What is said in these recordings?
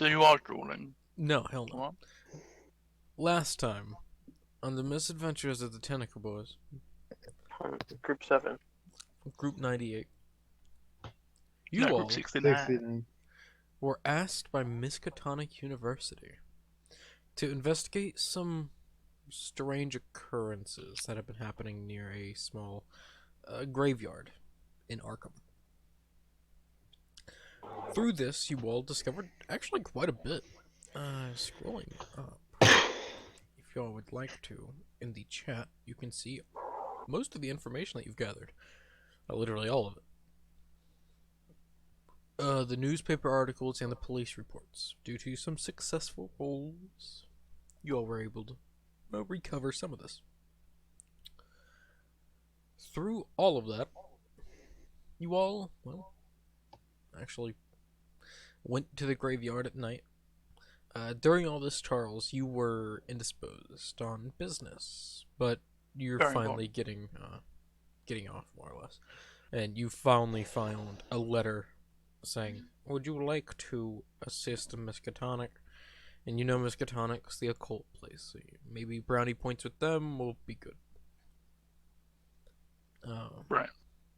So you are crawling. No, hell no. What? Last time, on the misadventures of the Tentacle Boys, Group 7. Group 98, No, you Group all 69. 69. were asked by Miskatonic University to investigate some strange occurrences that have been happening near a small graveyard in Arkham. Through this, you all discovered actually quite a bit. Scrolling up, if y'all would like to, in the chat, you can see most of the information that you've gathered. Literally all of it. The newspaper articles and the police reports. Due to some successful rolls, you all were able to recover some of this. Through all of that, you all, well, actually went to the graveyard at night. During all this, Charles, you were indisposed on business, but you're Very finally getting off, more or less. And you finally found a letter saying, "Would you like to assist Miskatonic?" And you know Miskatonic's the occult place, so maybe brownie points with them will be good. Right.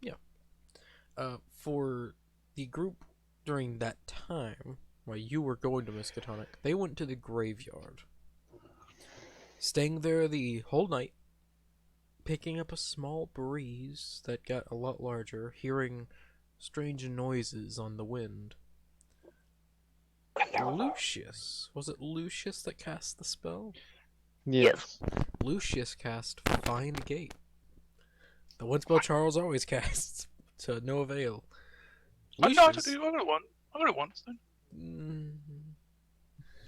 Yeah. For the group during that time, while you were going to Miskatonic, they went to the graveyard, staying there the whole night, picking up a small breeze that got a lot larger, hearing strange noises on the wind. Lucius, was it Lucius that cast the spell? Yes. Lucius cast Find Gate. The one spell Charles always casts, to no avail. Oh, no, I Lucius, got it once. I got it once then. mm,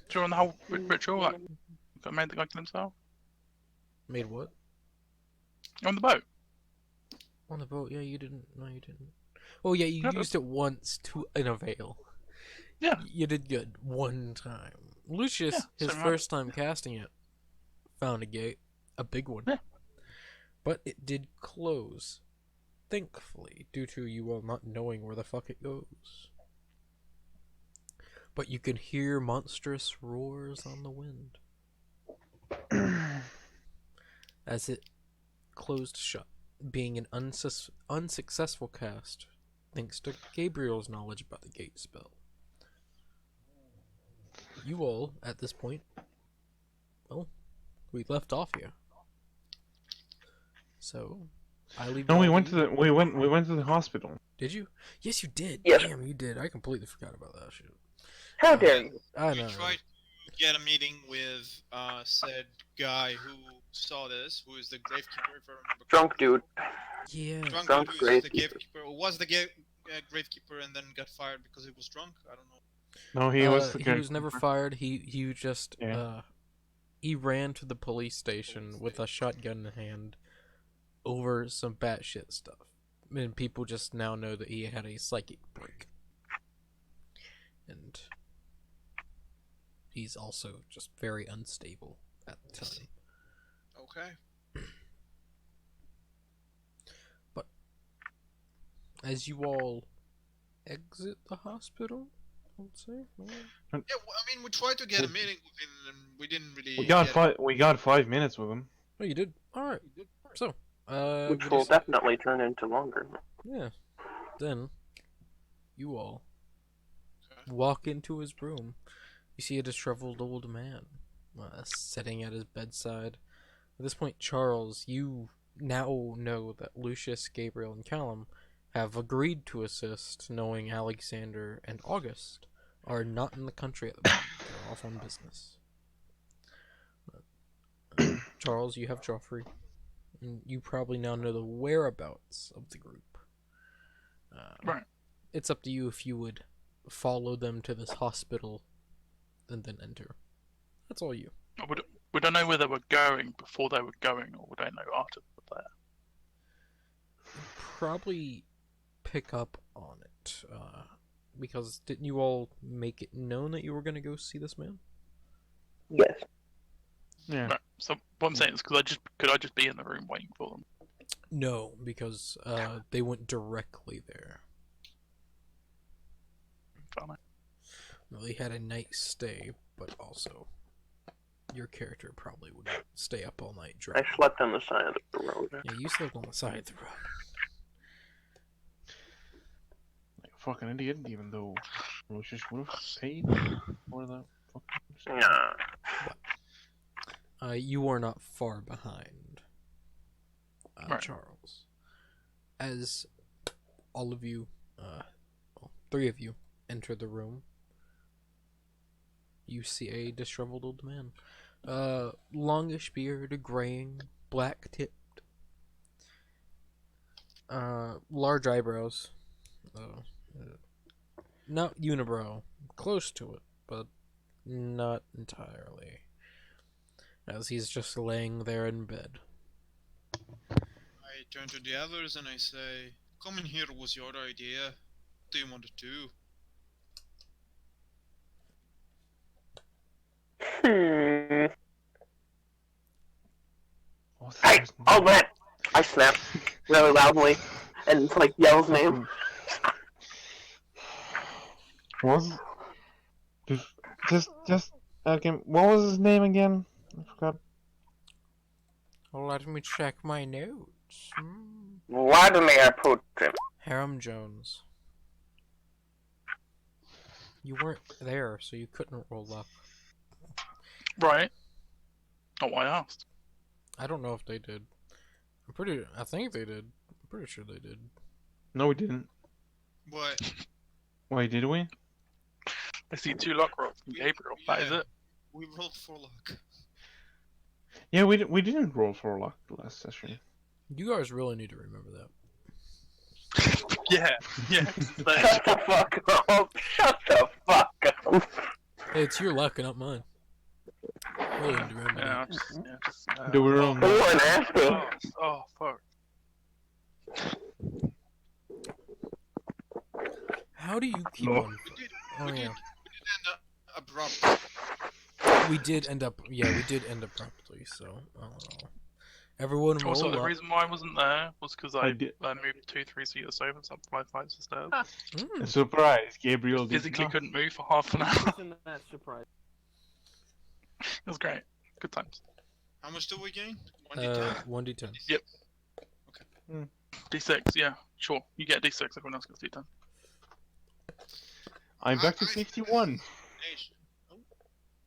During the whole ritual, like, got made the guy kill himself. made what? On the boat. On the boat? Yeah, you didn't. No, you didn't. Oh, yeah, you No, used it once to an avail. Yeah. You did good one time. Lucius, Yeah, his same first time casting it, found a gate, a big one. Yeah. But it did close, thankfully, due to you all not knowing where the fuck it goes. But you can hear monstrous roars on the wind as it closed shut, being an unsuccessful cast, thanks to Gabriel's knowledge about the gate spell. You all, at this point, well, we left off here. So, I leave. No, it we all went to to you. the we went to the hospital. Did you? Yes, you did. Yes. Damn, you did. I completely forgot about that shit. How dare you? I We know. tried to get a meeting with said guy who saw this, who is the gravekeeper, if I remember. Drunk dude. Yeah. Drunk Drunk dude who is the gravekeeper. gatekeeper, or was the gravekeeper and then got fired because he was drunk. I don't know. No, he was the He was never fired. He just Yeah. he ran to the police station with a shotgun in hand over some batshit stuff. And people just now know that he had a psychic break. And he's also just very unstable at the time. Okay. But as you all exit the hospital, I would say. Yeah, well, I mean, we tried to get a meeting with him, and we didn't really. We got get it. we got 5 minutes with him. Oh, you did? Alright. So, Which what do will you say? definitely turn into longer. Yeah. Then, you all Okay. walk into his room. You see a disheveled old man sitting at his bedside. At this point, Charles, you now know that Lucius, Gabriel, and Callum have agreed to assist, knowing Alexander and August are not in the country at the moment. They're off on business. Charles, you have Joffrey. And you probably now know the whereabouts of the group. Right. It's up to you if you would follow them to this hospital and then enter. That's all you. Would I know where they were going before they were going, or would I know after they were there? Probably pick up on it. Because didn't you all make it known that you were going to go see this man? Yes. Yeah. Right. So what I'm saying is, could I just be in the room waiting for them? No, because they went directly there. Fine. Well, he had a night stay, but also your character probably would stay up all night I drinking. slept on the side of the road. Yeah, you slept on the side of the road. Like a fucking idiot, even though Lucius would have paid for the fucking. Nah. You are not far behind, Right. Charles. As all of you, well, 3 of you, enter the room, you see a disheveled old man. Longish beard, graying, black tipped. Large eyebrows. Not unibrow. Close to it, but not entirely. As he's just laying there in bed. I turn to the others and I say, "Coming here was your idea. What do you want to do?" What's Hey, his old name? man! I snap really loudly and like yell his name. Was just okay. What was his name again? I forgot. Let me check my notes. Vladimir Putin. Harem Jones. You weren't there, so you couldn't roll up. Right. Not what I asked. I don't know if they did. I think they did. I'm pretty sure they did. No, we didn't. What? Wait, did we? I see 2 luck rolls from Gabriel. That is Yeah. it. We rolled for luck. Yeah, we didn't roll for luck last session. You guys really need to remember that. Yeah. Yeah. Shut the fuck up! Shut the fuck up! Hey, it's your luck, not mine. Really need to remember Yeah, that. just, Do we roll? Who an asshole? Oh, fuck. How do you keep No. on? We did. Oh we did. yeah, We did end up abrupt. we did end up. Yeah, we did end abruptly. So, everyone roll Also, the up. reason why I wasn't there was because I I did. moved 2-3 seats over, so 5 flights of stairs. Mm. Surprise, Gabriel. did Physically not. couldn't move for half an hour. Isn't that surprising? It was great. Good times. How much do we gain? 1d10? 1d10. Yep. Okay. D6, yeah, sure. You get a D6, everyone else gets D10. I'm back to 61. Hey,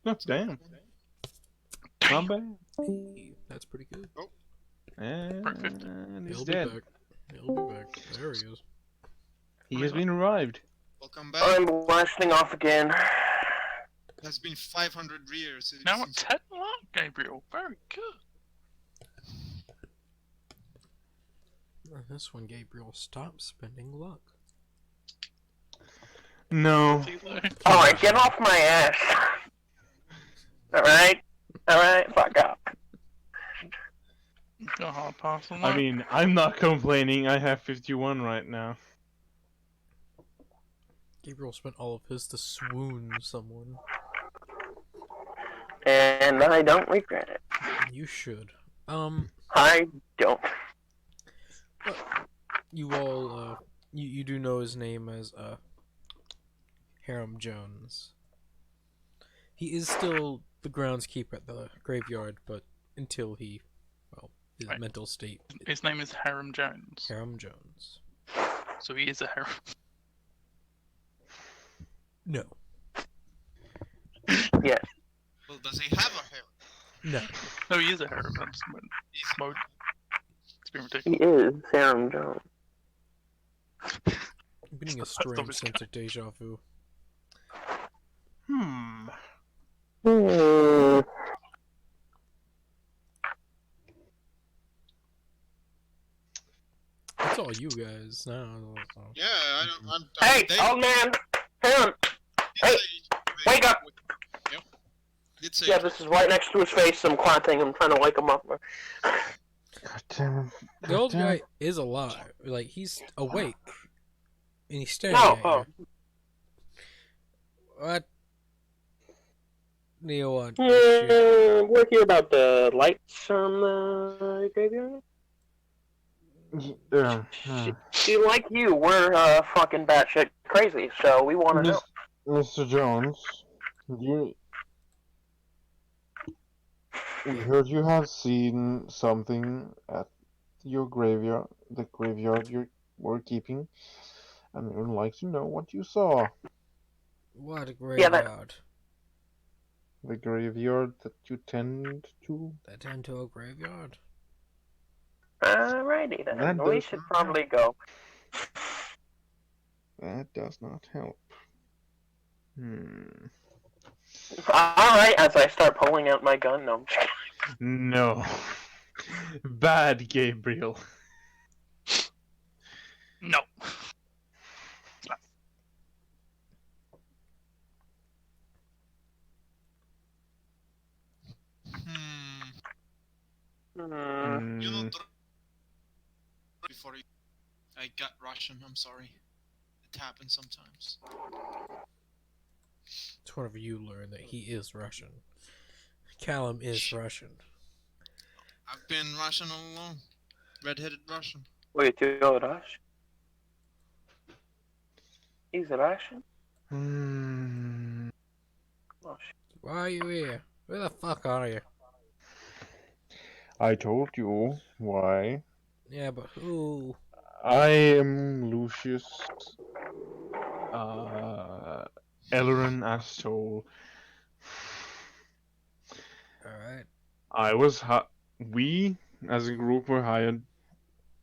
Oh, damn. Not bad. Hey, that's pretty good. And he's He'll be dead. back. He'll be back. There he is. He has been revived. welcome back. I'm blasting off again. It has been 500 years. Now at 10 luck, Gabriel. Very good. This one, Gabriel, stop spending luck. No. See you Alright, get off my ass. Alright? Alright, fuck up. Got a hard pass on I that. mean, I'm not complaining. I have 51 right now. Gabriel spent all of his to swoon someone. And I don't regret it. You should. I don't. You all, you do know his name as, Harem Jones. He is still the groundskeeper at the graveyard, but until he, well, his Right. mental state, His name is Harem Jones. Harem Jones. So he is a harem. No. Yes. Well, does he have a hair? No. No, he is a harem. That's He's mode. It's been He ridiculous. is Sarah Jones. I'm getting a strange obvious. sense of deja vu. Hmm. Hmm. It's all you guys now. so. Yeah, I'm Hey, they old man! Him! did hey, say- wake up! Yep. Did say Yeah, this is right next to his face. I'm clotting. I'm trying to wake him up. God damn it. The old God damn guy is alive. Like, he's awake. And he's staring No, at oh. you. What do you want? We're here about the lights on the graveyard. Yeah. See, like you, we're fucking batshit crazy, so we want to know. Mr. Jones, you, we heard you have seen something at your graveyard, the graveyard you were keeping, and we would like to know what you saw. What a Yeah, that- graveyard. The graveyard that you tend to? They tend to a graveyard. Alrighty then. That We does should not probably go. That does not help. Hmm. Alright, as I start pulling out my gun. No, I'm just kidding. No. Bad Gabriel. No. Hmm. You know, Hmm. before I got Russian, I'm sorry. It happens sometimes. It's whenever you learn that he is Russian. Callum is Russian. I've been Russian all along. Red-headed Russian. Wait, you're Russian? He's Russian? Hmm. Oh, shit. Why are you here? Where the fuck are you? I told you why. Yeah, but who? I am Lucius Ellerin Astol. Alright. We as a group were hired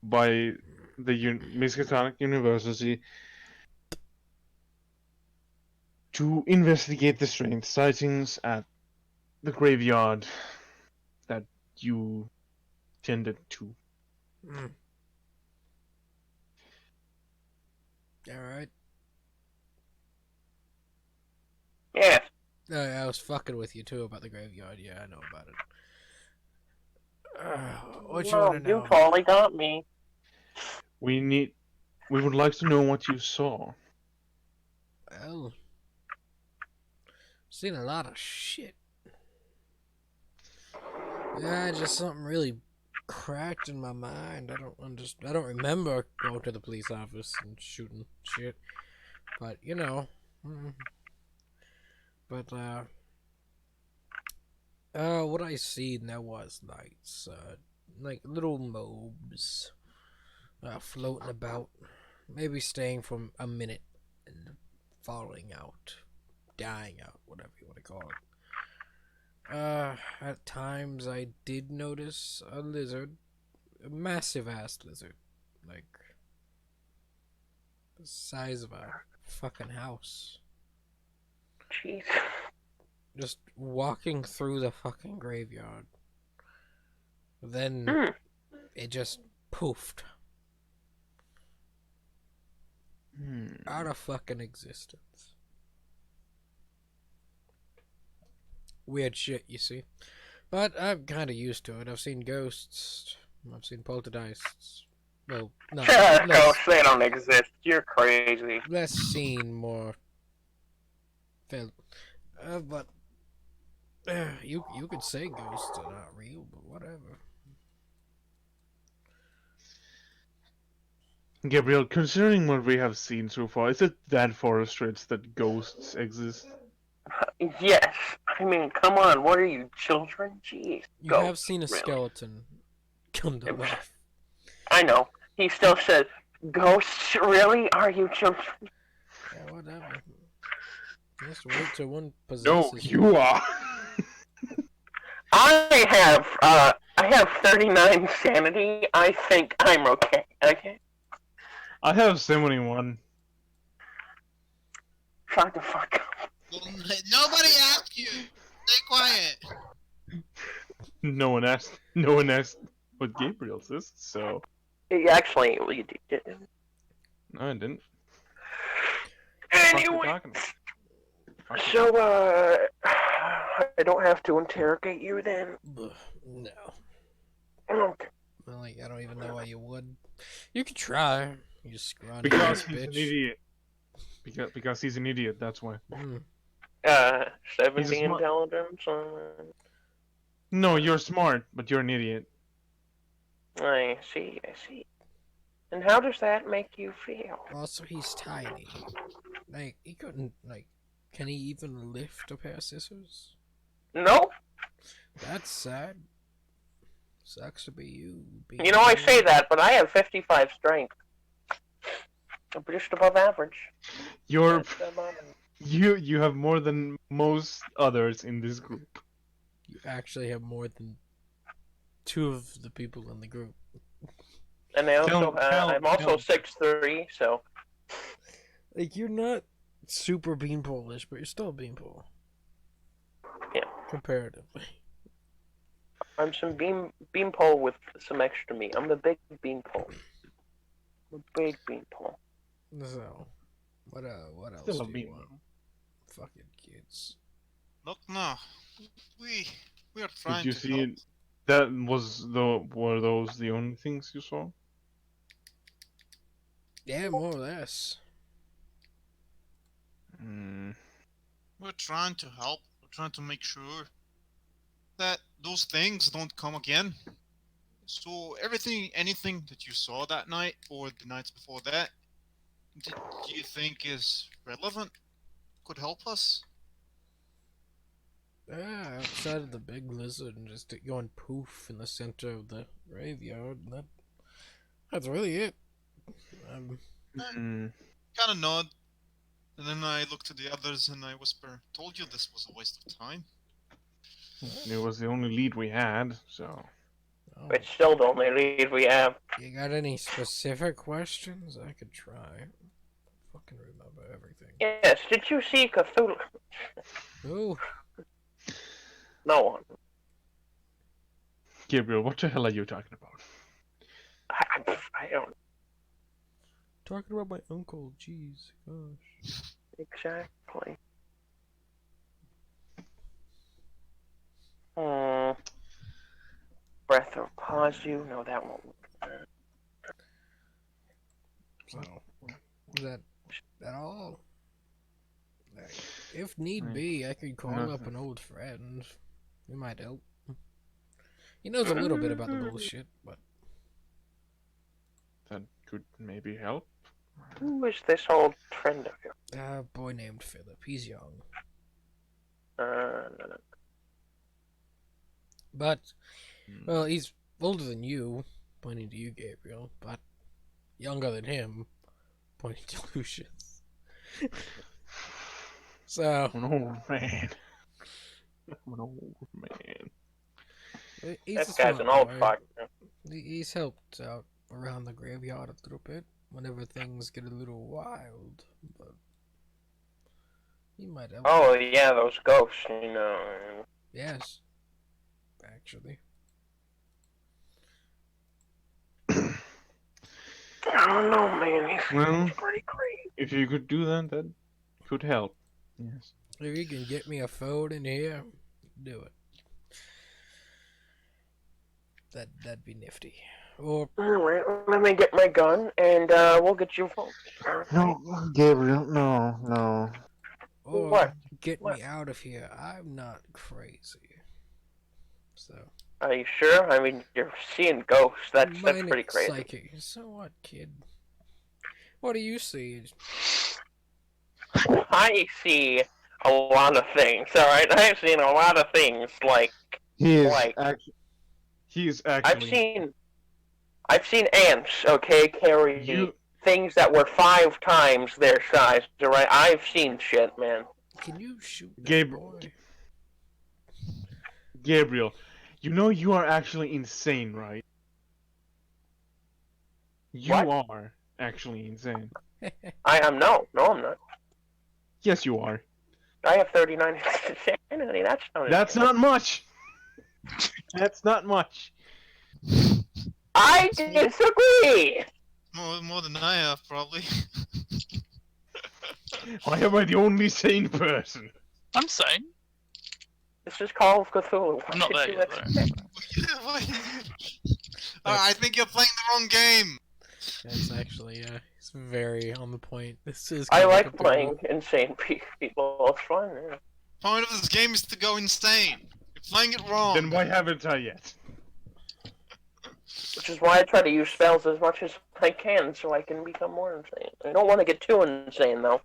by the Miskatonic University to investigate the strange sightings at the graveyard that you tended to. Mm. Alright. Yes. I was fucking with you too about the graveyard. Yeah, I know about it. What you Well, want to know? you totally got me. We would like to know what you saw. Well, seen a lot of shit. Yeah, just something really cracked in my mind. I don't remember going to the police office and shooting shit. But you know. But what I seen there was lights, like little mobs, floating about, maybe staying for a minute and falling out, dying out, whatever you want to call it. At times I did notice a lizard, a massive ass lizard, like the size of a fucking house. Jeez. Just walking through the fucking graveyard. Then Hmm. it just poofed out of fucking existence. Weird shit, you see. But I'm kind of used to it. I've seen ghosts. I've seen poltergeists. Well, no, less, Ghosts, they don't exist. You're crazy. less seen, more felt. But you could say ghosts are not real, but whatever. Gabriel, considering what we have seen so far, is it that far a stretch that ghosts exist? Yes. I mean, come on. What are you, children? Jeez. You have Ghosts, seen a really. skeleton come to life. I know. He still says, ghosts? Really? Are you children? Yeah, whatever. Just wait till one No, possesses you are. I have 39 sanity. I think I'm okay. Okay? I have 71. Shut the fuck up. Well, nobody asked you. Stay quiet. No one asked. No one asked what Gabriel says. So Actually, you didn't. no, I didn't. What the fuck you Anyway, talking about? so, I don't have to interrogate you then? Ugh, no. Okay. Well, like, I don't even know why you would. You could try. You scrawny Because ass he's an bitch. idiot. Because he's an idiot. That's why. 70 He's a smart- intelligence? No, you're smart, but you're an idiot. I see, I see. And how does that make you feel? Also, he's tiny. Like, he couldn't, like, Can he even lift a pair of scissors? Nope. That's sad. Sucks to be you. You know, I say that, but I have 55 strength. I'm just above average. You're Just above average. you have more than most others in this group. You actually have more than 2 of the people in the group. And I also, Tell- I'm also tell- 6'3", so Like, you're not super beanpole-ish, but you're still a beanpole. Yeah. Comparatively. I'm some beanpole with some extra meat. I'm the big beanpole. I'm a big beanpole. So, what else Still a do you bean. want? Fucking kids. Look, no, we are trying Did you to see help. it? That was were those the only things you saw? Yeah, more or less. Mm, We're trying to help. We're trying to make sure that those things don't come again. So anything that you saw that night or the nights before that, do you think is relevant? Could help us? Outside of the big lizard and just it going poof in the center of the graveyard, that's really it. mm, Kind of nod, and then I look to the others and I whisper, "Told you this was a waste of time." it was the only lead we had, so. Oh, It's still the only lead we have. you got any specific questions? I could try. Fucking remember everything. Yes, did you see Cthulhu? Ooh, No one. Gabriel, what the hell are you talking about? I don't talking about my uncle. Jeez, gosh. exactly. Breath or pause you? No, that won't work. So, is that all? Like, if need Right. be, I could call up Nothing. an old friend. He might help. He knows a little bit about the bullshit, but That could maybe help. Who is this old friend of yours? a boy named Philip. He's young, No. but well, he's older than you, pointing to you, Gabriel, but younger than him, pointing to Lucius. So I'm an old man. I'm an old man. he's a This guy's smart an old boy. fuck. He's helped out around the graveyard a little bit whenever things get a little wild, but he might help. Oh, yeah, those ghosts, you know. Yes, actually. I don't know, man. He's Well, pretty crazy. if you could do that, that could help. Yes. If you can get me a phone in here, do it. That'd be nifty. Or Alright, let me get my gun, and we'll get you a phone. No, Gabriel, no. What? get What? me out of here. I'm not crazy. So Are you sure? I mean, you're seeing ghosts. That's mine pretty is crazy. psychic. So what, kid? What do you see? I see a lot of things, alright? I've seen a lot of things, like, He is Like- actually. He is I've actually. seen ants, okay, carry You. things that were 5 times their size, alright? I've seen shit, man. Can you shoot that Gabriel. boy? Gabriel, you know you are actually insane, right? You What? are actually insane. I am, no, I'm not. Yes, you are. I have 39 insanity, That's not much. That's not much. I disagree! More than I have, probably. Why am I the only sane person? I'm sane. This is Call of Cthulhu. What I'm not did there you yet, though. expect? I think you're playing the wrong game. That's actually it's very on the point. This is. I Call of like Cthulhu. playing insane people. It's fun. Yeah. Point of this game is to go insane. You're playing it wrong. Then why haven't I yet? Which is why I try to use spells as much as I can so I can become more insane. I don't want to get too insane though.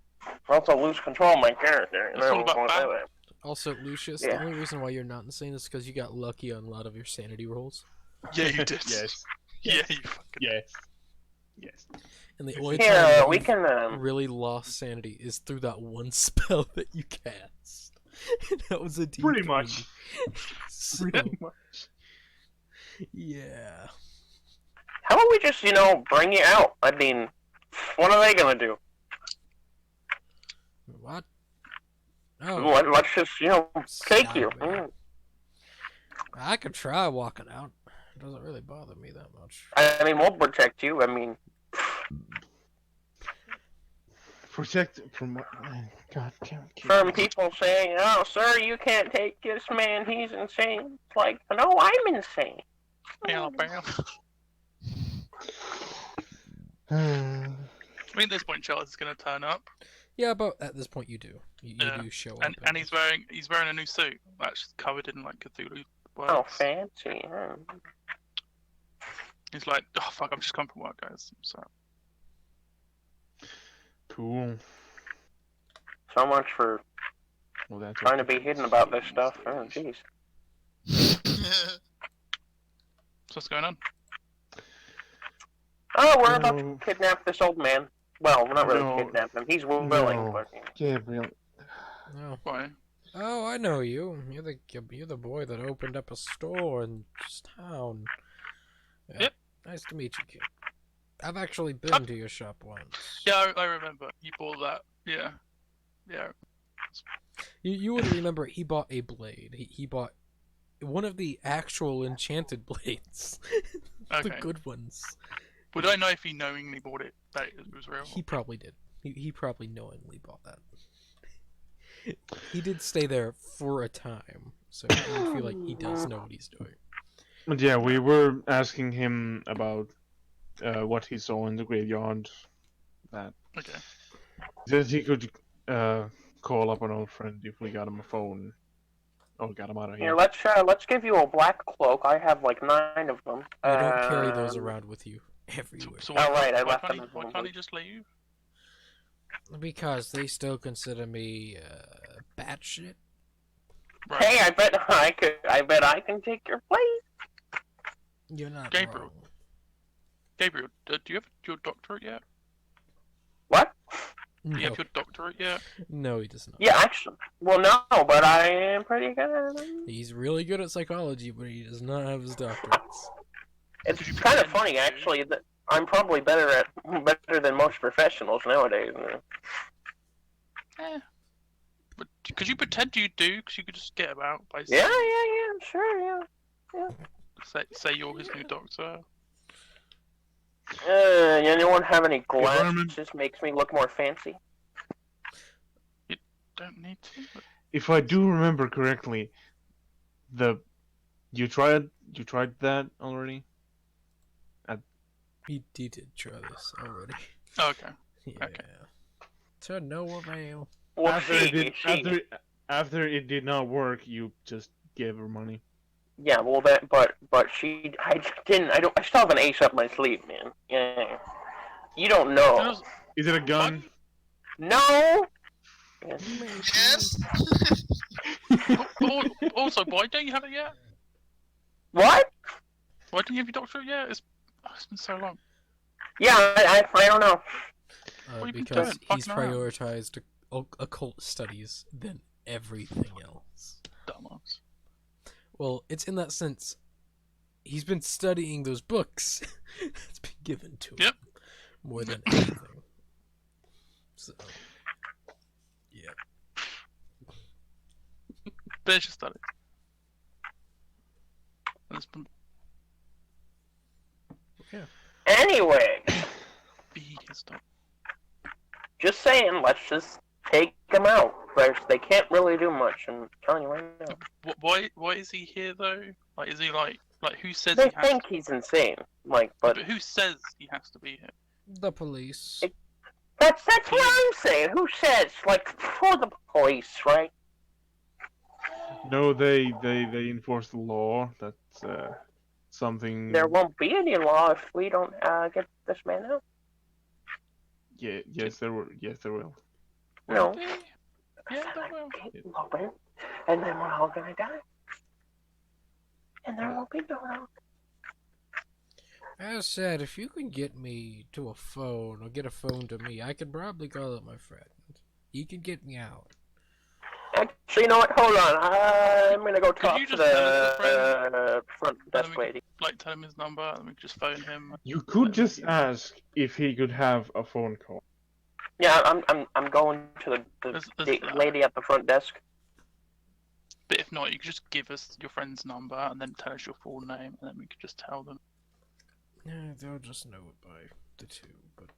Or else I'll lose control of my character. And It's I all don't about want to say balance. that. Also, Lucius, Yeah. the only reason why you're not insane is because you got lucky on a lot of your sanity rolls. Yeah, you did. Yes. Yeah, you fucking. Yes. Yes. And the only Here, time that we you've can. really lost sanity is through that one spell that you cast. And that was a D3. Pretty much. So, Pretty much. yeah. How about we just, bring you out? I mean, what are they gonna do? What? Oh, Let's just, take stop you. it. I could try walking out. It doesn't really bother me that much. I mean, we'll protect you. I mean, Protect from what? God damn it. from people saying, "Oh, sir, you can't take this man. He's insane." It's like, no, I'm insane. Bam, bam. I mean, at this point, Charles is going to turn up, Yeah, but at this point you do. You Yeah. do show up. and he's wearing a new suit that's covered in like Cthulhu words. Oh, fancy. He's like, oh fuck, I've just come from work, guys. So Cool. So much for Well, that's trying to be hidden about this stuff. Oh, jeez. what's going on? Oh, we're about No. to kidnap this old man. Well, we're not really No. kidnap him. He's willing, No. but Gabriel. Oh. Why? Oh, I know you. You're the boy that opened up a store in this town. Yeah. Yep. Nice to meet you, kid. I've actually been to your shop once. Yeah, I remember. You bought that. Yeah. Yeah. You would remember he bought a blade. He bought one of the actual enchanted blades. The Okay. good ones. Would I know if he knowingly bought it that it was real? He probably did. He probably knowingly bought that. He did stay there for a time, so I feel like he does know what he's doing. But yeah, we were asking him about what he saw in the graveyard. That Okay. says he could call up an old friend if we got him a phone. Or got him out of here, here. let's give you a black cloak. I have like 9 of them. You don't carry those Um, around with you everywhere. So Oh, right, I why left can't them he, why at can't home. he just leave? Because they still consider me batshit. Right. Hey, I bet I can take your place. You're not Gabriel. wrong. Gabriel, do you have your doctorate yet? What? Do you No, have your doctorate yet? no, he does not. Yeah, actually. Well, no, but I am pretty good at it. He's really good at psychology, but he does not have his doctorates. It's Could you kind of pretend funny, to? actually, that I'm probably better than most professionals nowadays. Eh. But could you pretend you do? Because you could just get about by Yeah, sure, yeah. say you're his new doctor. Anyone have any Environment. glasses? Just makes me look more fancy. Don't need to. But If I do remember correctly, you tried that already? He did try this already. oh, okay. Yeah. Okay. To no avail. Well, After it did not work, you just gave her money. yeah, well, but I still have an ace up my sleeve, man. Yeah. You don't know. That was- Is it a gun? No! Yes. Also, why don't you have it yet? What? Why don't you have your doctorate yet? It's been so long. Yeah, I don't know. What have you been Because doing? he's Fucking around. prioritized occult studies than everything else. Dumbass. Well, it's in that sense. He's been studying those books that's been given to him Yep. more than anything. So, yeah. But it's just studies. And it's been Anyway, be his stuff. just saying, let's just take them out. They can't really do much, I'm telling you right now. Why is he here though? Like, is he like who says They he has? think he's insane. Like, But but who says he has to be here? The police. that's what I'm saying. Who says? Like, for the police, right? No, they enforce the law. That's something. There won't be any law if we don't get this man out. Yeah. Yes, there will. No. Will they? I Yeah, said they I will. keep moving, and then we're all gonna die. And there won't be no help. As said, if you can get me to a phone or get a phone to me, I could probably call up my friend. He could get me out. Actually, you know what? Hold on. I'm gonna go talk you to just tell us the the front And then desk we lady. could, like, tell him his number, and we could just phone him. You could Let just him know. ask if he could have a phone call. Yeah, I'm going to the There's that. lady at the front desk. But if not, you could just give us your friend's number and then tell us your full name, and then we could just tell them. Yeah, they'll just know it by the two, but...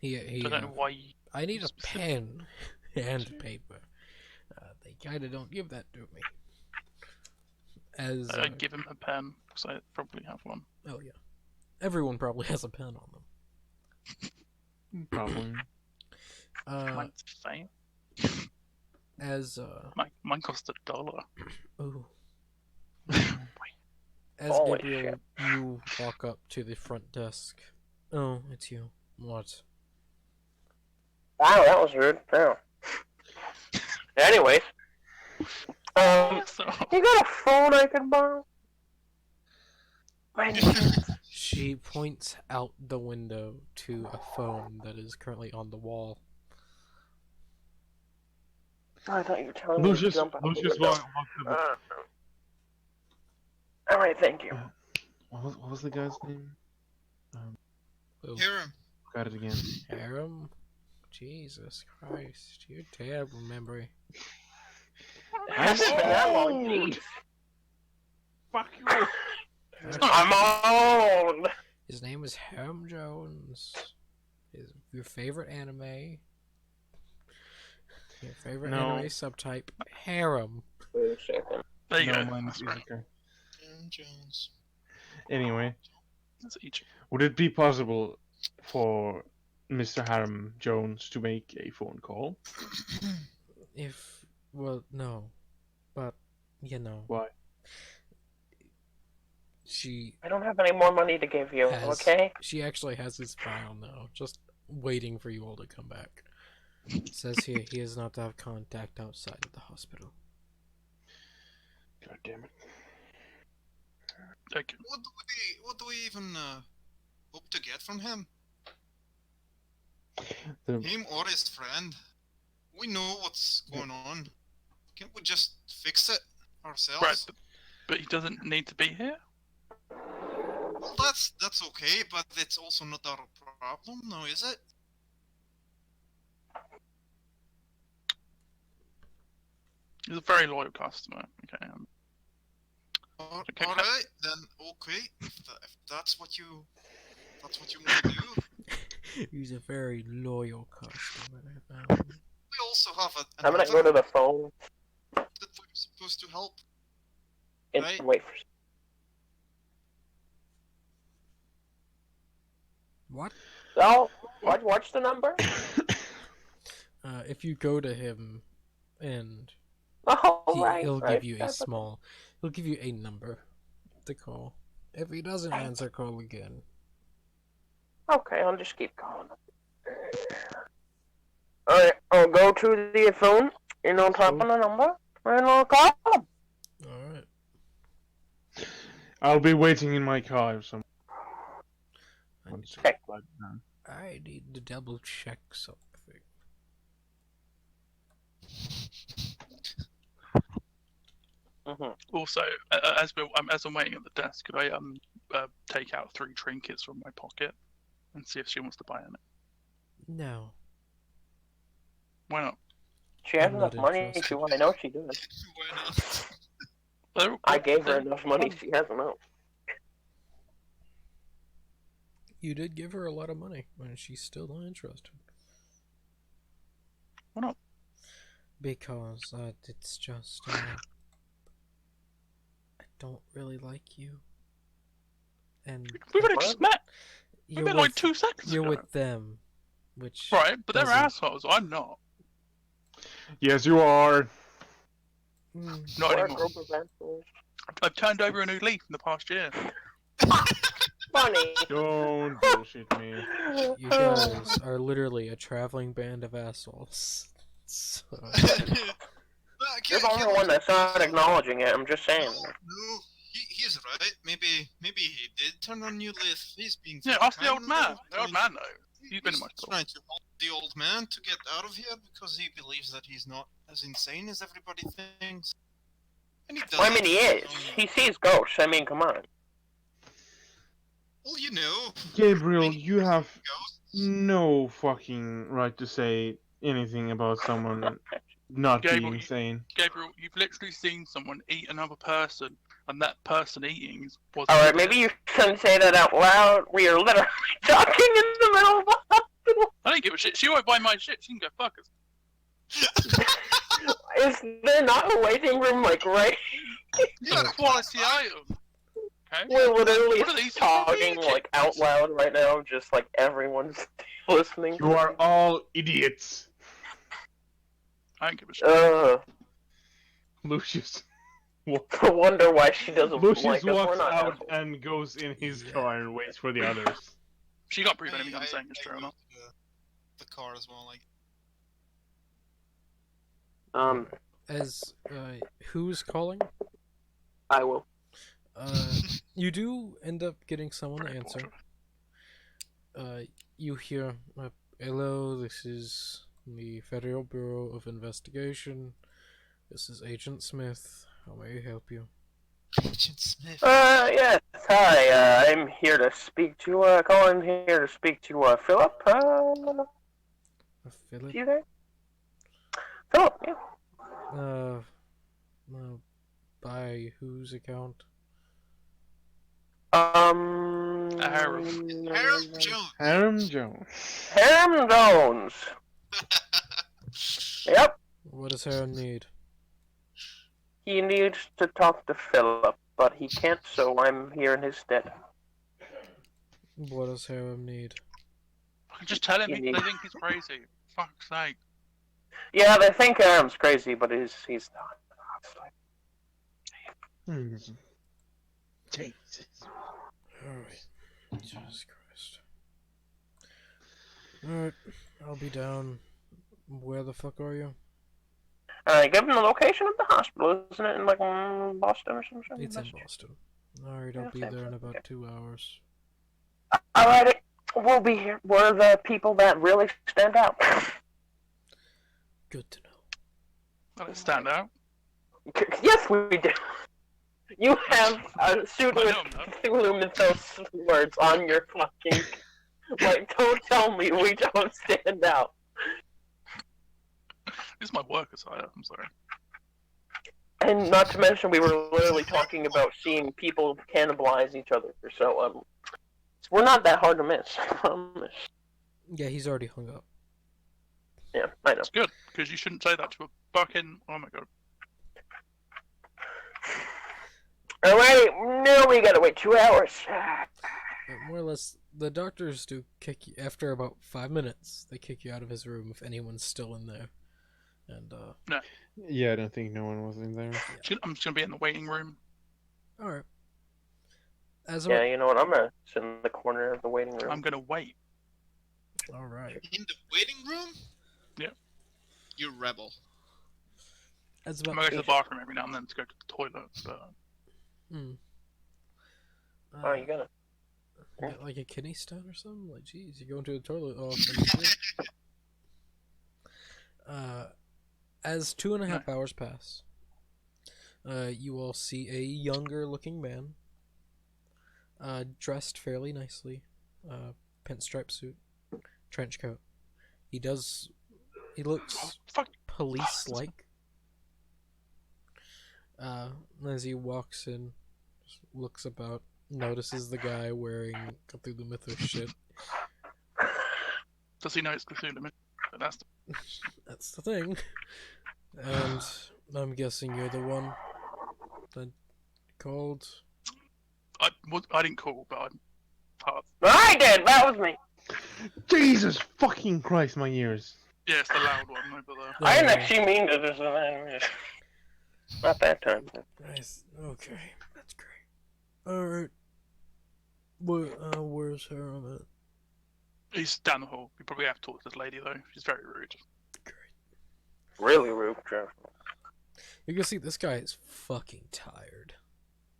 I don't know why you... I need a specific- pen and paper. They kinda don't give that to me. As, I'd give him a pen, because I probably have one. oh yeah. Everyone probably has a pen on them. Probably. Mine's fame. As, Mine cost $1. ooh. As Holy Gabriel, you walk up to the front desk. Oh, it's you. What? Wow, that was rude. Oh. Anyways, So, you got a phone I can borrow? Right. She points out the window to a phone that is currently on the wall. I thought you were telling me to Lucius, jump out the Lucius window. walked All right, thank you. what was the guy's name? Oh, Hear him. Got it again. Harem? Jesus Christ, you're terrible memory. It hasn't been that long. Jeez. Fuck you! I'm old. His name is Harem Jones. Your favorite anime? Your favorite No. anime subtype? Harem. Wait a second. there you No, go. mine That's is right. okay. Aaron Jones. Anyway, That's each. would it be possible for Mr. Harem Jones to make a phone call? Well, no. But, you know. Why? She I don't have any more money to give you, Has- okay? She actually has his file now, just waiting for you all to come back. It says here he is not to have contact outside of the hospital. God damn it. Okay. What do we even hope to get from him? The, Him or his friend? We know what's going on. Can't we just fix it ourselves? Right, but he doesn't need to be here? Well, that's okay, but it's also not our problem, now is it? He's a very loyal customer. Okay. Okay, All right, then okay. If that's what you want to do. He's a very loyal customer. We also have I'm gonna go to the phone that we're supposed to help. and Right. wait for. What? So, what's the number? If you go to him and Oh, right. he'll right. give you he'll give you a number to call. If he doesn't answer, call again. Okay, I'll just keep calling. Alright, I'll go to the phone and I'll type on the number and I'll call him. Alright. I'll be waiting in my car if someone I wants to Okay. flag down. I need to double check something. Also, as I'm waiting at the desk, could I take out 3 trinkets from my pocket and see if she wants to buy any? No. Why not? She has I'm enough not money interested. to I know she does. Why not? I gave her enough money, she has enough. You did give her a lot of money, and she's still not interested. Why not? Because it's just I don't really like you. And We've only just met. We you're met like 2 seconds you're ago. with them, which Right, but they're doesn't- assholes. I'm not. Yes, you are. Not We're a anymore. group of assholes. I've turned over a new leaf in the past year. funny. Don't bullshit me. You guys are literally a traveling band of assholes. So, You're the only one that's not acknowledging it. I'm just saying. No, he's right. Maybe he did turn on new leaf. He's being Yeah, very ask the kind old man. now. The old man knows. He's been in my store. trying to help the old man to get out of here because he believes that he's not as insane as everybody thinks. And he does. Well, I mean, he is. He sees ghosts. I mean, come on. Well, you know. Gabriel, you have Ghosts. no fucking right to say anything about someone not Gabriel, being sane. Gabriel, you've literally seen someone eat another person, and that person eating was. Alright, maybe you shouldn't say that out loud. We are literally talking in the middle of the hospital. I don't give a shit. She won't buy my shit. She can go fuck us. Is there not a waiting room, like, right? It's a quality item. Okay. We're literally What are these talking, people? like, out loud right now, just like everyone's listening. You are all idiots. I don't give a shit. Lucius. I wonder why she doesn't Lucius like us. We're walks not out assholes. and goes in his car and waits for the others. She can't prove anything I'm saying is true or go not. to the car as well, like. as who's calling? I will. You do end up getting someone to answer. You hear, "Hello, this is the Federal Bureau of Investigation. This is Agent Smith. How may I help you?" Agent Smith. Yes, hi, I'm here to speak to, Colin here to speak to, Philip, Philip? you there? Philip, yeah. By whose account? Harold Harold Jones. Harem Jones. Harold Jones. Yep. What does Harem need? He needs to talk to Philip, but he can't, so I'm here in his stead. What does Harem need? Just tell him You they need- think he's crazy. Fuck's sake. Yeah, they think Harold's crazy, but he's not. Jesus. Alright. Jesus Christ. Alright, I'll be down. Where the fuck are you? Give him the location of the hospital, isn't it in, like, Boston or something? It's in Boston. Alright, I'll be Yeah, there in okay. about 2 hours. Alrighty, we'll be here. We're the people that really stand out. Good to know. Let it stand out. Yes, we do. You have a suit with I know. Cthulhu Mythos words on your fucking... Like, don't tell me we don't stand out. This is my work attire. I'm sorry. And not to mention, we were literally talking about seeing people cannibalize each other. So, we're not that hard to miss. I promise. Yeah, he's already hung up. Yeah, I know. It's good because you shouldn't say that to a fucking. Oh my god. Alrighty, now we gotta wait 2 hours. More or less, the doctors do kick you after about 5 minutes. They kick you out of his room if anyone's still in there. And Yeah, I don't think no one was in there. I'm just gonna be in the waiting room. all right. As Yeah, you know what? I'm gonna sit in the corner of the waiting room. I'm gonna wait. all right. In the waiting room? Yeah. You rebel. As I'm about gonna go to the bathroom every now and then to go to the toilet. But Oh, you gotta. get like a kidney stone or something. Like, geez, you go into the toilet often. As 2.5 hours pass, you all see a younger looking man, dressed fairly nicely, pinstripe suit, trench coat. He looks fuck. police-like. As he walks in, just looks about, notices the guy wearing Cthulhu Mythos shit. Does he know it's Cthulhu? But That's the thing. And I'm guessing you're the one that called. I didn't call, but I'm part. I did. That was me. Jesus fucking Christ, my ears. Yeah, it's the loud one over there. I didn't actually mean to. Not that time. Nice. Okay, that's great. Alright. Where's Harum at? He's down the hall. We probably have to talk to this lady though. She's very rude. Really rude, Jeff. You can see this guy is fucking tired.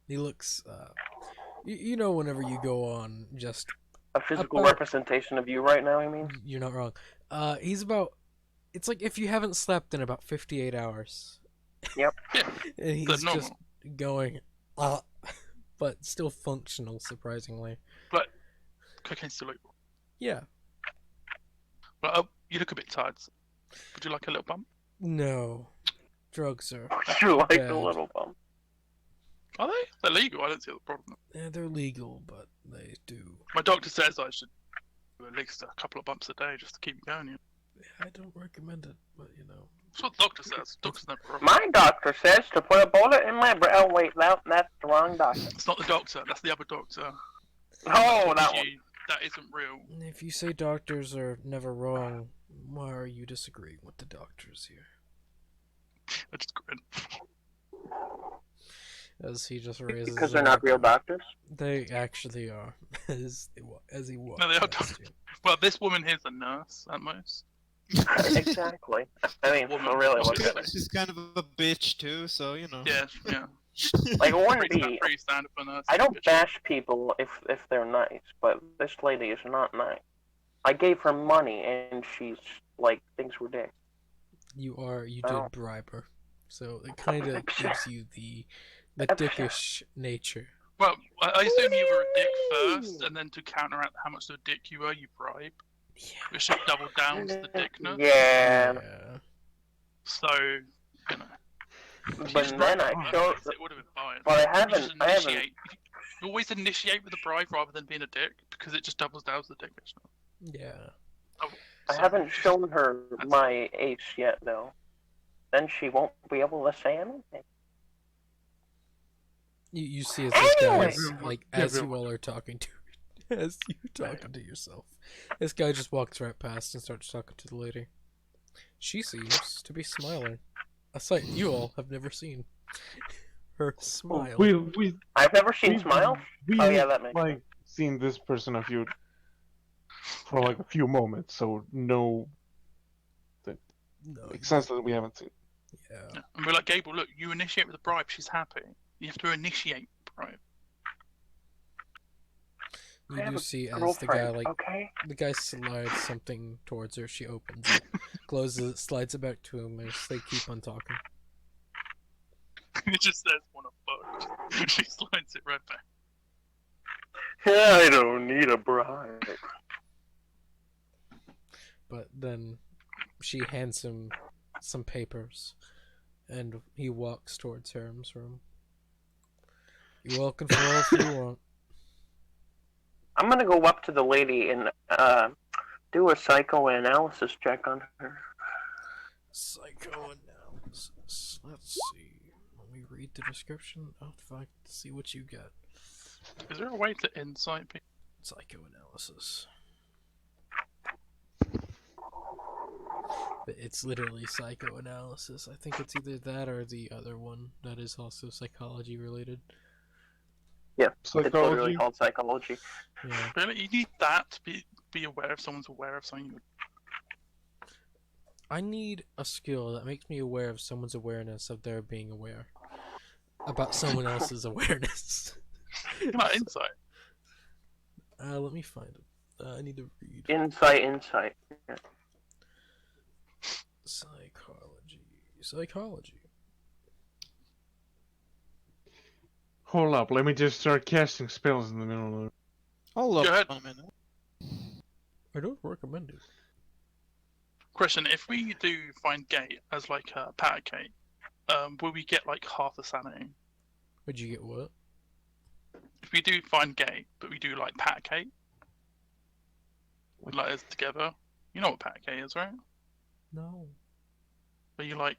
He looks, you know, whenever you go on just, A physical About- representation of you right now, I mean? you're not wrong. He's about, it's like if you haven't slept in about 58 hours. Yep. Yeah, And he's that's normal. just going, but still functional, surprisingly. Cocaine's still legal. Yeah. But you look a bit tired. Would you like a little bump? No. Drugs are, You like Bad. the little bump. Are they? They're legal. I don't see the problem. yeah, they're legal, but they do. My doctor says I should do at least a couple of bumps a day just to keep me going. You know? Yeah, I don't recommend it, but you know. That's what the doctor says. Doctor's never wrong. My doctor says to put a bullet in my brain. Oh, wait, that's the wrong doctor. It's not the doctor. That's the other doctor. Oh, that one. That isn't real. If you say doctors are never wrong, why are you disagreeing with the doctors here? I just grin. As he just raises Because his they're not real eyebrow. doctors? They actually are. as he walks. No, they are past you. Well, this woman here's a nurse at most. Exactly. I mean, Woman. so really, look at it. She's kind of a bitch too, so you know. Yeah, yeah. Like, it wouldn't be. Pretty standard for a nurse. I don't bash people if they're nice, but this lady is not nice. I gave her money, and she's, like, thinks we're dicks. You Oh. did bribe her, so it kind of gives you the dickish nature. Well, I assume you were a dick first, and then to counteract how much of a dick you were, you bribe. Yeah. Which should double down to the dickness. Yeah. So, you know. If you But just then bribed I her showed. first, it would have been fine. But I You haven't. just I haven't. initiate. You always initiate with a bribe rather than being a dick, because it just doubles down to the dickness. Yeah. I So, haven't shown her That's- my ace yet, though. Then she won't be able to say anything. You see as this guy Anyway. is, like, as you all are talking to as you talking to yourself. This guy just walks right past and starts talking to the lady. She seems to be smiling. A sight you all have never seen. Her smile. We I've never seen smile. we Oh yeah, that makes like seen this person for like a few moments, so no, No, makes sense that we haven't seen. yeah. yeah. And we're like, Gable, look, you initiate with a bribe, she's happy. You have to initiate bribe. I You have do a see as the girlfriend. guy, like, Okay. the guy slides something towards her. She opens it, closes it, slides it back to him, and they keep on talking. It just says, want a fuck. She slides it right back. I don't need a bribe. But then she hands him some papers, and he walks towards Harem's room. You're welcome for all if you want. I'm gonna go up to the lady and do a psychoanalysis check on her. Psychoanalysis. Let's see. Let me read the description. I'll find see what you get. Is there a way to insight people? Psychoanalysis. But it's literally psychoanalysis. I think it's either that or the other one that is also psychology related. Yeah, it's literally Psychology. called psychology. Yeah. Really? You need that to be aware if someone's aware of something. I need a skill that makes me aware of someone's awareness of their being aware about someone else's awareness. Not insight. Let me find it. I need to read Insight. psychology. Hold up, let me just start casting spells in the middle of it. Hold Go ahead. up a minute. I don't recommend it. Question: if we do find gay as like a pancake, will we get like half the sanity? Would you get what? If we do find gay, but we do like pancake, like as together, you know what pancake is, right? No. Where you like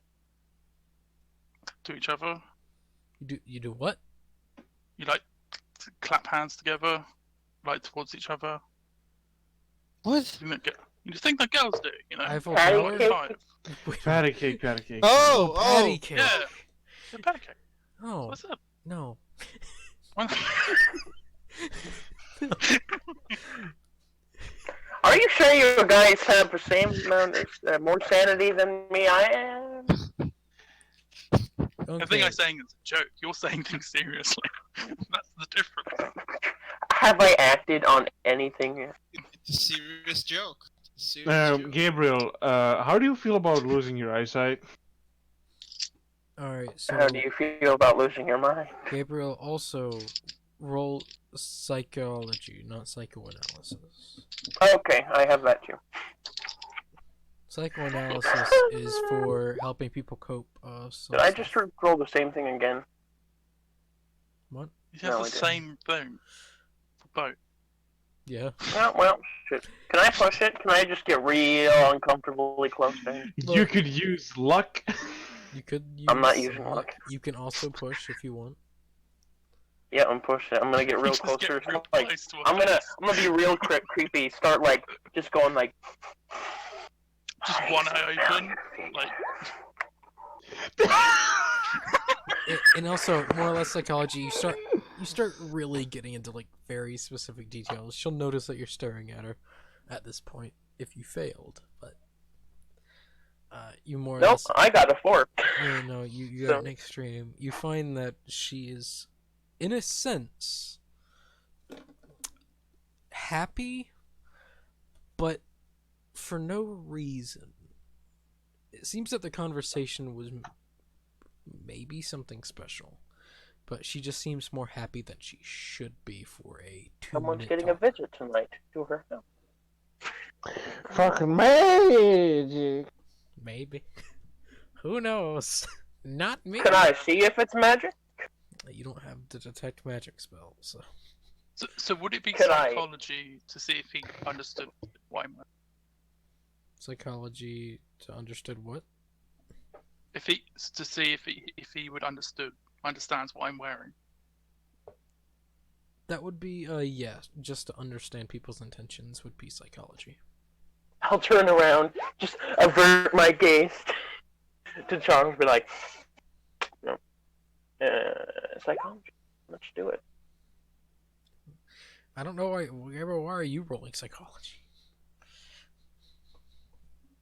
to each other, You do what? you like clap hands together, like towards each other. What? You just think that girls do, you know? Eiffel Patty Tower? cake? Five. Wait, Patty cake, patty cake. Oh, patty oh! cake. Yeah, the pancake. Oh, What's up? no. Why- Are you sure you guys have the same amount of more sanity than me? I am. The thing I'm saying is a joke. You're saying things seriously. That's the difference. Have I acted on anything yet? It's a serious joke. Serious joke. Gabriel, how do you feel about losing your eyesight? Alright, so How do you feel about losing your mind? Gabriel, also roll psychology, not psychoanalysis. Okay, I have that too. Psychoanalysis is for helping people cope. Did I just roll the same thing again? What? You have No, the I didn't. same thing for both. Yeah. Well, shit. Can I push it? Can I just get real uncomfortably close to him? You could use luck. You could use I'm not using luck. You can also push if you want. Yeah, I'm pushing it. I'm gonna get real Just closer. get real Like, close to a I'm gonna face. be real creepy. Start like just going like. Just one eye open, like. And also, more or less psychology, you start really getting into like very specific details. She'll notice that you're staring at her at this point if you failed, but you more or Nope, less I got a 4. no, you got an extreme. You find that she is, in a sense, happy, but for no reason. It seems that the conversation was maybe something special, but she just seems more happy than she should be for a 2-minute Someone's getting talk. a visit tonight to her house. Fucking magic. Maybe. Who knows? Not me. Can I see if it's magic? You don't have the detect magic spell, so. So would it be Could I- psychology to see if he understood why I'm Psychology to understood what? if he to see if he would understands what I'm wearing. That would be yeah, just to understand people's intentions would be psychology. I'll turn around, just avert my gaze to Charles and be like, no. Psychology. Let's do it. I don't know why are you rolling psychology?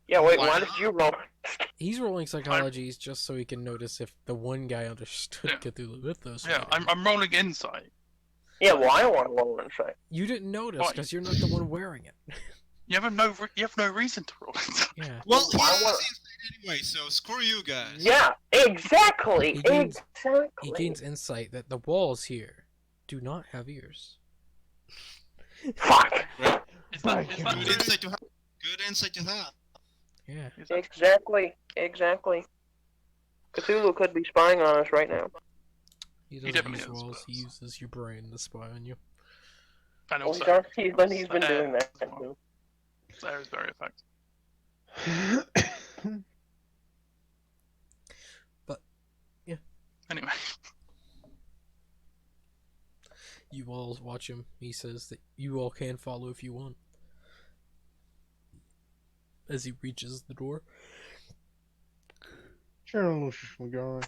Yeah, wait, Why why not? did you roll? He's rolling psychologies just so he can notice if the one guy understood Yeah. Cthulhu Mythos. Yeah, I'm rolling insight. Yeah, well, I want to roll insight. You didn't notice Why? because you're not the one wearing it. You have no reason to roll insight. Yeah. Well, he I has want- insight anyway, so screw you guys. Yeah, exactly, He gains- exactly. He gains insight that the walls here do not have ears. Fuck. Is that Good insight to have. Good insight to have. Yeah. is that Exactly, exactly. Cthulhu could be spying on us right now. He doesn't definitely use is, walls, but- he uses your brain to spy on you. and Oh, also he's been doing that. as well. So air is very effective. Anyway, You all watch him. He says that you all can follow if you want. As he reaches the door. Sure, Lucius will go.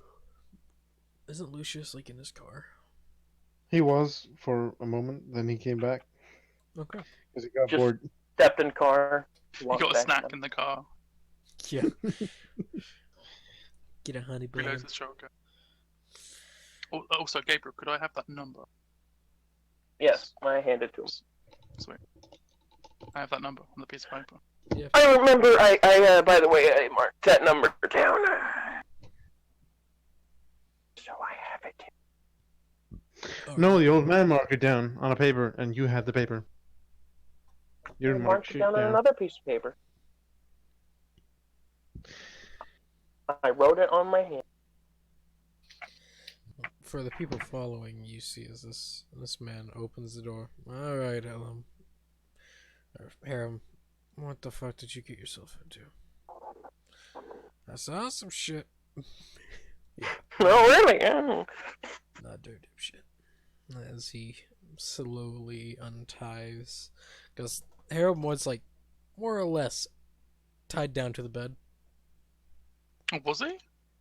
Isn't Lucius like in his car? He was for a moment, then he came back Okay. because he got Just- bored. Stepped in car. you walked got a back snack down. in the car. Yeah. Get a honey bun. Reloads the shotgun. Also, Gabriel, could I have that number? Yes, I handed to him. Sweet. I have that number on the piece of paper. I remember. By the way, I marked that number down. So I have it. No, the old man marked it down on a paper, and you had the paper. You I didn't mark marked it shit down on down. another piece of paper. I wrote it on my hand. For the people following, you see as this man opens the door. All right, Elam. Or Harem, what the fuck did you get yourself into? I saw some shit. Oh, really? Yeah. Not dirty shit. As he slowly unties, because Harem was like more or less tied down to the bed. Oh, was he?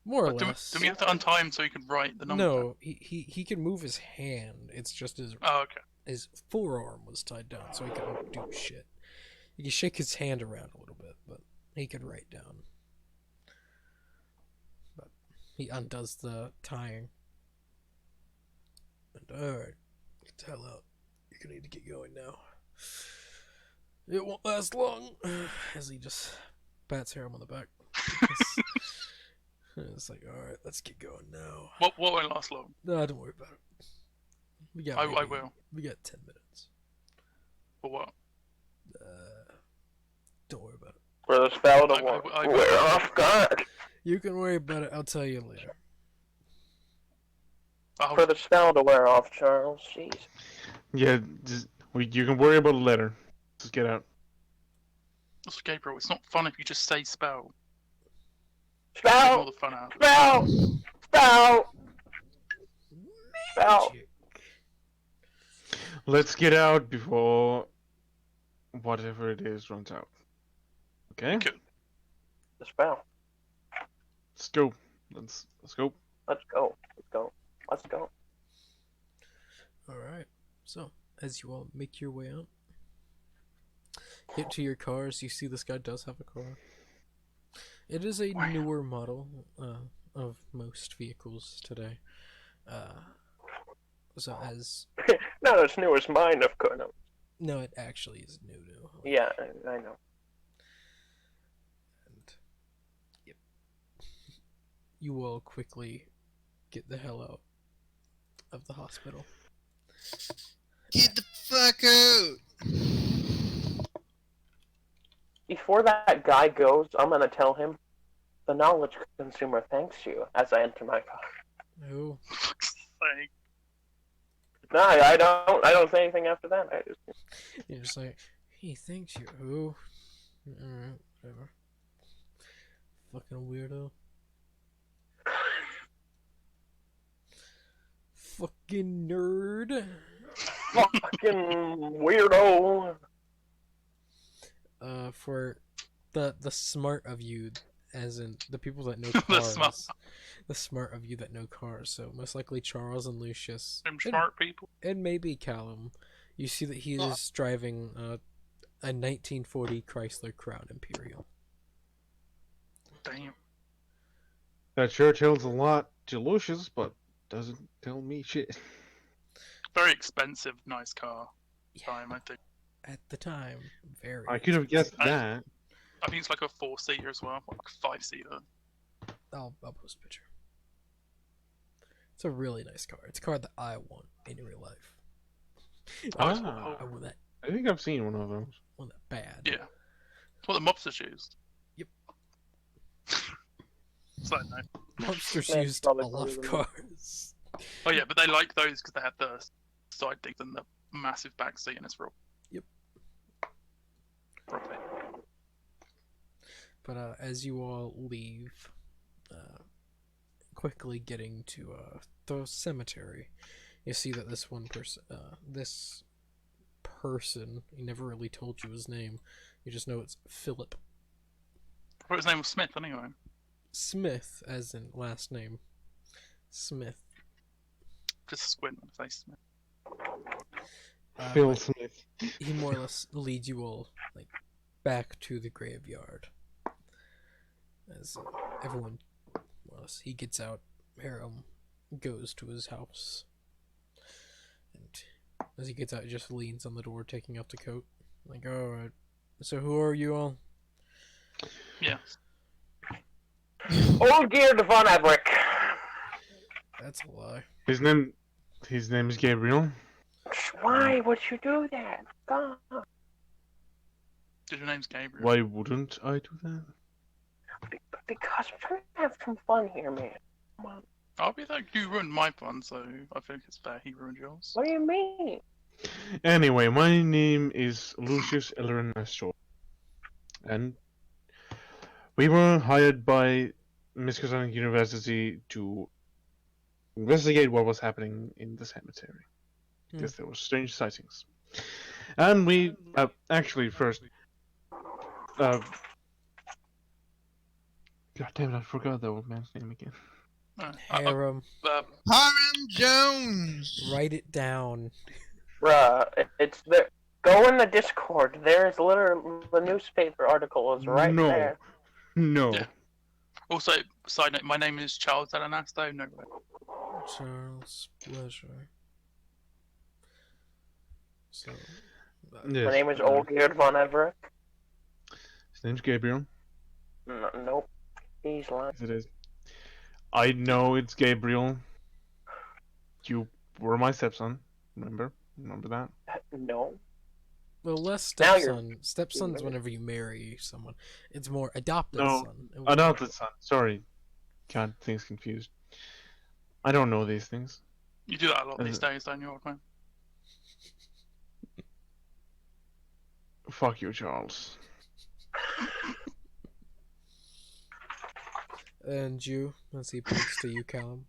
More or Do less. we have to untie him so he can write the number? No, he can move his hand. It's just his Oh, okay. his forearm was tied down, so he couldn't do shit. He could shake his hand around a little bit, but he could write down. But he undoes the tying. And alright, get the hell out. You're gonna need to get going now. It won't last long. As he just pats Harem on the back. It's like, alright, let's get going now. What won't last long? No, don't worry about it. We got I maybe- will. We got 10 minutes. For what? Don't worry about it. For the spell to I- wear off guard. You can worry about it. I'll tell you later. Oh, For the spell to wear off, Charles. Jeez. Yeah, you can worry about it later. Just get out. so Gabriel, it's not fun if you just say spell. Take Spell! all the fun out. Spell! Spell! Spell! Magic. Let's get out before whatever it is runs out. Okay? Okay. The spell. Let's go. Let's go. Let's go. Let's go. Let's go. Alright. So, as you all make your way out, get to your cars, you see this guy does have a car. It is a newer model of most vehicles today. So as... Not as new as mine, of course. No. No, it actually is new. Yeah, I know. And, yep. You all quickly get the hell out of the hospital. Get the fuck out! Before that guy goes, I'm gonna tell him the knowledge consumer thanks you as I enter my car. Oh, Fuck's sake. No, I don't say anything after that. I just you're just like, he thinks you. Oh, alright, whatever. Fucking weirdo. Fucking nerd. fucking weirdo. For the smart of you, as in the people that know The cars. smart. The smart of you that know cars. So most likely Charles and Lucius. Them and- smart people. And maybe Callum. You see that he is driving a 1940 Chrysler Crown Imperial. Damn. That sure tells a lot to Lucius, but doesn't tell me shit. Very expensive, nice car. Yeah, Time, I think. at the time, very. I could have guessed I- that. I think it's like a 4-seater as well, like a 5-seater. I'll post a picture. It's a really nice car. It's a car that I want in real life. Oh, it's Ah. I want that I think I've seen one of those. bad. Yeah. It's what the mobsters used. Yep. It's like, no. Mobsters Man, used a probably lot of better than cars. Oh yeah, but they like those because they have the side digs and the massive back seat, and it's real. Yep. Proper. But as you all leave, quickly getting to the cemetery, you see that this person, he never really told you his name. You just know it's Philip I thought his name was Smith anyway. Smith, as in last name Smith. Just squint when I say Smith. Phil But Smith. he more or less leads you all like back to the graveyard. As everyone, more or less, he gets out. Harem goes to his house, and as he gets out, he just leans on the door, taking off the coat. Like, all right. So who are you all? Yeah. Old Geared von Everick. That's a lie. His name is Gabriel. Why would you do that? God. Did your name's Gabriel? Why wouldn't I do that? Because we're trying to have some fun here, man. Come on. I'll be like, you ruined my fun, so I think it's fair he ruined yours. What do you mean? Anyway, my name is Lucius Ernesto, and we were hired by Miskatonic University to investigate what was happening in the cemetery, because there were strange sightings. And we actually first, God damn it, I forgot that old man's name again. Harem, Harem Jones! write it down. It's there. Go in the Discord. There's literally the newspaper article is right No. there. No. Yeah. Also, side note, my name is Charles Delanasto. No way. Charles Pleasure. So, Yes. My name is Olgierd von Everett. His name's Gabriel. Nope. He's lying. Yes, it is. I know it's Gabriel. You were my stepson. Remember? Remember that? No. well, less Now you're- stepson. Stepson's whenever you marry someone. It's more adopted No, son. It was- Adopted son. Sorry. Got things confused. I don't know these things. You do that a lot these days, don't you, old man? Fuck you, Charles. And you, as he points to you, Callum.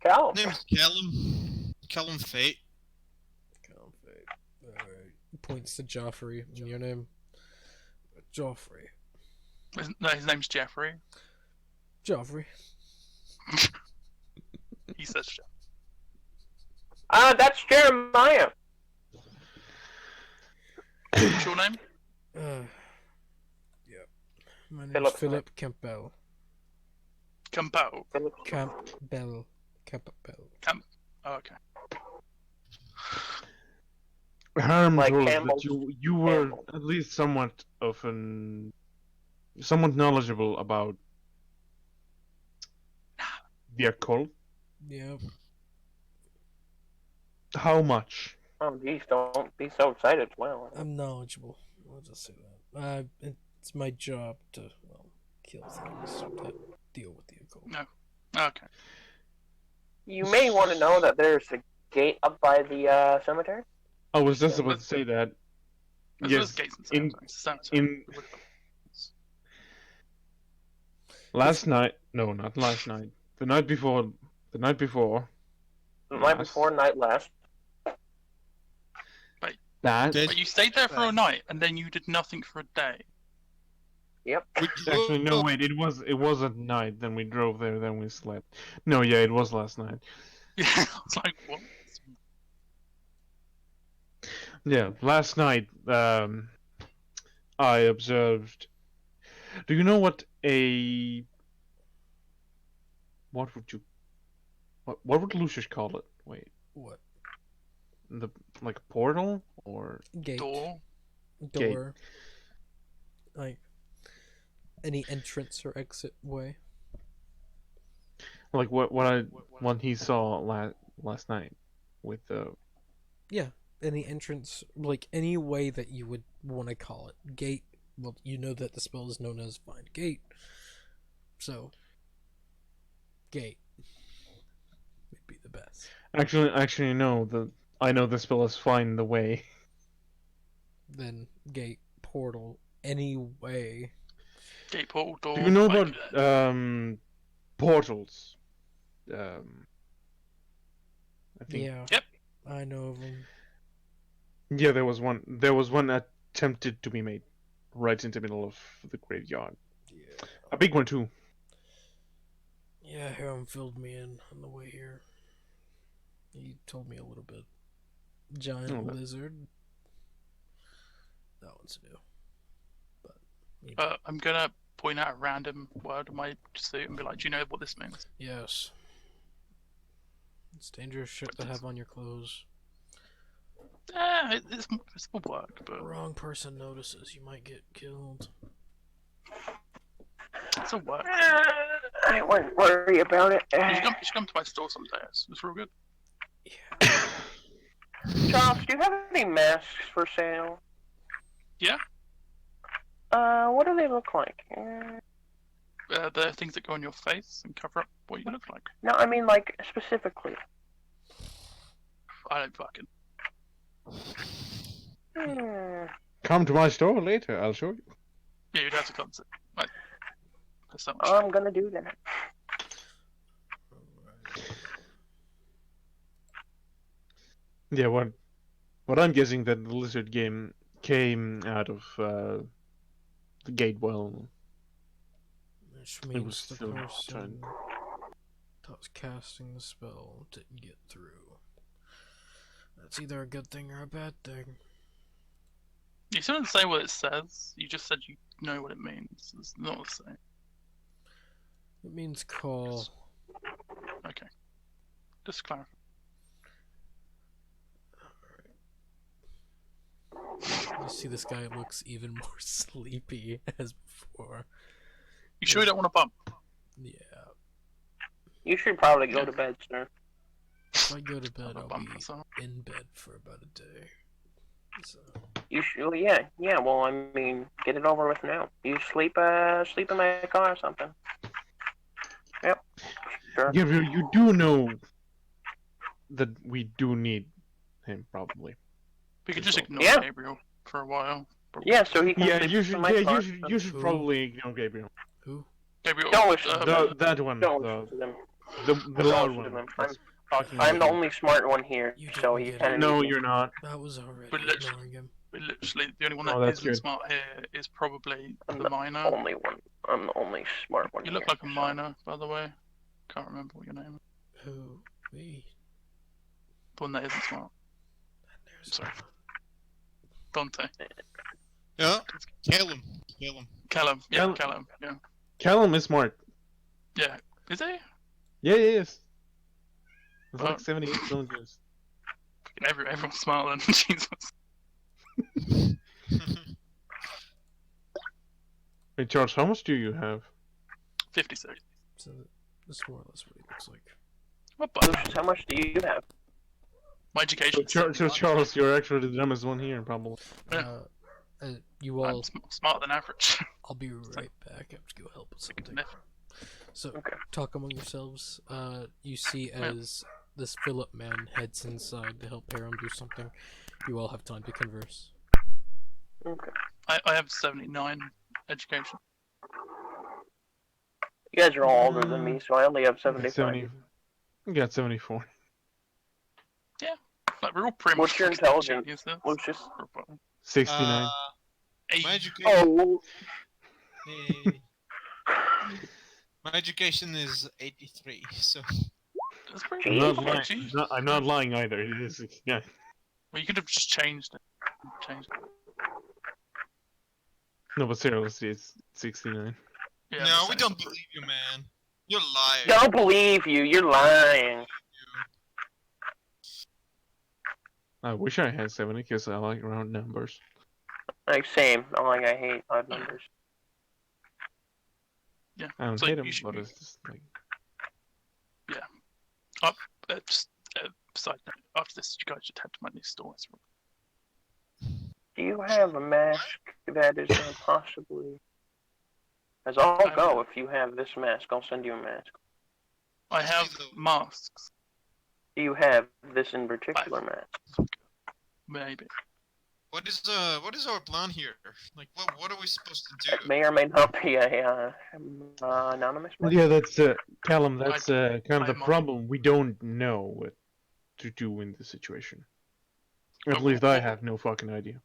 Cal. Name's Callum. Callum Fate. Callum Fate. Alright. Points to Joffrey. And your name? Joffrey. No, his name's Jeffrey. Joffrey. He says shit. That's Jeremiah. What's your name? Yeah. My name's Philip. Philip Campbell. Campbell. Campbell. Campbell. Oh, okay. Harm Like told us Campbell's- that you were Campbell. at least somewhat knowledgeable about the occult. Yep. How much? Oh, geez, don't be so excited. Well, I'm knowledgeable. I'll just say that. It's my job to, well, kill things that deal with the occult. No. Okay. you may want to know that there's a gate up by the cemetery. I was just about to say that. There's Yes, gates and in- cemetery. last night. No, not last night. The night before. The night before. The night Yes. before, night last. That. Did- But you stayed there for a night, and then you did nothing for a day. Yep. Actually, no. Wait. It was at night. Then we drove there. Then we slept. No. Yeah. It was last night. Yeah, I was like, what? Yeah. Last night. I observed. Do you know what a? What would you? What would Lucius call it? Wait. What? The like a portal or Gate. Door? Gate. Door. Like, any entrance or exit way. like what he saw last night with the Any entrance, like any way that you would want to call it. Gate. Well, you know that the spell is known as Find Gate. So, Gate would be the best. actually no, I know the spell is Find the Way. Then Gate, Portal, any way. Gate, portal, door. Do you know like, about portals? I think Yeah. Yep. I know of them. yeah, there was one attempted to be made right in the middle of the graveyard. Yeah. A big one too. Yeah, Harem filled me in on the way here. He told me a little bit. Giant Oh, that- lizard. That one's new. But you know, I'm gonna point out a random word on my suit and be like, do you know what this means? yes. It's dangerous shit to have on your clothes. It's will work, but Wrong person notices, you might get killed. it's a work. I wouldn't worry about it. You should come to my store someday. It's real good. Yeah. Charles, do you have any masks for sale? Yeah. What do they look like? The things that go on your face and cover up what you look like. No, I mean like specifically. I don't fucking. Hmm. Come to my store later. I'll show you. Yeah, you'd have to come to. Like, there's so much. I'm gonna do that. Yeah, what I'm guessing that the lizard game came out of the Gatewell. Which was means the still person trying- that was casting the spell didn't get through. That's either a good thing or a bad thing. You shouldn't say what it says. You just said you know what it means. It's not the same. It means call. Okay. Just clarify. You see this guy looks even more sleepy as before. You sure you don't want to bump? Yeah. You should probably go Yeah. to bed, sir. If I go to bed, I'll I'll bump be myself. in bed for about a day. So, You should. Well, yeah. Well, I mean, get it over with now. You sleep in my car or something. Yep. Sure. Gabriel, you do know that we do need him, probably. We could just ignore Yeah. Gabriel for a while. Probably. Yeah, so he can Yeah, sleep you in should. my Yeah, car. you should Who? probably ignore Gabriel. who? Gabriel. Don't listen to That one. Don't The listen to them. the Don't loud listen to one. them. that's talking I'm the about only smart one here, You so didn't you get kind it. of you. No, need me. you're not. That was already But literally- ignoring him. Literally, the only one Oh, that that's isn't good. smart here is probably I'm the the miner. only one. I'm the only smart one You here. look like a so- miner, by the way. Can't remember what your name is. Who? Me? The one that isn't smart. There's Sorry. Dante. Yeah. Calum. Callum. Yeah, Callum. Callum. Yeah. Callum is smart. Yeah. Is he? Yeah, he is. It's Oh. like 78 villages. Everyone's smarter than Jesus. Hey, Charles, how much do you have? 56. So that's more or less what he looks like. What button? Lucius, how much do you have? My education. So Charles, you're actually the dumbest one here, probably. Yeah. You all, Smarter than average. I'll be right back. I have to go help with something. Nick. So, Okay. talk among yourselves. You see as this Philip man heads inside to help Aram do something. You all have time to converse. Okay. I have 79 education. You guys are all older than me, so I only have 75. 70. You got 74. Like, we're all pretty What's much your fixed up intelligence, geniuses. Lucius? 69. Eight. My education. Oh, well, My education is 83. So That's pretty I'm good. not lying. Jeez. I'm not lying either. It is 69. Well, you could have just changed it. Changed it. No, but seriously, it's 69. Yeah, no, the we same. don't believe you, man. You're lying. don't believe you. You're lying. I wish I had 70 because I like round numbers. Like, same. I hate odd numbers. I don't So hate them, you should but be- it's just like. Just side note. After this, you guys should head to my new store. Do you have a mask that is possibly... As I'll I go will. if you have this mask. I'll send you a mask. I have masks. Do you have this in particular mask? Maybe. What is our plan here? Like, what are we supposed to do? It may or may not be a anonymous Well, mask. yeah, that's Callum. That's kind of the I'm on- problem. We don't know what to do in this situation. At But least what- I have no fucking idea.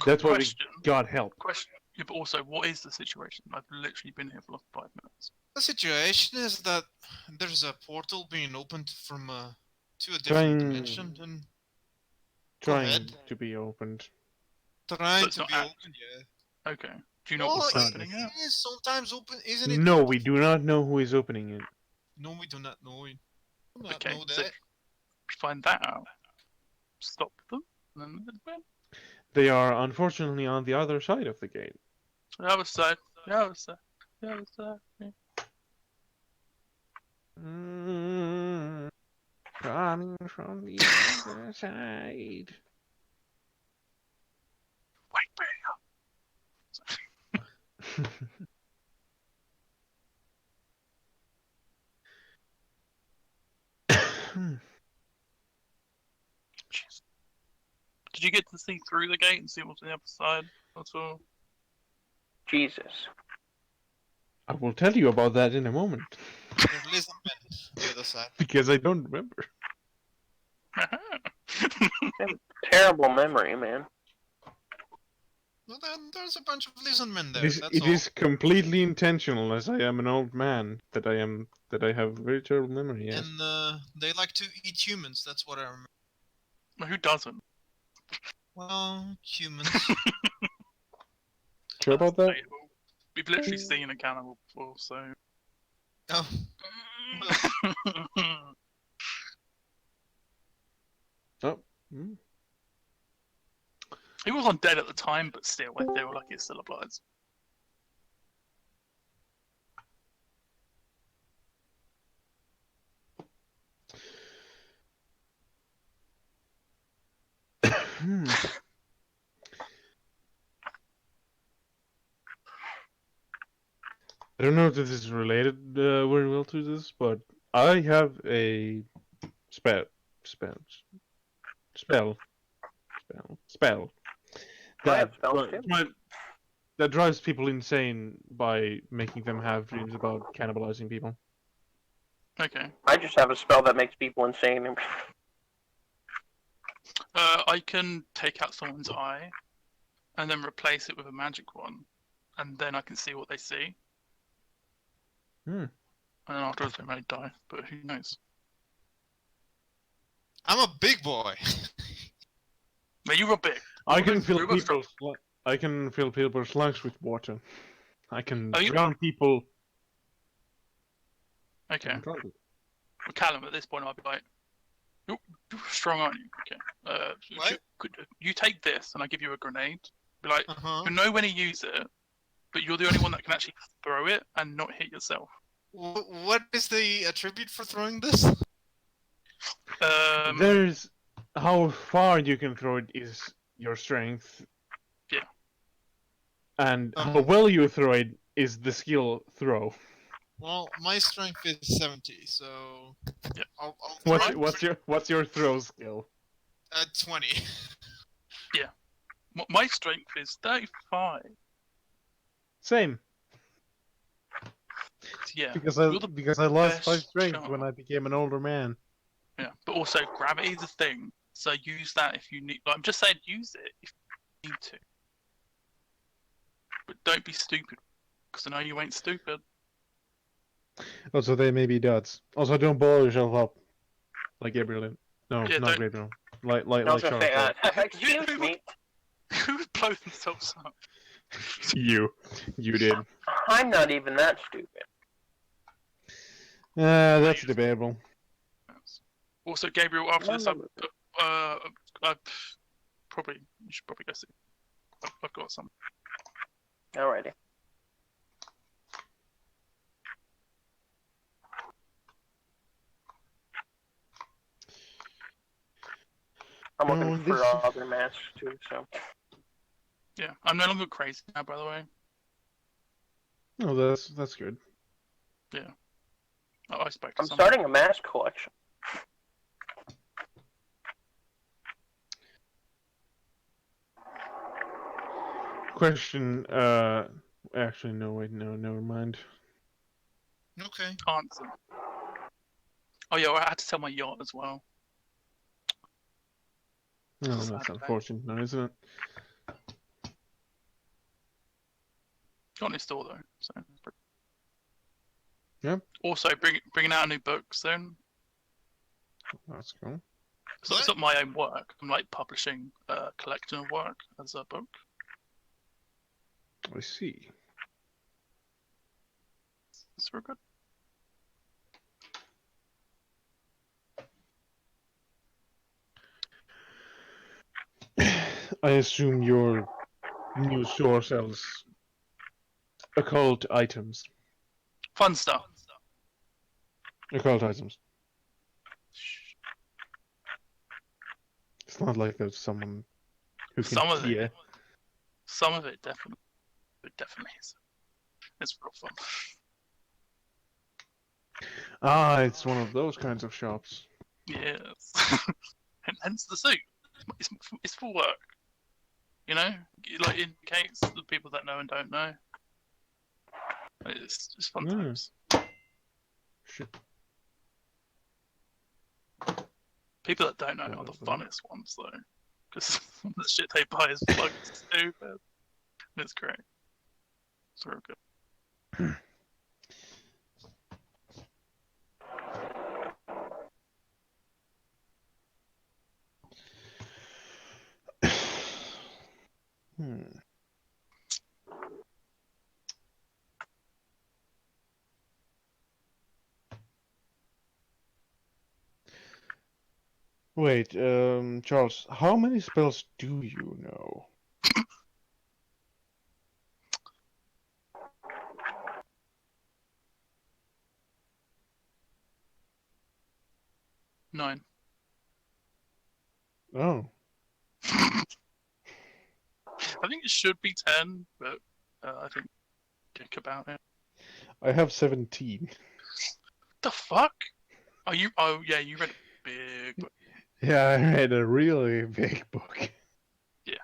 That's why we Question. got help. Question. Yeah, but also, what is the situation? I've literally been here for like 5 minutes. The situation is that there's a portal being opened from to a different Trying- dimension and Trying ahead. to be opened. trying it's to not be act- opened. Yeah. Okay. Do you know Well, what's not. happening here? it is sometimes open, isn't it? No, we do not know who is opening it. No, we do not know. We do not Okay, know so that. if you find that out, stop them, and then win. They are unfortunately on the other side of the gate. The other side. The other side. The other side. Yeah. Coming from the other side. Wait, wait. Jeez. Did you get to see through the gate and see what's on the other side? That's all. Jesus. I will tell you about that in a moment. There's lizard men on the other side. Because I don't remember. Terrible memory, man. Well, then there's a bunch of lizard men there. It That's all. is completely intentional, as I am an old man, that I have very terrible memory. Yes. And they like to eat humans. That's what I remember. Who doesn't? Well, humans. Sure about that? Debatable. We've literally seen a cannibal before, so. Oh, Oh. Hmm. He was undead at the time, but still, I feel like it still applies. Hmm. I don't know if this is related very well to this, but I have a spell, spell, spell, spell I have that spells too. that drives people insane by making them have dreams about cannibalizing people. Okay. I just have a spell that makes people insane. I can take out someone's eye and then replace it with a magic one, and then I can see what they see. Hmm. And then afterwards they may die, but who knows? I'm a big boy. No, you were big. I can Ruben- fill Ruben's people's I can fill people's lungs with water. I can Oh, you- drown people. Okay. I'm drunk. Well, Callum, at this point, I'd be like, you're strong, aren't you? Okay. What? You take this, and I give you a grenade. Be like, Uh-huh. you know when to use it, but you're the only one that can actually throw it and not hit yourself. What is the attribute for throwing this? There's how far you can throw it is your strength. Yeah. And how well you throw it is the skill throw. Well, my strength is 70, so Yeah. I'll throw What's your throw skill? 20. My strength is 35. Same. Yeah. Because You're the I lost 5 best strength charm. when I became an older man. Yeah. But also, gravity is a thing. So use that if you need. Like, I'm just saying, use it if you need to. But don't be stupid, because I know you ain't stupid. Also, they may be duds. Also, don't blow yourself up. Like Gabriel did. No, Yeah, not don't- Gabriel. Like I was gonna say, Charles. excuse me, Who would blow themselves up? You did. I'm not even that stupid. That's debatable. Also, Gabriel, after this, probably you should probably go see. I've got some. Alrighty. I'm looking Oh, for this- other masks too, so. Yeah, I'm no longer crazy now. By the way, Oh, that's good. I spoke to I'm someone. starting a mask collection. Question. Actually, no. Wait, no. Never mind. Okay. Answer. Oh yeah, I had to sell my yacht as well. No, Sad that's day. unfortunate, no, isn't it? Got a new store though, so. it's pretty- Yeah. Also, bringing out a new book soon. That's cool. So it's not my own work. I'm like publishing a collection of work as a book. I see. It's real good. I assume your new store sells occult items. Fun stuff. Occult items. It's not like there's someone who can Some of hear. it. Some of it definitely. It definitely is. It's real fun. Ah, it's one of those kinds of shops. Yes. And hence the suit. It's for work. You know? Like in case the people that know and don't know. It's fun Mm. times. Shit. People that don't know are the funnest ones though. Because the shit they buy is fucking stupid. And it's great. It's real good. Hmm. Wait, Charles, how many spells do you know? Nine. Oh, I think it should be 10, but I think think about it. I have 17. The fuck? Oh, you? Oh, yeah, you read a big book. Yeah, I read a really big book. Yeah.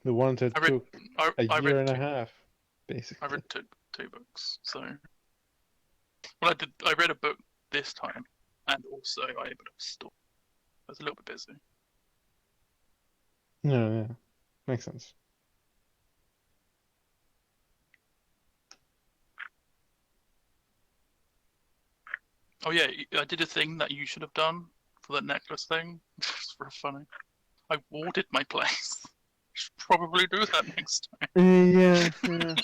The one that I read. took I, a I year read and a two. half, I basically. read two books. So, well, I did. I read a book this time, and also I opened up a store. I was a little bit busy. No, yeah, makes sense. Oh yeah, I did a thing that you should have done for that necklace thing. It's real funny. I warded my place. Should probably do that next time. Yeah, yeah.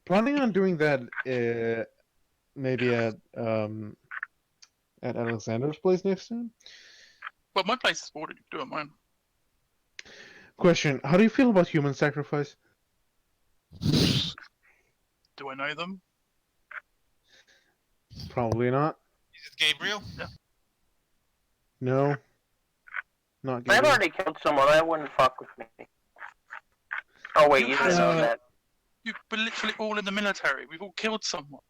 Planning on doing that, maybe at Alexander's place next time. Well, my place is warded. You can do it mine. Question: how do you feel about human sacrifice? Do I know them? Probably not. Is it Gabriel? No. Not I've Gabriel. already killed someone. That wouldn't fuck with me. Oh wait, You you didn't know haven't. that. You were literally all in the military. We've all killed someone.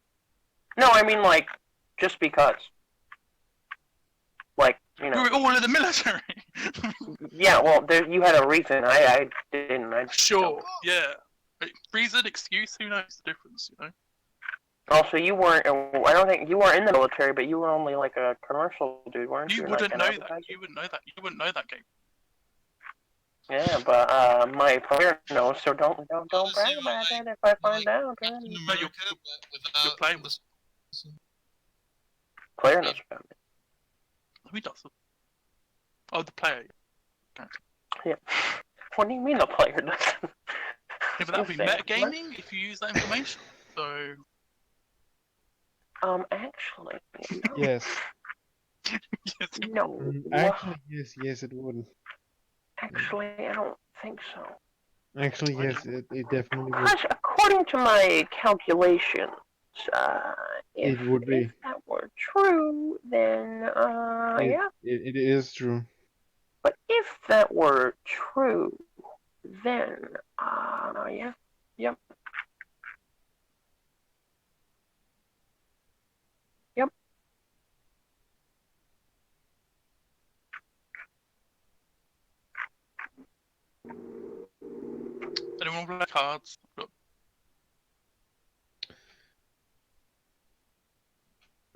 No, I mean like just because. Like you You know. were all in the military. Yeah, well, there you had a reason. I didn't. I just Sure. don't. Yeah. Reason, excuse, who knows the difference, you know? Also, you weren't. I don't think you were in the military, but you were only like a commercial dude, weren't you? You Like wouldn't an know that. advertiser? You wouldn't know that. You wouldn't know that game. Yeah, but my player knows, so don't Honestly, brag about like- it if I find like out. Captain No, America, but without playing the- Player knows about it. Who doesn't? Oh, the player. Yeah. What do you mean the player doesn't? Yeah, but that would be Just saying. metagaming if you use that information. So, Actually, no. Yes. yes, No. Actually, yes, it would. Actually, I don't think so. Actually, yes, it definitely would. Because according to my calculations, It would be. if that were true, then yeah. It is true. But if that were true, then yeah. Yep. Yep. anyone play cards? Look,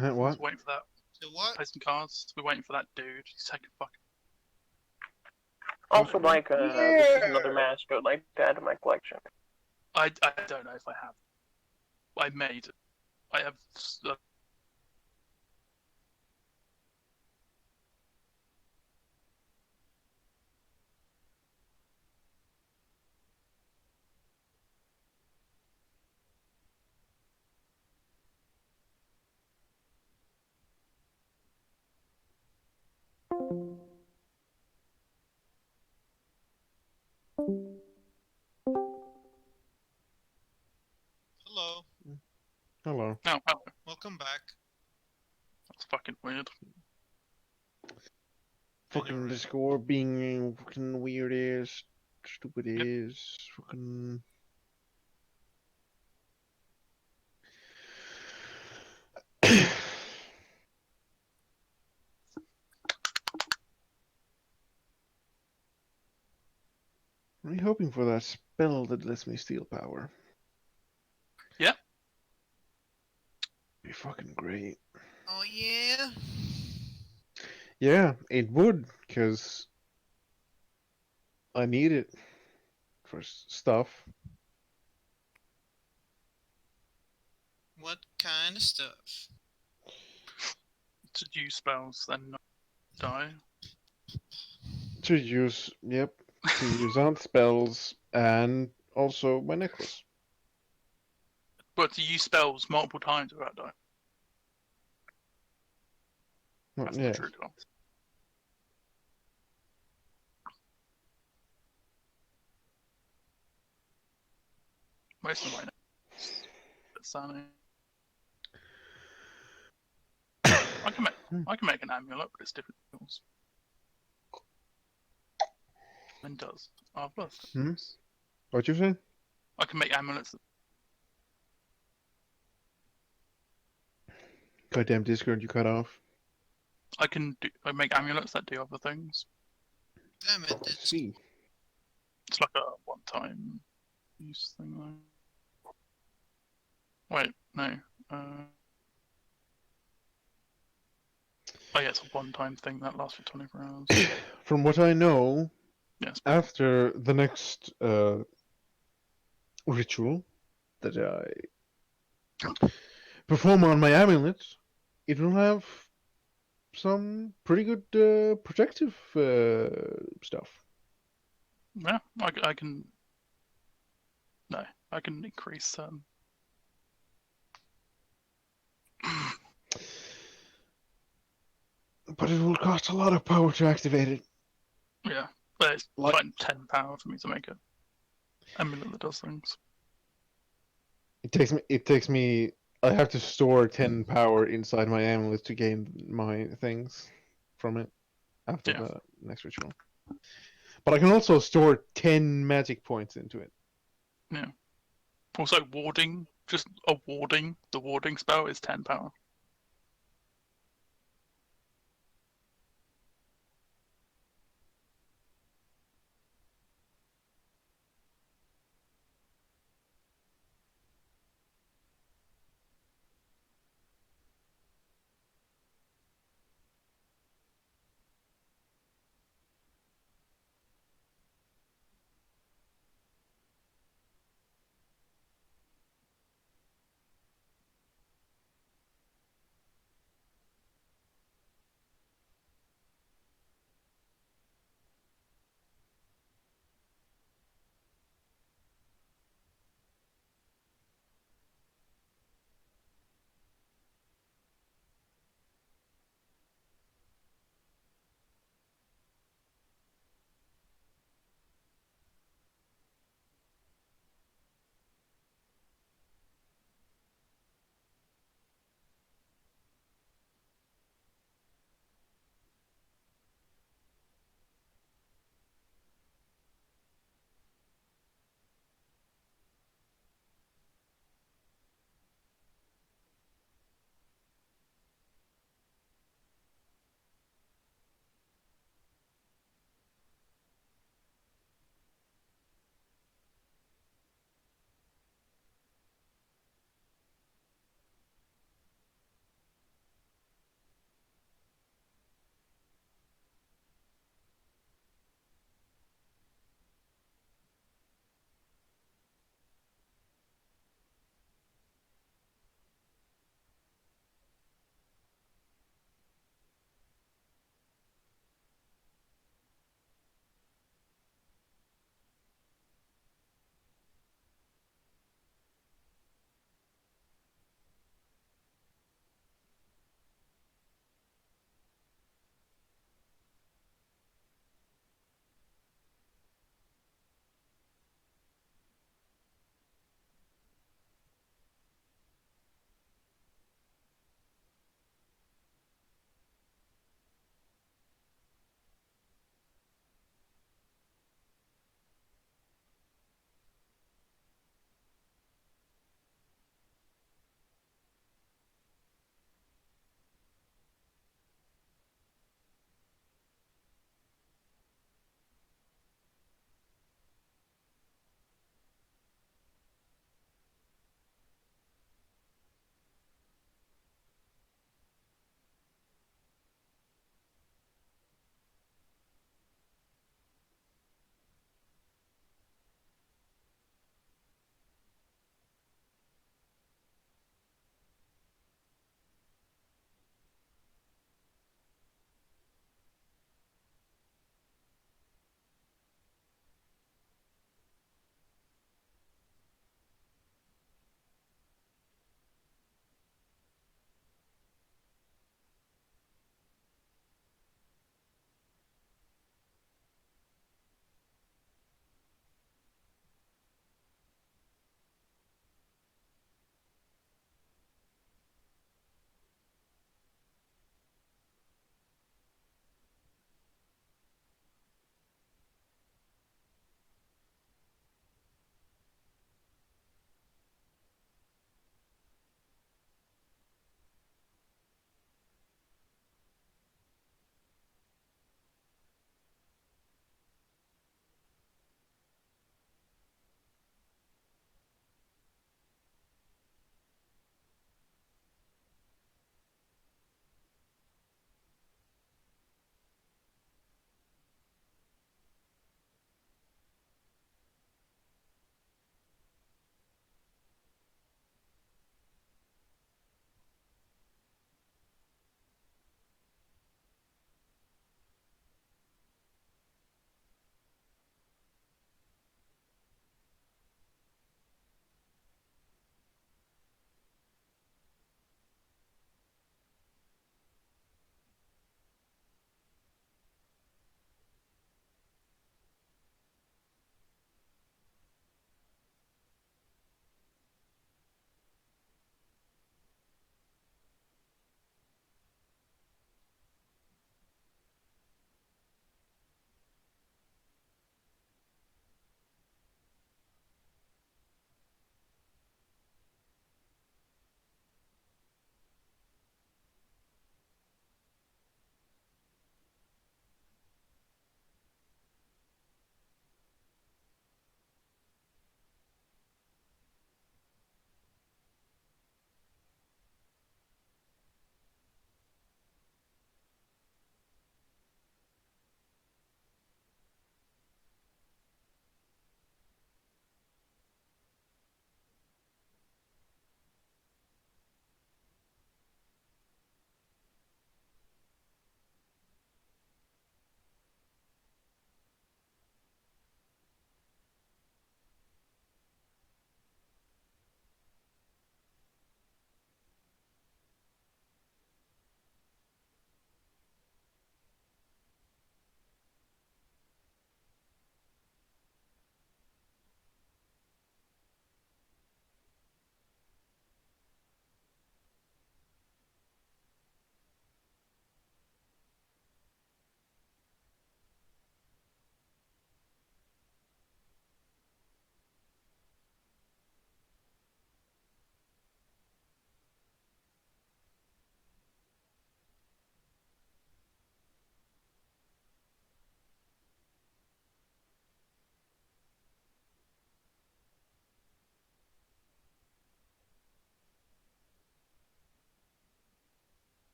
I was What? waiting for that. So what? Play some cards. We're waiting for that dude. He's taking fucking. Also, like, this is another master like to add to my collection. I don't know if I have. I made. I have. Hello. Hello. No, oh, Welcome back. that's fucking weird. Fucking Discord being fucking weird is, stupid is, fucking. I'm hoping for that spell that lets me steal power. Yeah. Be fucking great. Oh yeah. Yeah, it would, cause I need it for stuff. What kind of stuff? To use spells and not die. To use, yep, to use on spells and also my necklace. But to use spells multiple times without dying. Well, That's yeah. the true goal. Most of mine. Sunny. I can make an amulet, but it's different skills. And does. Oh, plus. Hmm? What you say? I can make amulets. Goddamn Discord, you cut off. I make amulets that do other things. Damn it! I see. It's like a one-time use thing, though. Wait, no. Oh yeah, it's a one-time thing that lasts for 24 hours. From what I know, Yes. after the next ritual that I perform on my amulet, it will have some pretty good protective stuff. Yeah, I can. No, I can increase. But it will cost a lot of power to activate it. Yeah, but it's Like- like 10 power for me to make it. Amulet that does things. It takes me I have to store 10 power inside my amulet to gain my things from it after Yeah. the next ritual. But I can also store 10 magic points into it. Also, warding. Just a warding. The warding spell is 10 power.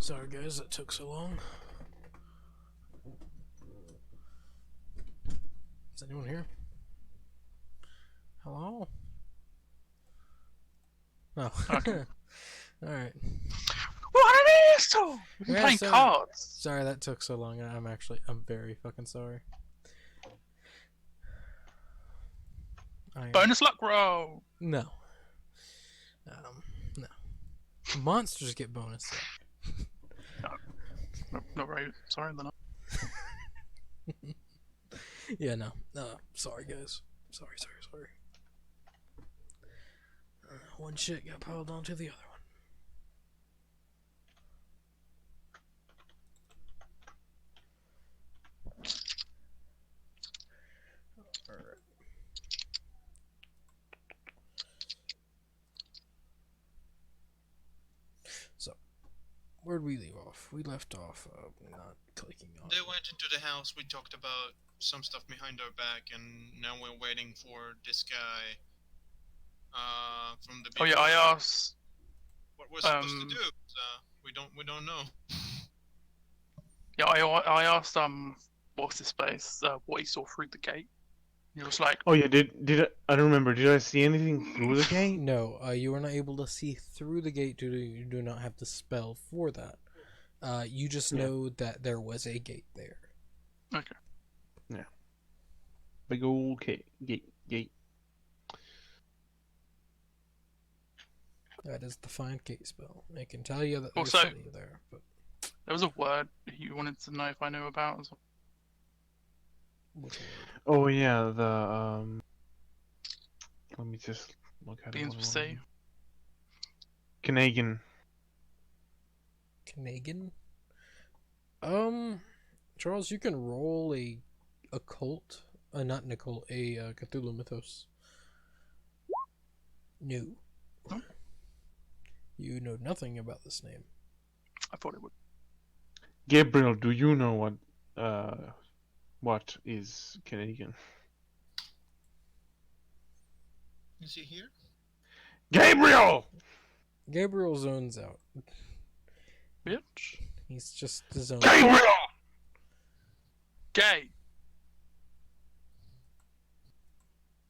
Sorry guys, that took so long. Is anyone here? Hello? No. Okay. Alright. What an asshole! We've been Yeah, playing sorry. cards. Sorry that took so long. I'm very fucking sorry. Bonus luck roll. No. No. Monsters get bonus. No, not right. Sorry, then. Yeah, no. Sorry, guys. Sorry. One shit got piled onto the other one. Alright. So, where'd we leave off? We left off not clicking on. They went into the house. We talked about some stuff behind our back, and now we're waiting for this guy. From the. Oh yeah, I asked. What we're supposed to do? We don't know. Yeah, I asked what's his face? What he saw through the gate. He was like, Oh yeah, did I don't remember. Did I see anything through the gate? No, you were not able to see through the gate due to you do not have the spell for that. You just Yeah. know that there was a gate there. okay, Big old gate. That is the find gate spell. I can tell you that there's Also- something there, but there was a word you wanted to know if I knew about. As well. which word? Oh yeah, let me just look at Begins it. with C. Kanagan. Knagan? Charles, you can roll a occult, not an occult, a Cthulhu Mythos. No. Huh? You know nothing about this name. I thought it would. Gabriel, do you know what is Kanagan? Is he here? Gabriel! Gabriel zones out. Bitch. He's just zoned. Gabriel! Gay.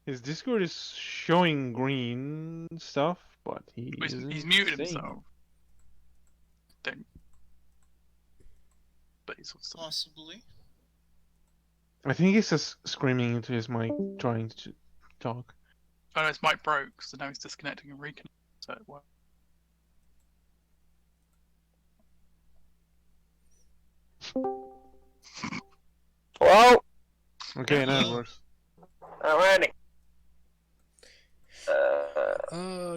His Discord is showing green stuff, but He's isn't muted saying- himself. Think. But he's also. Possibly. I think he's just screaming into his mic, trying to talk. Oh no, his mic broke, so now he's disconnecting and reconnecting. So it worked. Well, Okay, now it works. alrighty.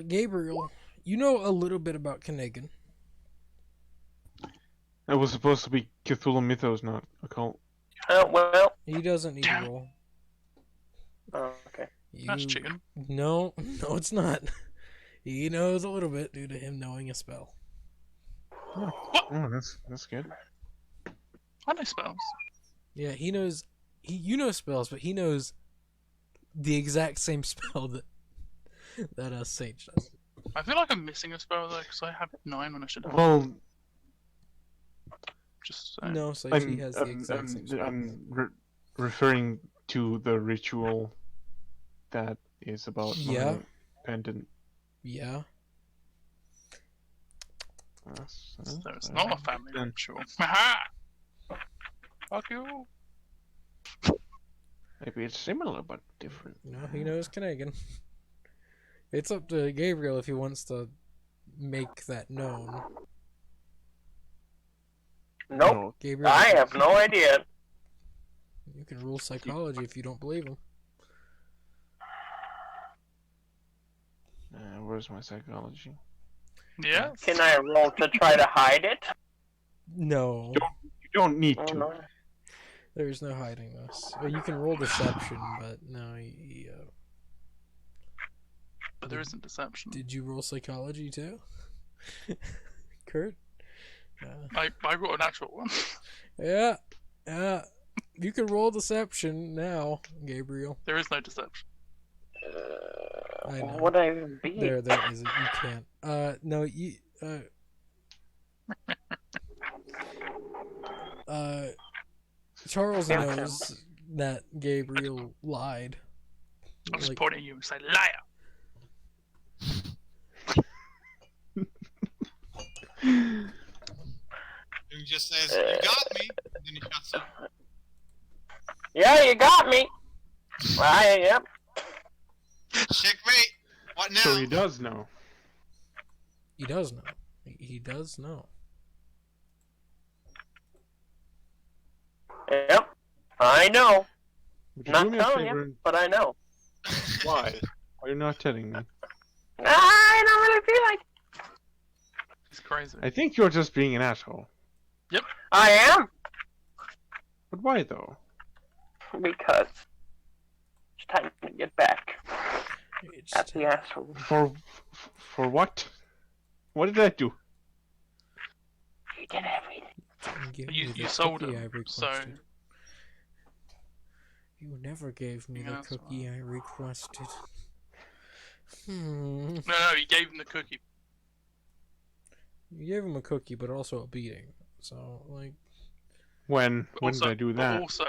Gabriel, you know a little bit about Knagan. It was supposed to be Cthulhu Mythos, not occult. Well, He doesn't need to Damn. roll. okay. That's You- cheating. No, it's not. He knows a little bit due to him knowing a spell. Oh, that's good. I know spells. Yeah, he knows. You know spells, but he knows the exact same spell that Sage does. I feel like I'm missing a spell though, because I have 9 when I should have. Well, Just saying. No, Sage, he has the exact same spell. I'm referring to the ritual that is about my Yeah. pendant. Yeah. So it's not a family then. ritual. Haha! Fuck you. Maybe it's similar but different. No, he knows Knagan. It's up to Gabriel if he wants to make that known. Nope. No, Gabriel, I have no idea. You can rule psychology if you don't believe him. where's my psychology? Yeah. Can I roll to try to hide it? No, You don't need Oh, to. no. there's no hiding this. Well, you can roll deception, but no. But there isn't deception. Did you roll psychology too, Kurt? I got a natural one. Yeah. You can roll deception now, Gabriel. There is no deception. I know. What would I even be? There isn't. You can't. No, you. Charles Yeah. knows that Gabriel lied. I'll just Like, point at you and say, liar! He just says, "You got me," and then he shuts up. Yeah, you got me. Yep. Checkmate. What now? So he does know. he does know. He does know. Yep. I know. Would you Not do me a telling favor? you, but I know. Why? Why are you not telling me? I don't really feel like. It's crazy. I think you're just being an asshole. I am But why though? because it's time to get back It's at the asshole. For what? What did I do? You did everything. didn't give You- me you the sold cookie him, I so- requested. You never gave me Yeah, the that's cookie I requested. No, he gave him the cookie. You gave him a cookie, but also a beating. So, like, When But when also, did I do but that? Also,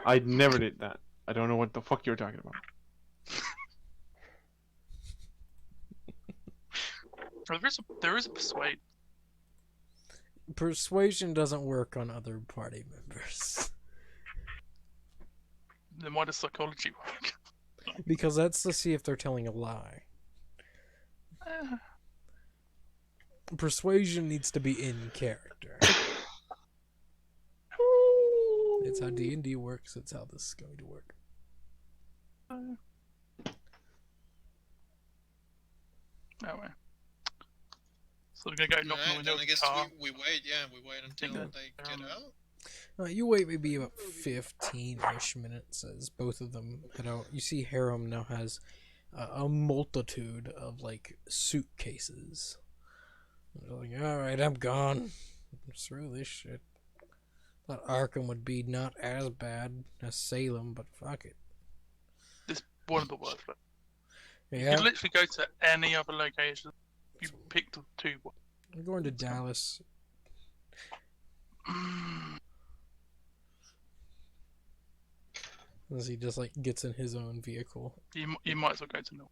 I never did that. I don't know what the fuck you're talking about. there is a persuade. persuasion doesn't work on other party members. Then why does psychology work? Because that's to see if they're telling a lie. Eh, Persuasion needs to be in character. It's how D&D works. It's how this is going to work. Anyway. So we're gonna go knock on the Alright, then window I of guess the car. we wait. Yeah, we wait until that they they're get on- out. You wait maybe about 15-ish minutes as both of them head out. You see Harem now has a multitude of, like, suitcases. They're like, alright, I'm gone. Screw this shit. Thought Arkham would be not as bad as Salem, but fuck it. This one of the worst. But you Yeah, could literally go to any other location. You picked the two. I'm going to Dallas. As he just, like, gets in his own vehicle. You might as well go to North.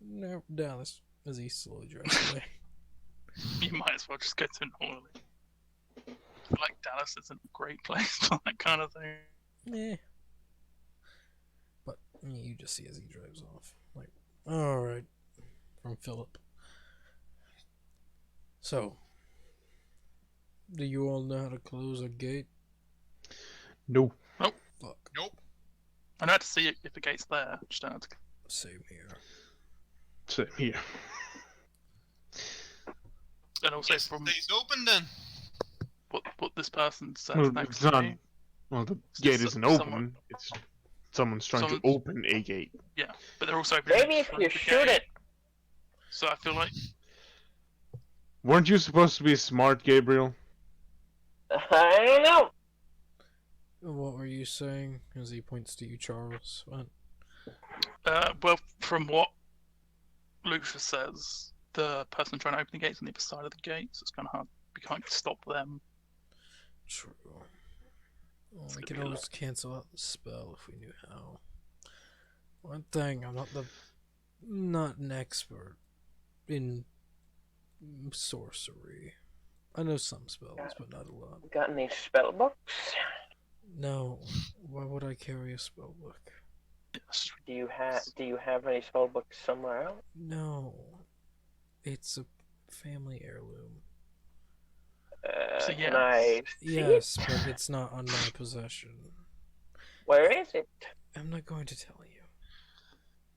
No, Dallas. As he slowly drives away. You might as well just go to New Orleans. Like Dallas isn't a great place for that kind of thing. Yeah. But you just see as he drives off. Like, alright. From Philip. So, do you all know how to close a gate? No. Fuck. Nope. I know how to see it if the gate's there. Just don't have to. Same here. Same here. And also from Stays open then. what this person says Well, next it's to not. me. Well, the It's gate just isn't someone- open. It's someone's trying to someone's- open a gate. But they're also opening Maybe if through you the shoot gate. it. So I feel like Weren't you supposed to be smart, Gabriel? I don't know. What were you saying? As he points to you, Charles. What? well, from what Lucius says, the person trying to open the gate's on the other side of the gate, so it's kind of hard. We can't stop them. True. Well, It's we gonna could be a always cancel out the spell if we knew how. One thing, I'm not an expert in sorcery. I know some spells, but not a lot. Got any spell books? No, why would I carry a spell book? Yes. Do you have any spell books somewhere else? No, it's a family heirloom. So Can yes. I see it? Yes, but it's not on my possession. Where is it? I'm not going to tell you.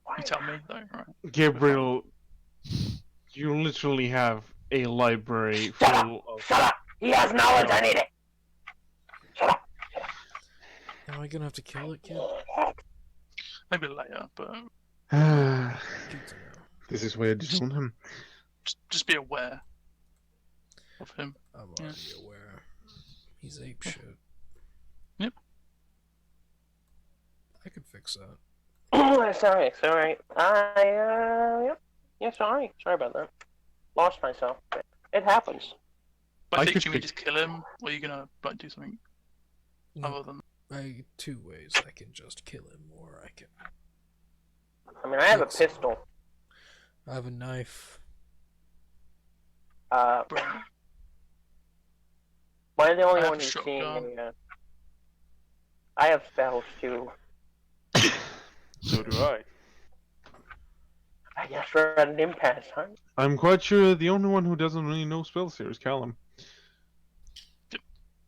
Why You tell not? me though, right? Gabriel, you literally have a library Shut up! full of. Shut up! He has knowledge. I need it. Shut up. Am I gonna have to kill it, kid? Maybe later, but Good to know. This is where I disown him. just be aware of him. I'm Yeah. already aware. He's ape shit. Yep. I could fix that. sorry. Yep. Yeah, sorry. Sorry about that. Lost myself. It happens. But I I think could should we pick- just kill him, or are you gonna like do something No, other than? two ways. I can just kill him, or I can. I mean, I have a Yes. pistol. I have a knife. Am Bro, I the only I have one a who's seeing shotgun. a, I have spells too. So do I. I guess we're at an impasse, huh? I'm quite sure the only one who doesn't really know spells here is Callum.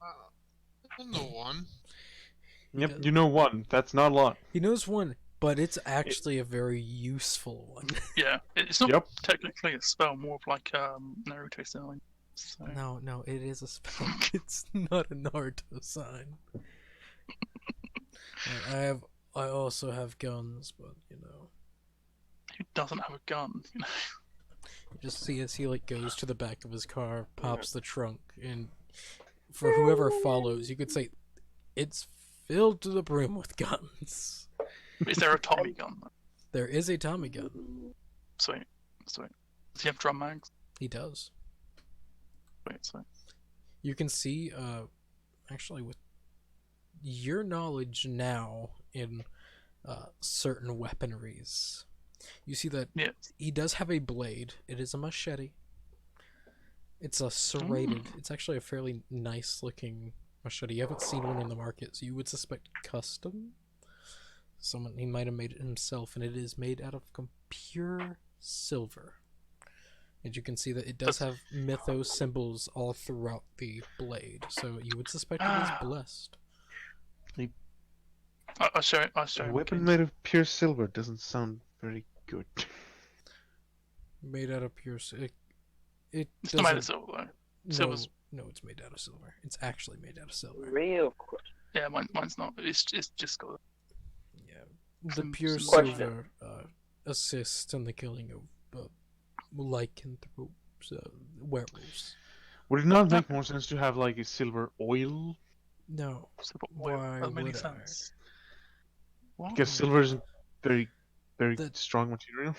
I know one. Yep, does. you know one. That's not a lot. He knows one, but it's actually a very useful one. Yeah, it's not Yep. technically a spell, more of like Naruto style. So No, it is a spell. It's not a Naruto sign. I also have guns, but you know, who doesn't have a gun? You know? you just see as he like goes to the back of his car, pops the trunk, and for whoever follows, you could say it's filled to the brim with guns. Is there a Tommy gun? There is a Tommy gun. Sweet. Does he have drum mags? He does. Sweet. You can see, actually, with your knowledge now in certain weaponries, you see that Yeah. he does have a blade. It is a machete. It's a serrated. It's actually a fairly nice looking machete. You haven't seen one in the market, so you would suspect custom. He might have made it himself, and it is made out of pure silver. And you can see that it does have mythos symbols all throughout the blade, so you would suspect it is blessed. I'll show it. A weapon made of pure silver doesn't sound very good. Made out of pure it It's not made of doesn't- silver though. no, silver's- no, it's made out of silver. It's actually made out of silver. Real quick. Yeah, mine's not. It's just got. Yeah, the Some- pure some question. silver assists in the killing of lycanthropes, werewolves. Would it not make more sense to have like a silver oil? No, Silver Why oil. That made would I? sense. What? Because silver is a very, very The- strong material.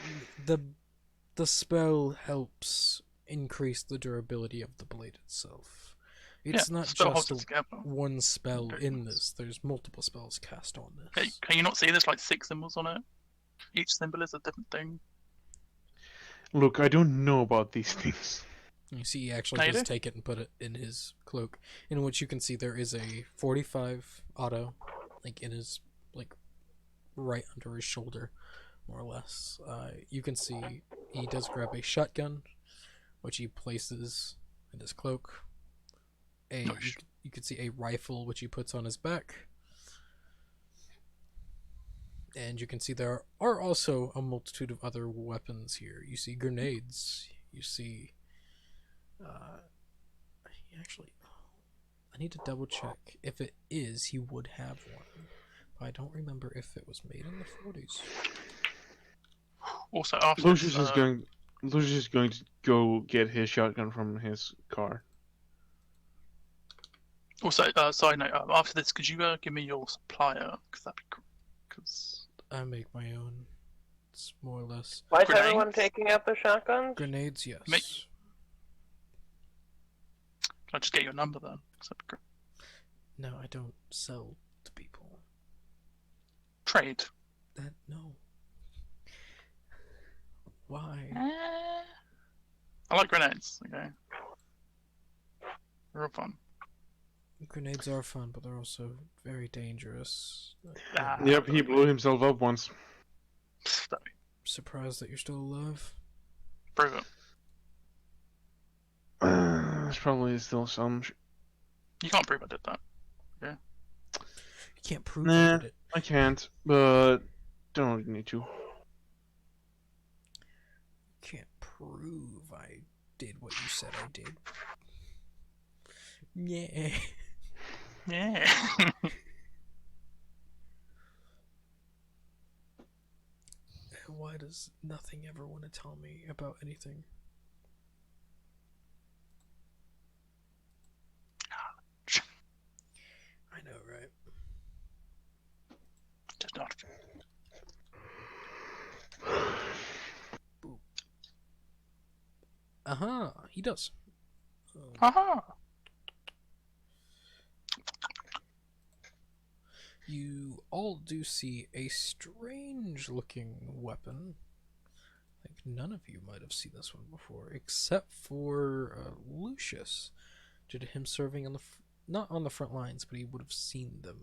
the spell helps increase the durability of the blade itself. It's Yeah, not spell just holds it together. one spell Very in nice. this. There's multiple spells cast on Hey, this. can you not see there's like 6 symbols on it? Each symbol is a different thing. Look, I don't know about these things. You see, he actually No, you does do? take it and put it in his cloak, in which you can see there is a 45 auto, like in his, like, right under his shoulder, more or less. You can see he does grab a shotgun, which he places in his cloak. Nice. You can see a rifle, which he puts on his back. And you can see there are also a multitude of other weapons here. You see grenades. You see... actually, I need to double check. If it is, he would have one. But I don't remember if it was made in the 40s. Also, after Lucius this, is going. Lucius is going to go get his shotgun from his car. Also, side note. After this, could you give me your supplier? Because that'd be cool. Because I make my own. It's more or less. Why is everyone Grenades? taking out their shotguns? Grenades, yes. Make- can I just get your number then? 'Cause that'd be great. No, I don't sell to people. Trade. No. Why? I like grenades. Okay. They're all fun. Grenades are fun, but they're also very dangerous. Ah. Yep, he blew himself up once. That'd be Surprised that you're still alive. prove it. There's probably still some. You can't prove I did that. You can't prove Nah. you did it. I can't, but don't really need to. You can't prove I did what you said I did. Yeah. Yeah. Why does nothing ever want to tell me about anything? I know, right? Just not. Uh-huh, he does. Haha. You all do see a strange-looking weapon. I think none of you might have seen this one before, except for Lucius, due to him serving on the not on the front lines, but he would have seen them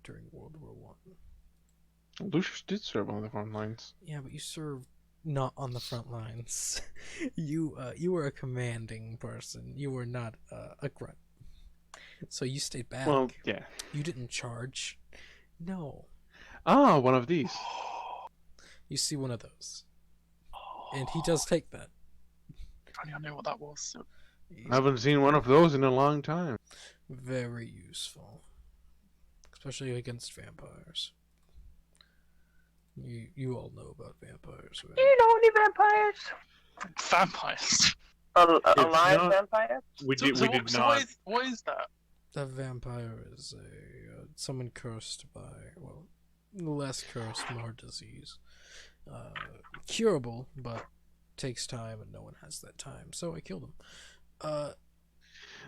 during World War One. Lucius did serve on the front lines. Yeah, but you served not on the front lines. You were a commanding person. You were not a grunt. So you stayed back. Well, yeah. You didn't charge. No. Ah, one of these. You see one of those. And he does take that. If only I knew what that was. He's I haven't seen one of those in a long time. very useful. Especially against vampires. You all know about vampires, Do right? you know any vampires? Vampires. Alive not- vampires? We did not. So what is that? A vampire is someone cursed by, well, less cursed, more disease. Curable, but takes time, and no one has that time, so I killed him.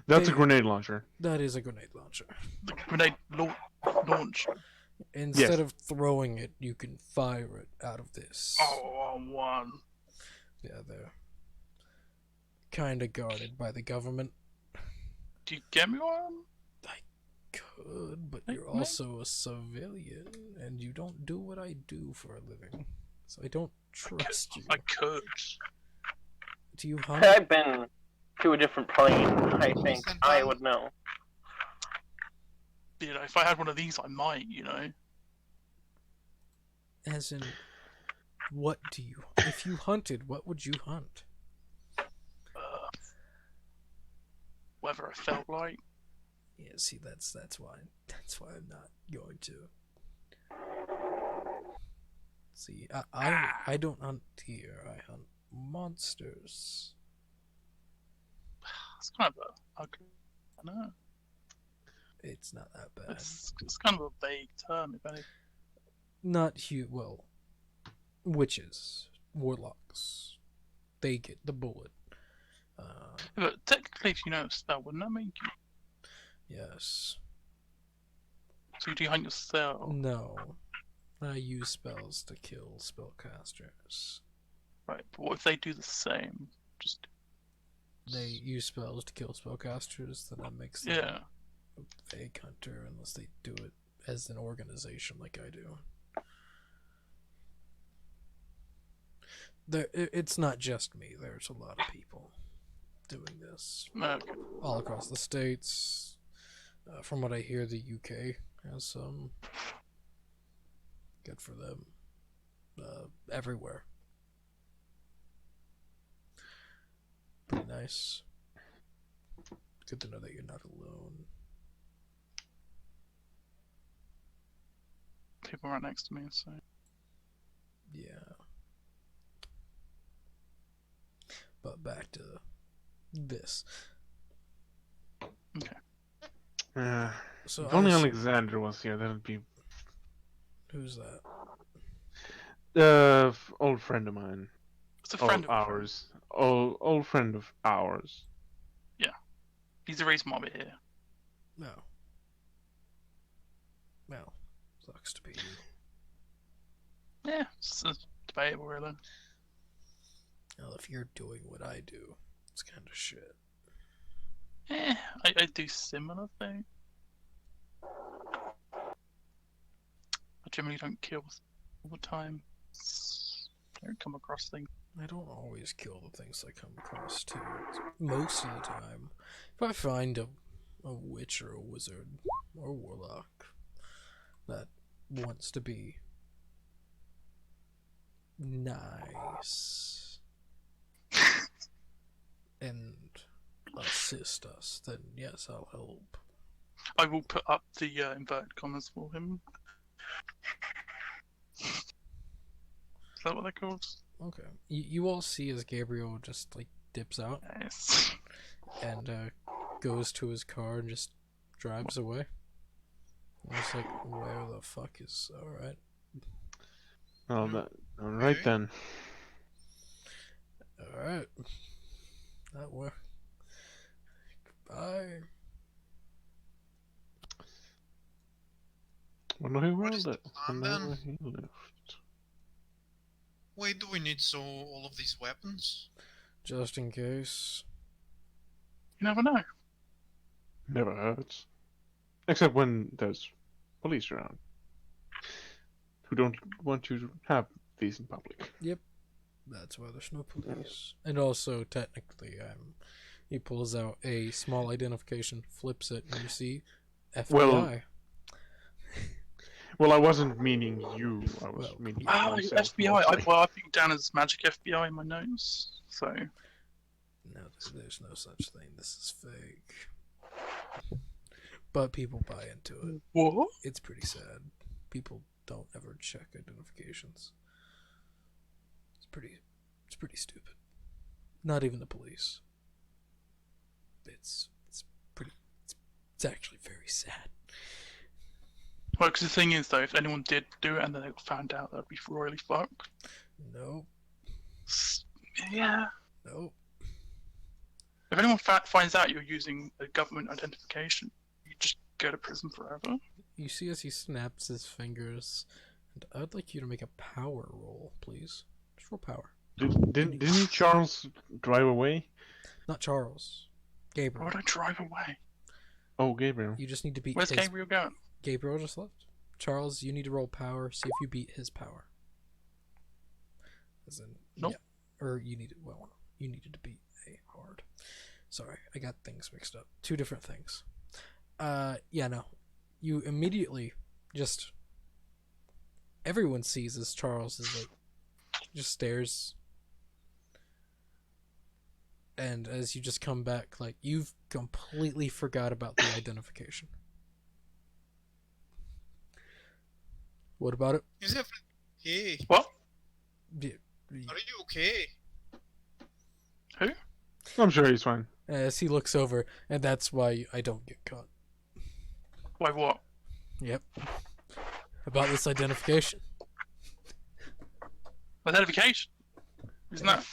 That's a they- grenade launcher. That is a grenade launcher. The grenade launch. Instead of throwing it, you can fire it out of this. Oh, one. Yeah, they're kind of guarded by the government. Do you get me one? Could, but Hey, you're mate. also a civilian, and you don't do what I do for a living. So I don't trust you. I could. Do you hunt? I've been to a different plane. I think I would know. You know, if I had one of these, I might. You know. As in, what do you? If you hunted, what would you hunt? Whether I felt like. Yeah, see, that's why I'm not going to. See, I don't hunt deer. I hunt monsters. It's kind of a ugly. I don't know. It's not that bad. It's kind of a vague term, if anything. Not well, witches, warlocks, they get the bullet. But technically, if you know a spell, wouldn't that make you? Yes. So you do hunt yourself, No. I use spells to kill spellcasters. right? But what if they do the same? Just They use spells to kill spellcasters, then that makes them yeah. a vague hunter unless they do it as an organization like I do. It's not just me. There's a lot of people doing this Okay. all across the states. From what I hear, the UK has some. Good for them. Everywhere. Pretty nice. Good to know that you're not alone. People right next to me, so Yeah. But back to this. If So only I was- Alexander was here, that'd be Who's that? old friend of mine. it's a friend Of of a friend. ours. Old friend of ours. He's the reason why we're here. No. Well, sucks to be you. Yeah, it's debatable, really. Well, if you're doing what I do, it's kind of shit. I do similar things. I generally don't kill all the time. I don't come across things. I don't always kill the things I come across too. Most of the time, if I find a witch or a wizard or a warlock that wants to be nice and assist us, then yes, I'll help. I will put up the inverted commas for him. Is that what they're called? Okay. You all see as Gabriel just like dips out Yes. and goes to his car and just drives away. I was like, where the fuck is... Alright. Alright Okay. then. Alright. That worked. Bye. Wonder who What is rolled it. the plan Wonder then? where he left. Why do we need all of these weapons? Just in case. You never know. Never hurts. Except when there's police around. Who don't want you to have these in public. That's why there's no police. And also, technically, he pulls out a small identification, flips it, and you see FBI. Well, Well, I wasn't meaning you. I was Well, meaning Oh, myself. FBI. mostly. Well, I put you down as Magic FBI in my notes. So, No, there's no such thing. This is fake. But people buy into it. what? It's pretty sad. People don't ever check identifications. It's pretty stupid. Not even the police. It's it's actually very sad. Well, because the thing is, though, if anyone did do it and then they got found out, that'd be royally fucked. Nope. Yeah. Nope. If anyone finds out you're using a government identification, you just go to prison forever. You see as he snaps his fingers, and I'd like you to make a power roll, please. Just roll power. Didn't Charles drive away? Not Charles. Why Gabriel. would I drive away? Oh, Gabriel. You just need to beat Where's his... Gabriel going? Gabriel just left. Charles, you need to roll power, see if you beat his power. As in, Nope. yeah. Or you needed, well, you needed to beat a hard. Sorry, I got things mixed up. Two different things. Yeah, no. You immediately just... Everyone sees as Charles is like, just stares. And as you just come back, like, you've completely forgot about the identification. What about it? Is everything okay? What? Yeah, Are you okay? I'm sure he's fine. as he looks over, and that's why I don't get caught. Why what? Yep. About this identification. Identification? Isn't that?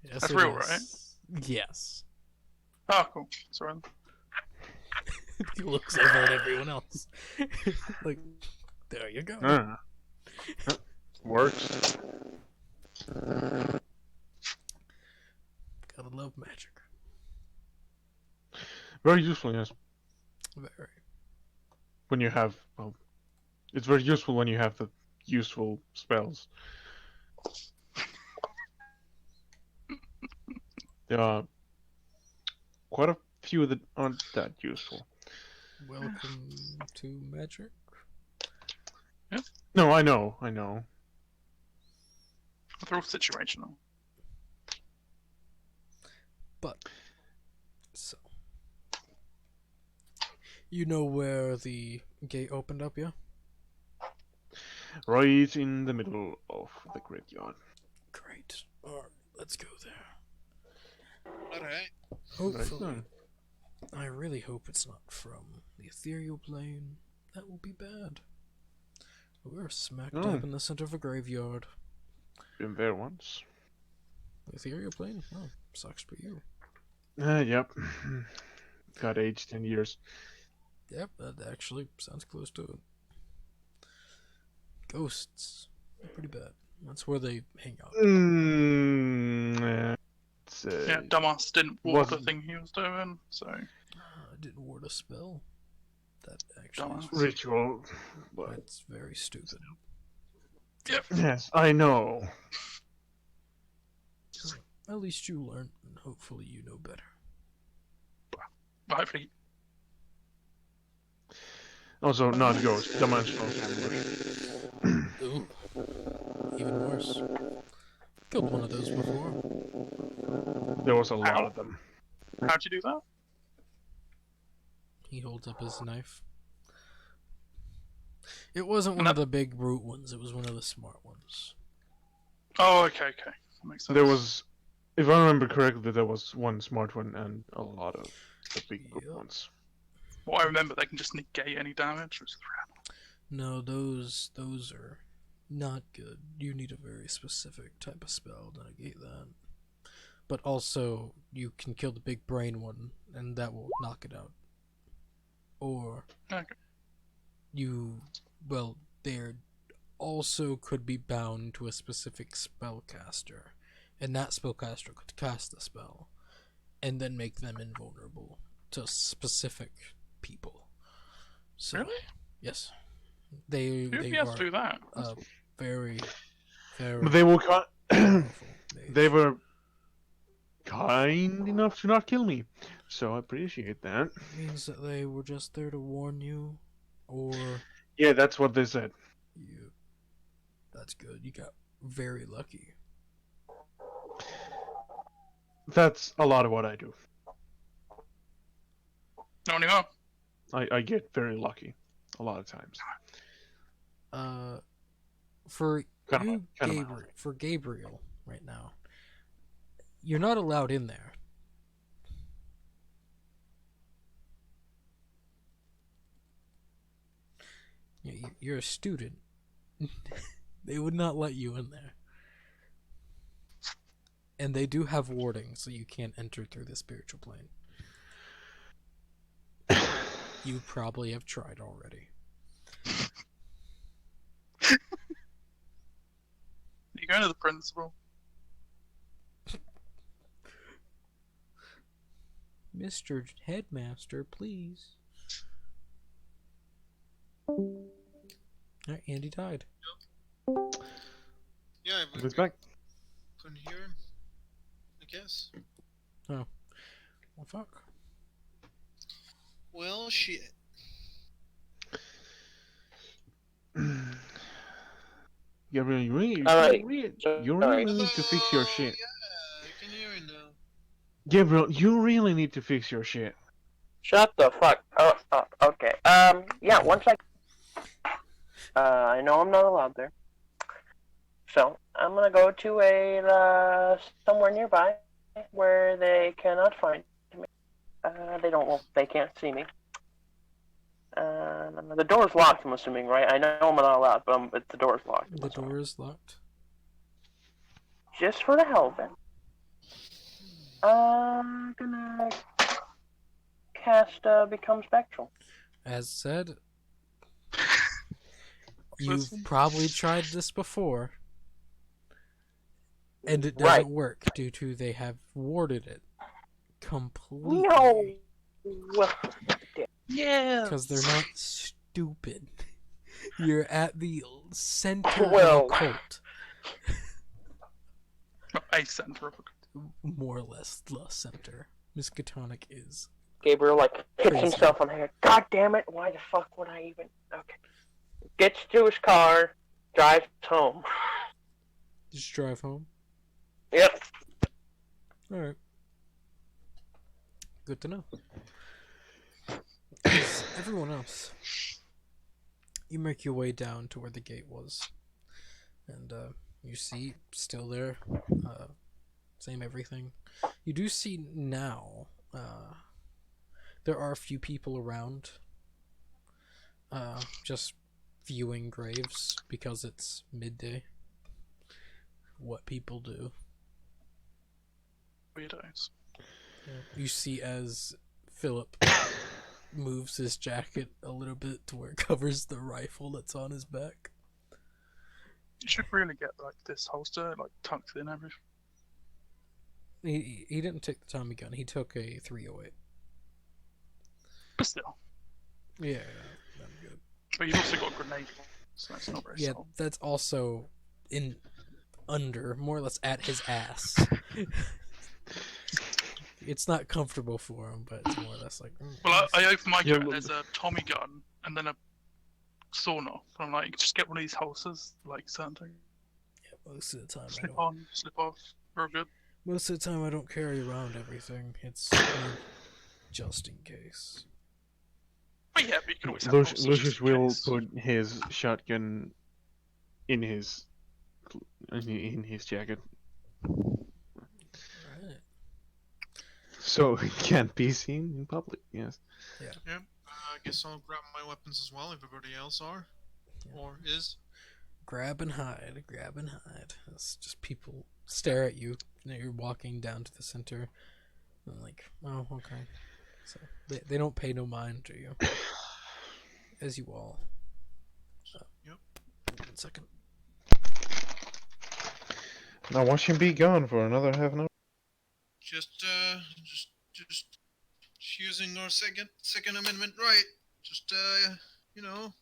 Yes, That's it real, is. Yes. Oh, cool. Sorry. He looks over at everyone else. Like, there you go. Ah. Works. Gotta love magic. Very useful, yes. Very. When you have, well, it's very useful when you have the useful spells. There are quite a few that aren't that useful. Welcome to magic. No, I know. They're all situational. But, so. You know where the gate opened up, yeah? Right in the middle of the graveyard. Great. Alright, let's go there. Alright. Hopefully. so. I really hope it's not from the ethereal plane. That will be bad. We're smack Oh. dab in the center of a graveyard. Been there once. The ethereal plane? Oh, sucks for you. Yep. Got aged 10 years. Yep, that actually sounds close to it. Ghosts. They're pretty bad. That's where they hang out. It's, Yeah, dumbass didn't walk the wasn't- thing he was doing, so. I didn't ward a spell. That actually is, Dumbass. ritual. But that's very stupid. Yep. yes, I know. At least you learned, and hopefully you know better. But hopefully, Also, not ghost, dimensional cameras. Ooh. Even worse. Killed one of those before. There was a lot Ow. of them. how'd you do that? He holds up his knife. It wasn't one of the big brute ones, it was one of the smart ones. Oh, okay. That makes sense. There was, if I remember correctly, there was one smart one and a lot of the big group Yep. ones. Well, I remember they can just negate any damage, which is crap. No, those are not good. You need a very specific type of spell to negate that. but also you can kill the big brain one, and that will knock it out. Or Okay. there also could be bound to a specific spellcaster, and that spellcaster could cast the spell, and then make them invulnerable to specific people. So, Really? yes, they Who'd be able are to do that? very, very But they were powerful. they were kind enough to not kill me, so I appreciate that. means that they were just there to warn you, or Yeah, that's what they said. you. That's good. You got very lucky. That's a lot of what I do. Not anymore. I get very lucky a lot of times. For Kinda you, kinda Gabriel, for Gabriel, right now, you're not allowed in there. You're a student. They would not let you in there. And they do have warding, so you can't enter through the spiritual plane. You probably have tried already. You go to the principal. Mr. Headmaster, please. Alright, Andy died. Yeah, He was back. couldn't hear him. I guess. Well, fuck. Well, shit. Gabriel, Alright, you really need to fix your shit. Yeah, I can hear you now. Gabriel, you really need to fix your shit. Shut the fuck up. Okay. Yeah, one sec. I know I'm not allowed there. So, I'm gonna go to a, somewhere nearby where they cannot find me. They can't see me. The door's locked, I'm assuming, right? I know I'm not allowed, but the door's locked. The door is locked. Just for the hell of it. I'm gonna cast Become Spectral. As said, you've probably tried this before. And it doesn't Right. work due to they have warded it completely. No! Well, Yeah. Because they're not stupid. You're at the center Well. of a cult. Not a center of a More or less the center. Miskatonic is. Gabriel, hits Crazy. himself on the head. God damn it, why the fuck would I even... Okay. Gets to his car, drives home. Just drive home. Yep. Alright. Good to know. 'Cause everyone else, you make your way down to where the gate was. And you see, still there, same everything. You do see now, there are a few people around, just viewing graves because it's midday. What people do. weirdos. You see as Philip moves his jacket a little bit to where it covers the rifle that's on his back. You should really get this holster tucked in everything. He didn't take the Tommy gun. He took a 308. But still. Yeah, I'm good. But you've also got a grenade, so that's not very Yeah, solid. that's also in under, more or less at his ass. It's not comfortable for him, but it's more or less like. Well, I open my Yeah, gun. look- There's a Tommy gun and then a sawn off. I'm like, just get one of these holsters, certain things. Yeah, most of the time, I Slip don't. on, slip off. Real good. Most of the time, I don't carry around everything. It's just in case. But yeah, but you can always have Lucius, holsters just in will case. put his shotgun in his jacket, Right. so it can't be seen in public. Yes. I guess I'll grab my weapons as well. Everybody else are, Yeah. or is. Grab and hide, grab and hide. It's just people stare at you, you're walking down to the center. I'm like, oh, okay. So they don't pay no mind to you, as you all. Yep. 1 second. Now watch him be gone for another half an hour. Just using our second amendment right. Just you know,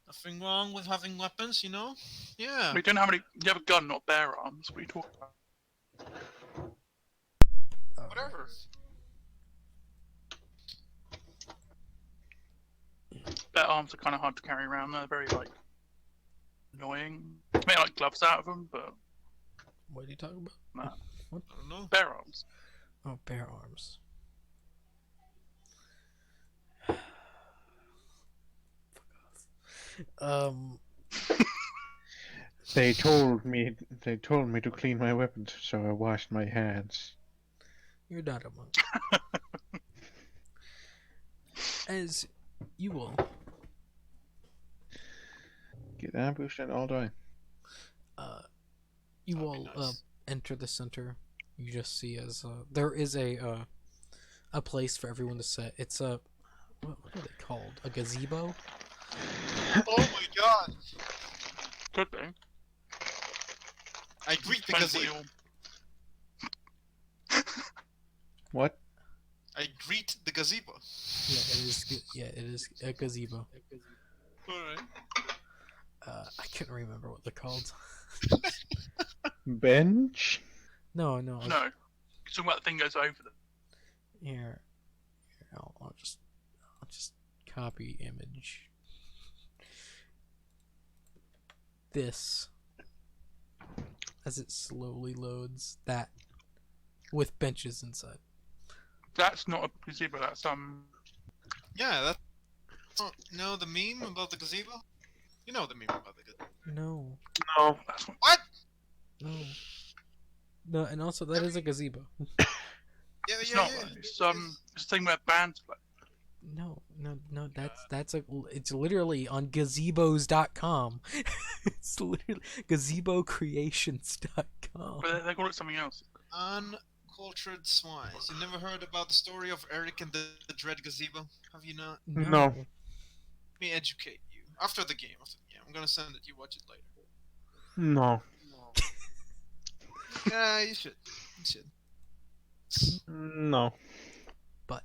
nothing wrong with having weapons, you know. Yeah. We don't have any. You have a gun, not bear arms. What are you talking about? Whatever. Bear arms are kind of hard to carry around. They're very like annoying. Make like gloves out of them, but What are you talking about? nah. I don't know. Bear arms. Oh, bear arms. Fuck off. They told me to clean my weapons, so I washed my hands. You're not a monk. As you all Get ambushed and I'll die. you That'd all be nice. enter the center. You just see as there is a place for everyone to sit. It's a what are they called? A gazebo? Oh my god! Could be. I greet the Depends what gazebo. you're- What? I greet the gazebo. Yeah, it is. Yeah, it is a gazebo. Alright. I can't remember what they're called. Bench? No. No. You're talking about the thing goes over them. Here, I'll just copy image. This, as it slowly loads, that with benches inside. That's not a gazebo. That's Yeah, that's. Oh, no, the meme about the gazebo? You know the meme about the gazebo. No, No. That's not, What? no, and also that is a gazebo. Yeah, it's yeah, not. yeah. It's a thing where bands play. No, that's it's literally on gazebos.com. It's literally gazebocreations.com. But they call it something else. Uncultured swines. You never heard about the story of Eric and the Dread Gazebo? Have you not? No. Let me educate you. After the game. I'm gonna send it. You watch it later. No. Yeah, you should. You should. No.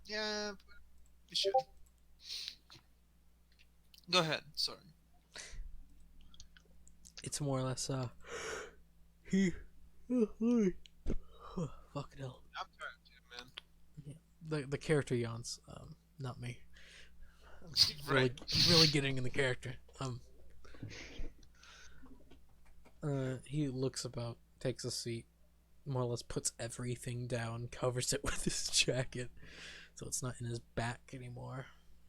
Yeah, you should. Go ahead. Sorry. It's more or less he fucking hell. I'm trying to, man. The character yawns, not me. Right. Really getting in the character. He looks about, takes a seat, more or less puts everything down, covers it with his jacket, so it's not in his back anymore.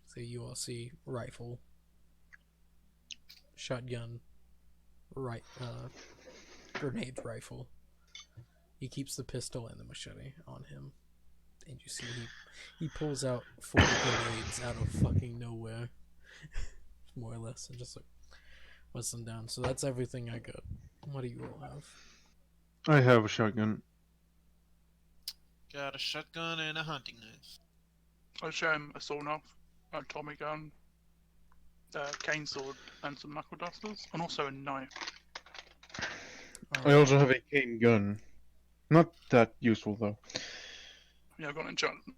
So you all see rifle, shotgun, grenade rifle. He keeps the pistol and the machete on him, and you see he pulls out 40 grenades out of fucking nowhere, more or less, and just like puts them down. So that's everything I got. What do you all have? I have a shotgun. Got a shotgun and a hunting knife. I'll show him a sawn off, a Tommy gun, cane sword, and some knuckle dusters, and also a knife. I also have a cane gun. Not that useful though. Yeah, I've got an enchantment.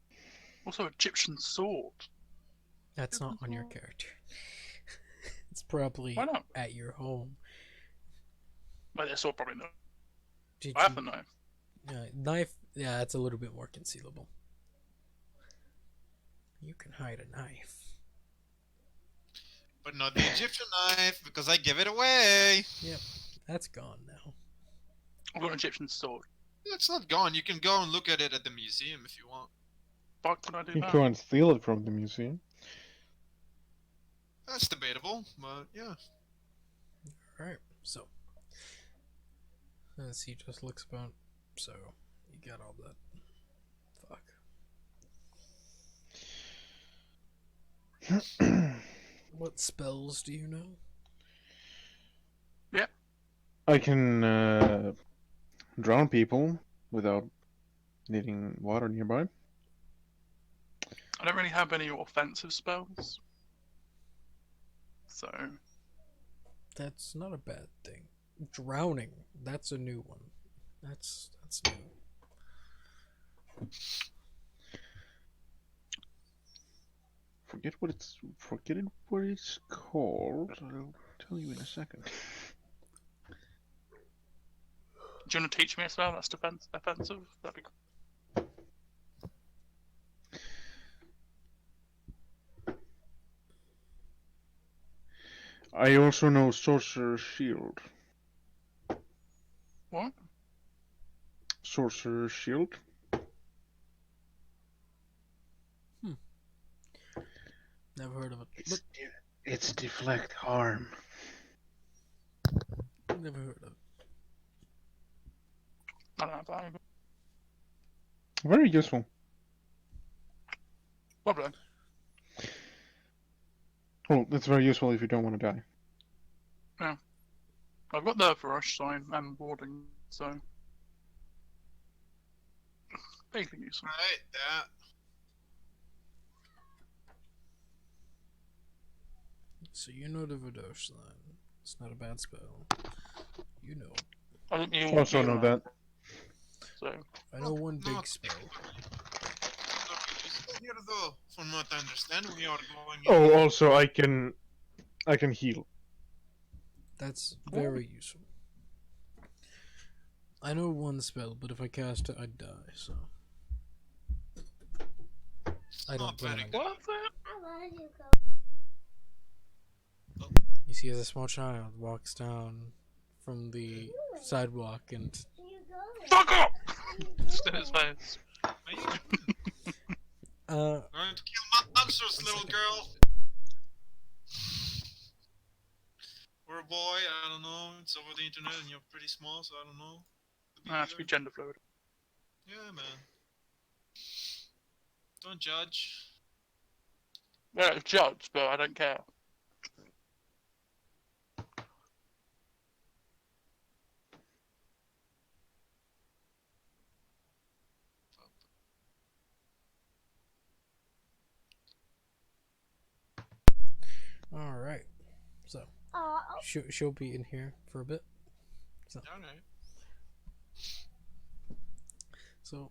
Also, Egyptian sword. That's not on your character. It's probably Why not? at your home. Well, their sword probably not. Did I have you- the knife. knife? Yeah, it's a little bit more concealable. You can hide a knife. But not the Egyptian knife, because I give it away! That's gone now. I've got an Egyptian sword. It's not gone. You can go and look at it at the museum if you want. Fuck, would I do You that? go and steal it from the museum. That's debatable, but yeah. Alright, so. As he just looks about. So, you got all that. Fuck. What spells do you know? I can drown people without needing water nearby. I don't really have any offensive spells. So, That's not a bad thing. Drowning. That's a new one. That's new. Forget what it's called. I'll tell you in a second. do you want to teach me a spell that's offensive? That'd be cool. I also know Sorcerer's Shield. What? Sorcerer's Shield. Never heard of it. But It's deflect harm. never heard of it. I don't have that either. Very useful. Probably. Well, it's very useful if you don't want to die. I've got the Rush sign and warding, so vaguely useful. Right, that. So you know the Verdosh line. It's not a bad spell. You know. I think you Also know that. So I know one No, big spell. Still here though, from what I understand, we are going. Oh, also I can heal. That's very useful. I know one spell, but if I cast it, I'd die, so. I don't Not plan very on good. worth it. You see, as a small child walks down from the sidewalk and Fuck up! Just in his face. Are you uh going to kill monsters, little girl? Or a boy, I don't know. It's over the internet and you're pretty small, so I don't know. Could be Nah, it should be either. gender fluid. Yeah, man. Don't judge. Yeah, it's judged, but I don't care. alright. So she'll be in here for a bit. Alright. So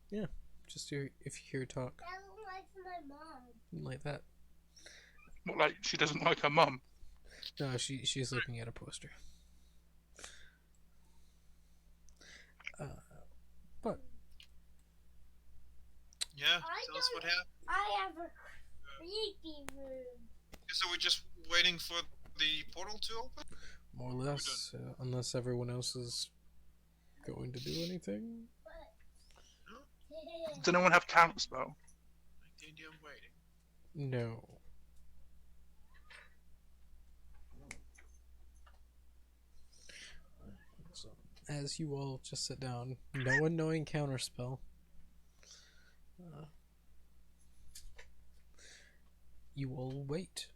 yeah. Just hear, if you hear her talk like that. What, like, she doesn't like her mum? No, she's looking at a poster. But Yeah, tell us what happened. I have a creepy room. So we're just waiting for the portal to open? more or less, unless everyone else is going to do anything. Does anyone have counter spell? Like the idea of waiting. No. So, as you all just sit down, no one knowing counterspell, you will wait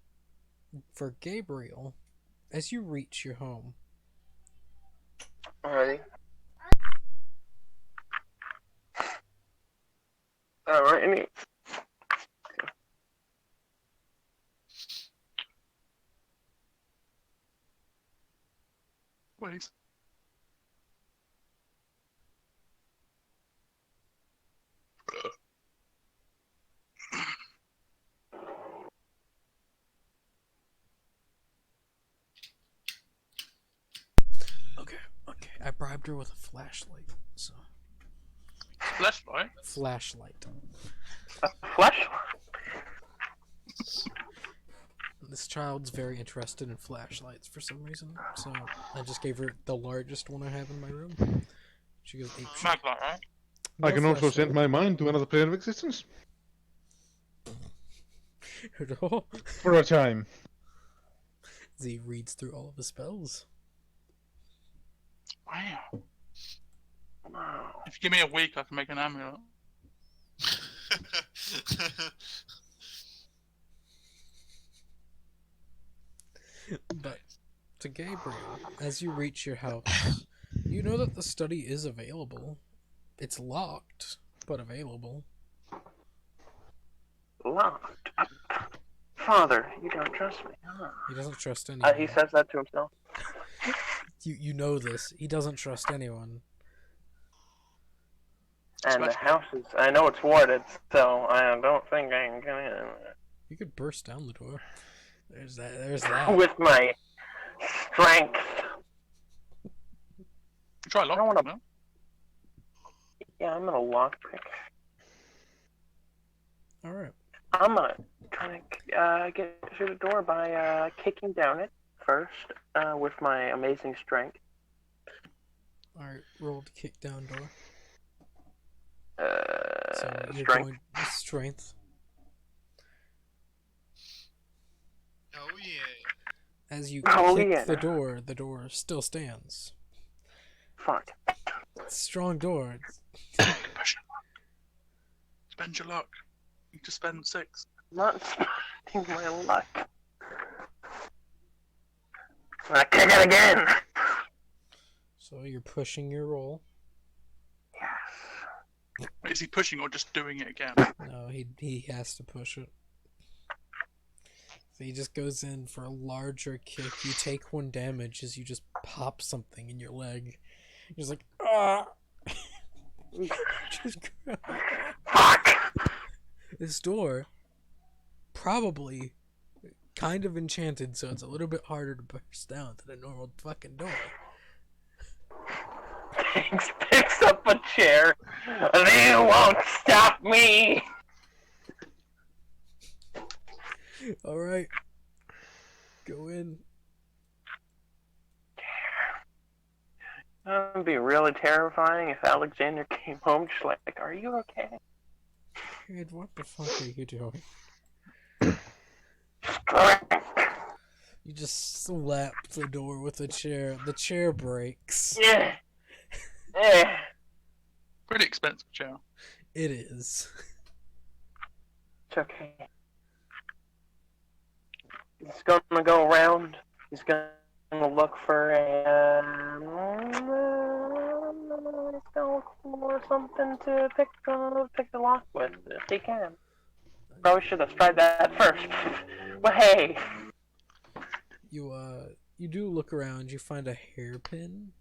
for Gabriel as you reach your home. Alrighty. Alrighty. Please. Okay. I bribed her with a flashlight, so Flashlight? flashlight. A flashlight. This child's very interested in flashlights for some reason, so I just gave her the largest one I have in my room. She goes ape shit. Maglite, right? I No can also flashlight. send my mind to another plane of existence for a time. Z reads through all of the spells. Wow. If you give me a week, I can make an amulet. But to Gabriel. As you reach your house, you know that the study is available. It's locked, but available. Locked. Father, you don't trust me, huh? He doesn't trust anyone. He says that to himself. You know this. He doesn't trust anyone. And the Especially- house is... I know it's warded, so I don't think I can come in. You could burst down the door. There's that. There's that. With my strength. Try I don't lock. wanna- No? Yeah, I'm gonna lockpick. All right. I'm gonna try to get through the door by kicking down it first with my amazing strength. All right. Roll to kick down door. So you're Strength. going with strength. Oh yeah. As you Oh, kick yeah. the door still stands. Fuck. It's a strong door. Push it. Spend your luck. You just spend 6. Not spending my luck. I kick it again. So you're pushing your roll. Yes. Is he pushing or just doing it again? No, he has to push it. So he just goes in for a larger kick. You take 1 damage as you just pop something in your leg. You're just like, ah! Just Fuck. This door, probably kind of enchanted, so it's a little bit harder to burst down than a normal fucking door. Tanks picks up a chair. They won't stop me. Alright. Go in. That would be really terrifying if Alexander came home just like, are you okay? Kid, what the fuck are you doing? Strength. You just slap the door with a chair. The chair breaks. Yeah. Yeah. Pretty expensive chair. It is. It's okay. He's gonna go around. He's gonna look for he's gonna look for something to pick the lock with if he can. Probably should have tried that first. But hey, You do look around. You find a hairpin.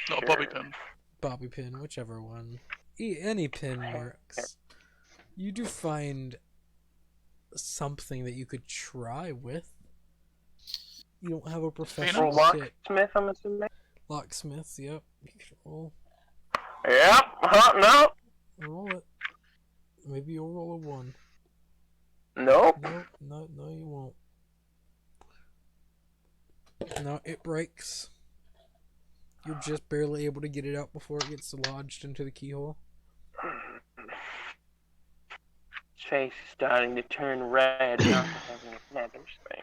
Not a bobby pin. Bobby pin, whichever one. Any pin works. You do find something that you could try with. You don't have a professional kit. locksmith, I'm assuming. Locksmith, yep. You can roll. Yep. No. Roll it. Maybe you'll roll a 1. Nope. No, you won't. No, it breaks. You're just barely able to get it out before it gets lodged into the keyhole. His face is starting to turn red. Not having a nether thing.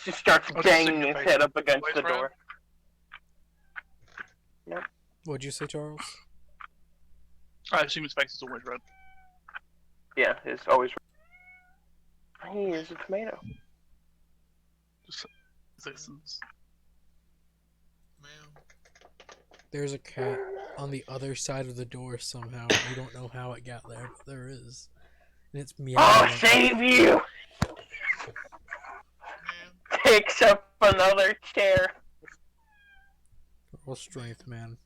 Just starts I'll just banging stick your his face head up in against place, the right? door. What'd you say, Charles? I assume his face is always red. Yeah, it's always. He is a tomato. Just existence. Man. There's a cat on the other side of the door somehow. You don't know how it got there, but there is. And it's meowing. I'll save you! Man. Picks up another chair. Roll strength, man.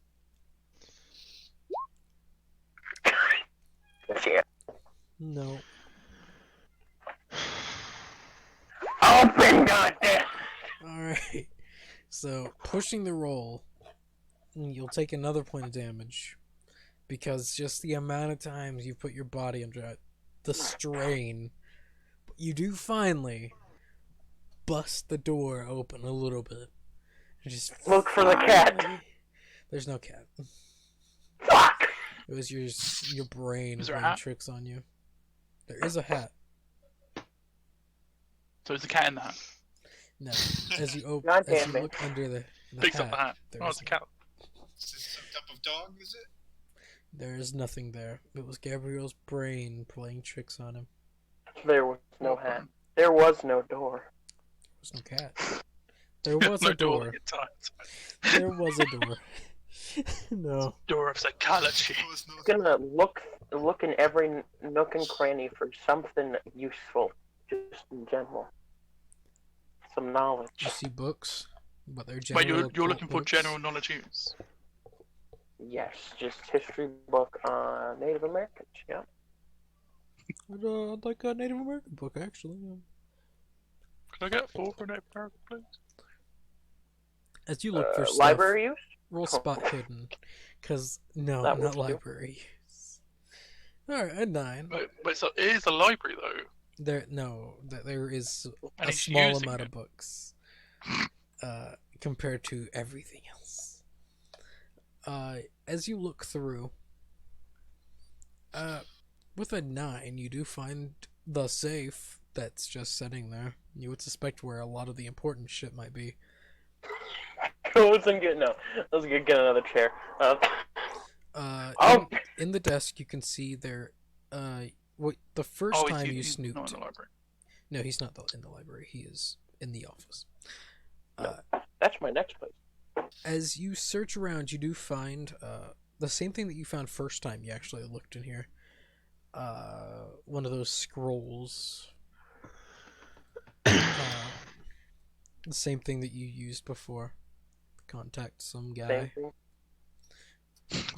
Chair. No. Open, goddamn! Alright. So, pushing the roll, you'll take another point of damage. Because just the amount of times you put your body under it, the strain. You do finally bust the door open a little bit. And just Look for the cat. finally- There's no cat. Fuck! It was your brain Is there a playing hat? tricks on you. There is a hat. So is the cat in the hat? No. As you open, God as damn you it. look under the Picks up the hat. there Oh, is it's a cat. Is this some type of dog, is it? There is nothing there. It was Gabriel's brain playing tricks on him. There was no hat. There was no door. was no cat. There was no a door. the entire time. There was a door. No. Door of psychology. There was no- I'm gonna look in every nook and cranny for something useful, just in general. Some knowledge. You see books, but they're general. Wait, you're occult looking for books. general knowledge use. Yes, just history book on Native Americans. Yeah. I'd like a Native American book, actually. Yeah. Can I get 4 for an American, please? As you look for stuff, Library use? roll spot hidden, cause no, That not works too. library use. All right, a 9. Wait, so it is a library though. There is And a he's small using amount it. of books, compared to everything else. As you look through, with a 9, you do find the safe that's just sitting there. You would suspect where a lot of the important shit might be. Let's get another chair. In, in the desk, you can see there. What the first Oh, time you he's snooped? not in the library. No, he's not in the library. He is in the office. That's my next place. As you search around, you do find the same thing that you found first time you actually looked in here. One of those scrolls. The same thing that you used before. Contact some Same guy. thing.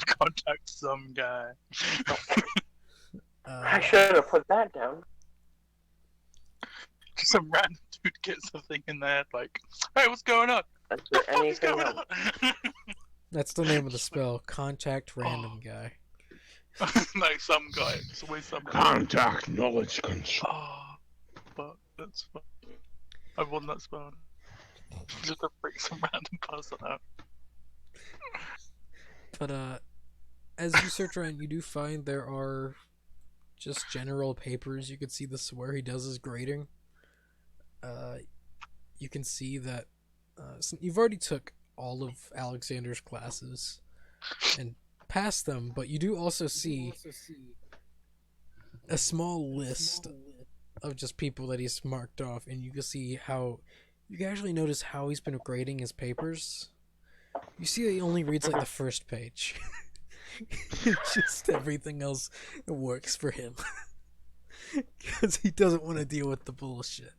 Contact some guy. I should have put that down. Just some random dude gets something in there, like, hey, what's going on? Is there What the fuck is anything going else? on? That's the name of the spell. Contact random guy. No, some guy. It's always some guy. Contact knowledge control. Oh, but that's fun. I won that spell. Just to freak some random person out. But as you search around, you do find there are just general papers. You can see this where he does his grading. You can see that you've already took all of Alexander's classes and passed them, but you do also see a small list of just people that he's marked off, and you can see how you can actually notice how he's been grading his papers. You see that he only reads like the first page. Just everything else works for him. Because he doesn't want to deal with the bullshit.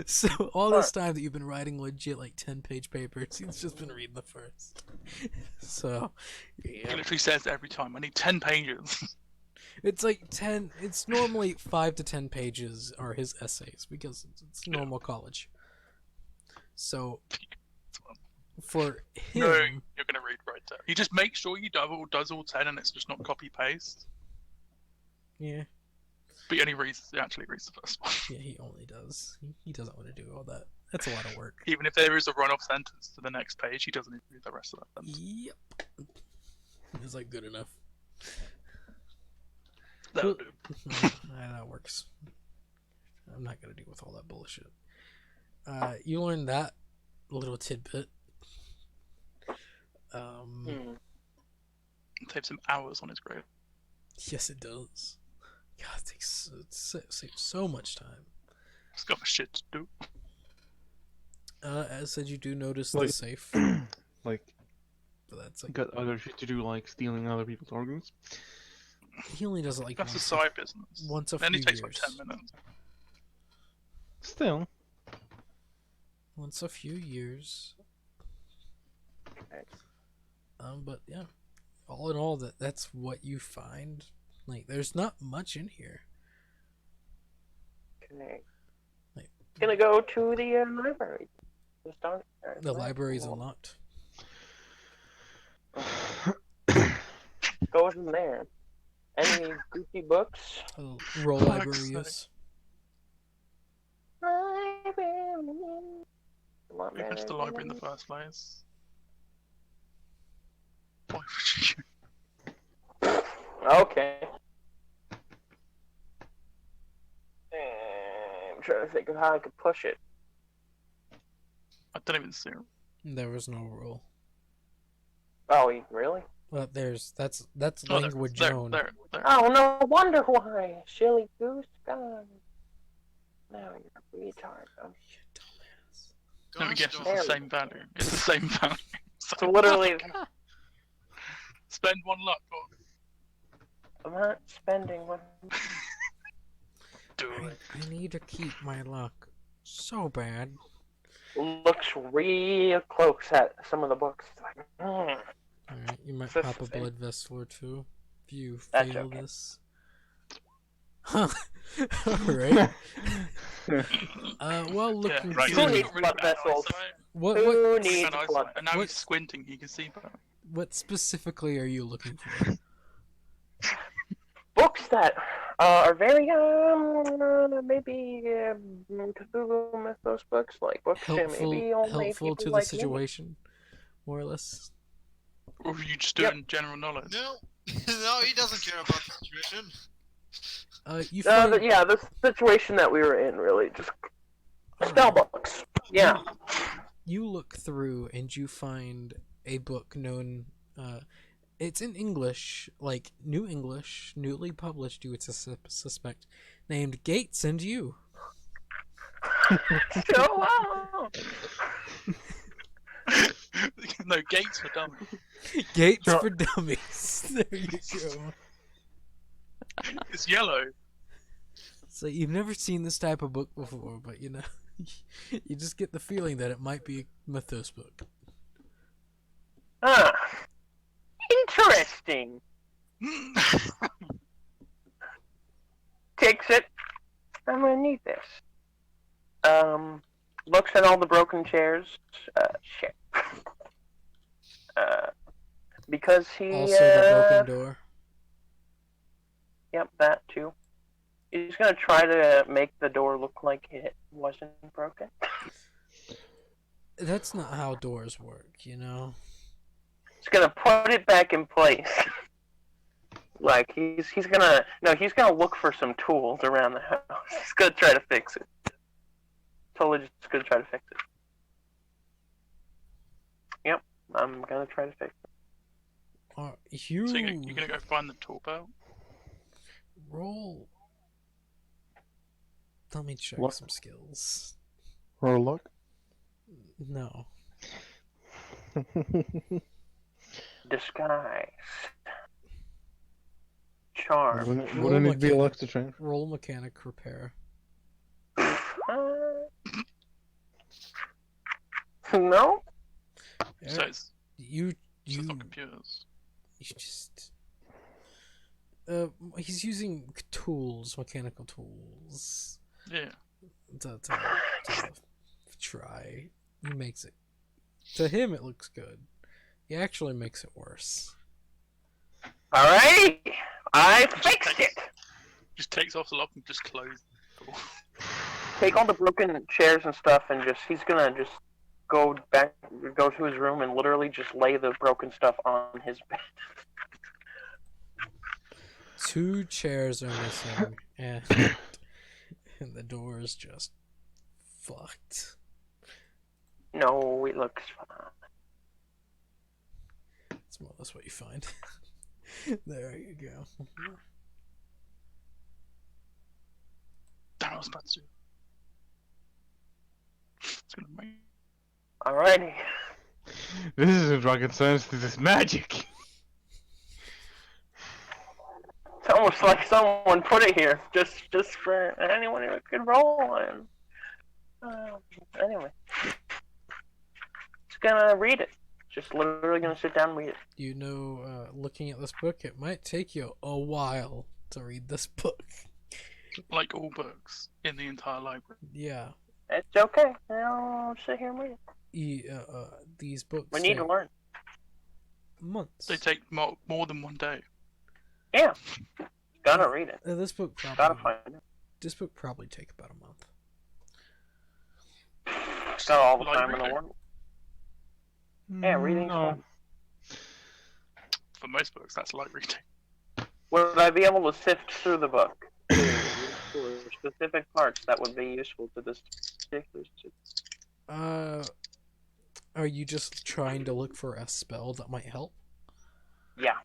So all this time that you've been writing legit like 10-page papers, he's just been reading the first. So, He yeah. literally says every time, I need 10 pages. It's like 10, it's normally 5 to 10 pages are his essays because it's normal college. So, for him, No, you're gonna read right there. He just makes sure you does all 10 and it's just not copy paste. yeah, But he only reads, he actually reads the first one. yeah, he only does. He doesn't want to do all that. That's a lot of work. Even if there is a run-off sentence to the next page, he doesn't even read the rest of that sentence. Yep. Is like good enough? That'll do. That works. I'm not gonna deal with all that bullshit. You learned that little tidbit. Hmm. It takes him hours on his grade. Yes, it does. God, it saves so much time. He's got shit to do. As said, you do notice Like- the safe. Like, But that's like got other shit to do, like stealing other people's organs. he only does it like That's a once, side business. once a Then he few takes years. like 10 minutes. Still, Once a few years. Okay. But yeah, all in all, that's what you find. Like, there's not much in here. Okay. Like- Gonna go to the library. Just down there. The library's unlocked. Goes in there. Any Gucci books? Roll Fuck's library sake. use. Library. Come on, Who goes to the library in the first place? Why would you? Okay. I'm trying to think of how I could push it. I don't even see him. There was no rule. Oh, really? But that's Oh, language there, zone. there. Oh, no wonder why. Silly goose gone. Now you're a retard. You dumbass. Let me Gosh, guess, it's darn. the same value. It's the same value. It's literally. Spend 1 luck. Or... I'm not spending one. Do I, it. I need to keep my luck so bad. Looks real close at some of the books. It's like, Alright, you might It's pop a the same. blood vessel or two if you That's fail okay. this. Huh. Alright. While looking right. Who through, needs blood bad vessels? eyesight. what Who needs Bad eyesight. blood? And now what- he's squinting, he can see better. what specifically are you looking for? Books that are very maybe Cthulhu Mythos books, like books that maybe only Helpful people to the like me. situation, more or less. Or are you just Yep. doing general knowledge? No, no, he doesn't care about the situation. You find The situation that we were in, really, just spell books. Yeah. you look through and you find a book known. It's in English, like New English, newly published. You would suspect, named Gates and You. Show up. No, gates for dummies. Gates Sure. for Dummies. There you go. It's yellow. So you've never seen this type of book before, but you know, you just get the feeling that it might be a Mythos book. Ah. Interesting. Takes it. I'm gonna need this. Looks at all the broken chairs. Shit. Because he. Also, the broken door. Yep, that too. He's gonna try to make the door look like it wasn't broken. That's not how doors work, you know. He's gonna put it back in place. Like he's gonna look for some tools around the house. He's gonna try to fix it. Totally just gonna try to fix it. Yep, I'm gonna try to fix it. You So you're gonna go find the tool belt? roll. Let me check What? some skills. Roll luck. No. Disguise. Charm. Wouldn't it be a luck to change? Roll mechanic repair. No? So it's You just not computers. just he's using tools, mechanical tools Yeah. to try. He makes it, to him it looks good. He actually makes it worse. Alright! I fixed it! Just takes off the lock and just closes the door. Take all the broken chairs and stuff and he's gonna just go to his room and literally just lay the broken stuff on his bed. 2 chairs are missing, and the door is just fucked. No, it looks fine. That's more or less what you find. There you go. Damn, I was about to do. It's gonna make. Alrighty. This isn't rocket science, this is magic! It's almost like someone put it here just for anyone who could roll and anyway. Just gonna read it. Just literally gonna sit down and read it. You know, looking at this book, it might take you a while to read this book. Like all books in the entire library. Yeah. It's okay. I'll sit here and read it. These books We need take to learn. months. They take more than one day. Yeah. Gotta read it. This book Gotta probably find it. take about a month. Got all the Like time in the reading. world. Yeah, reading's No. fun. For most books, that's like reading. Would I be able to sift through the book for specific parts that would be useful to this particular situation? Are you just trying to look for a spell that might help? Yeah.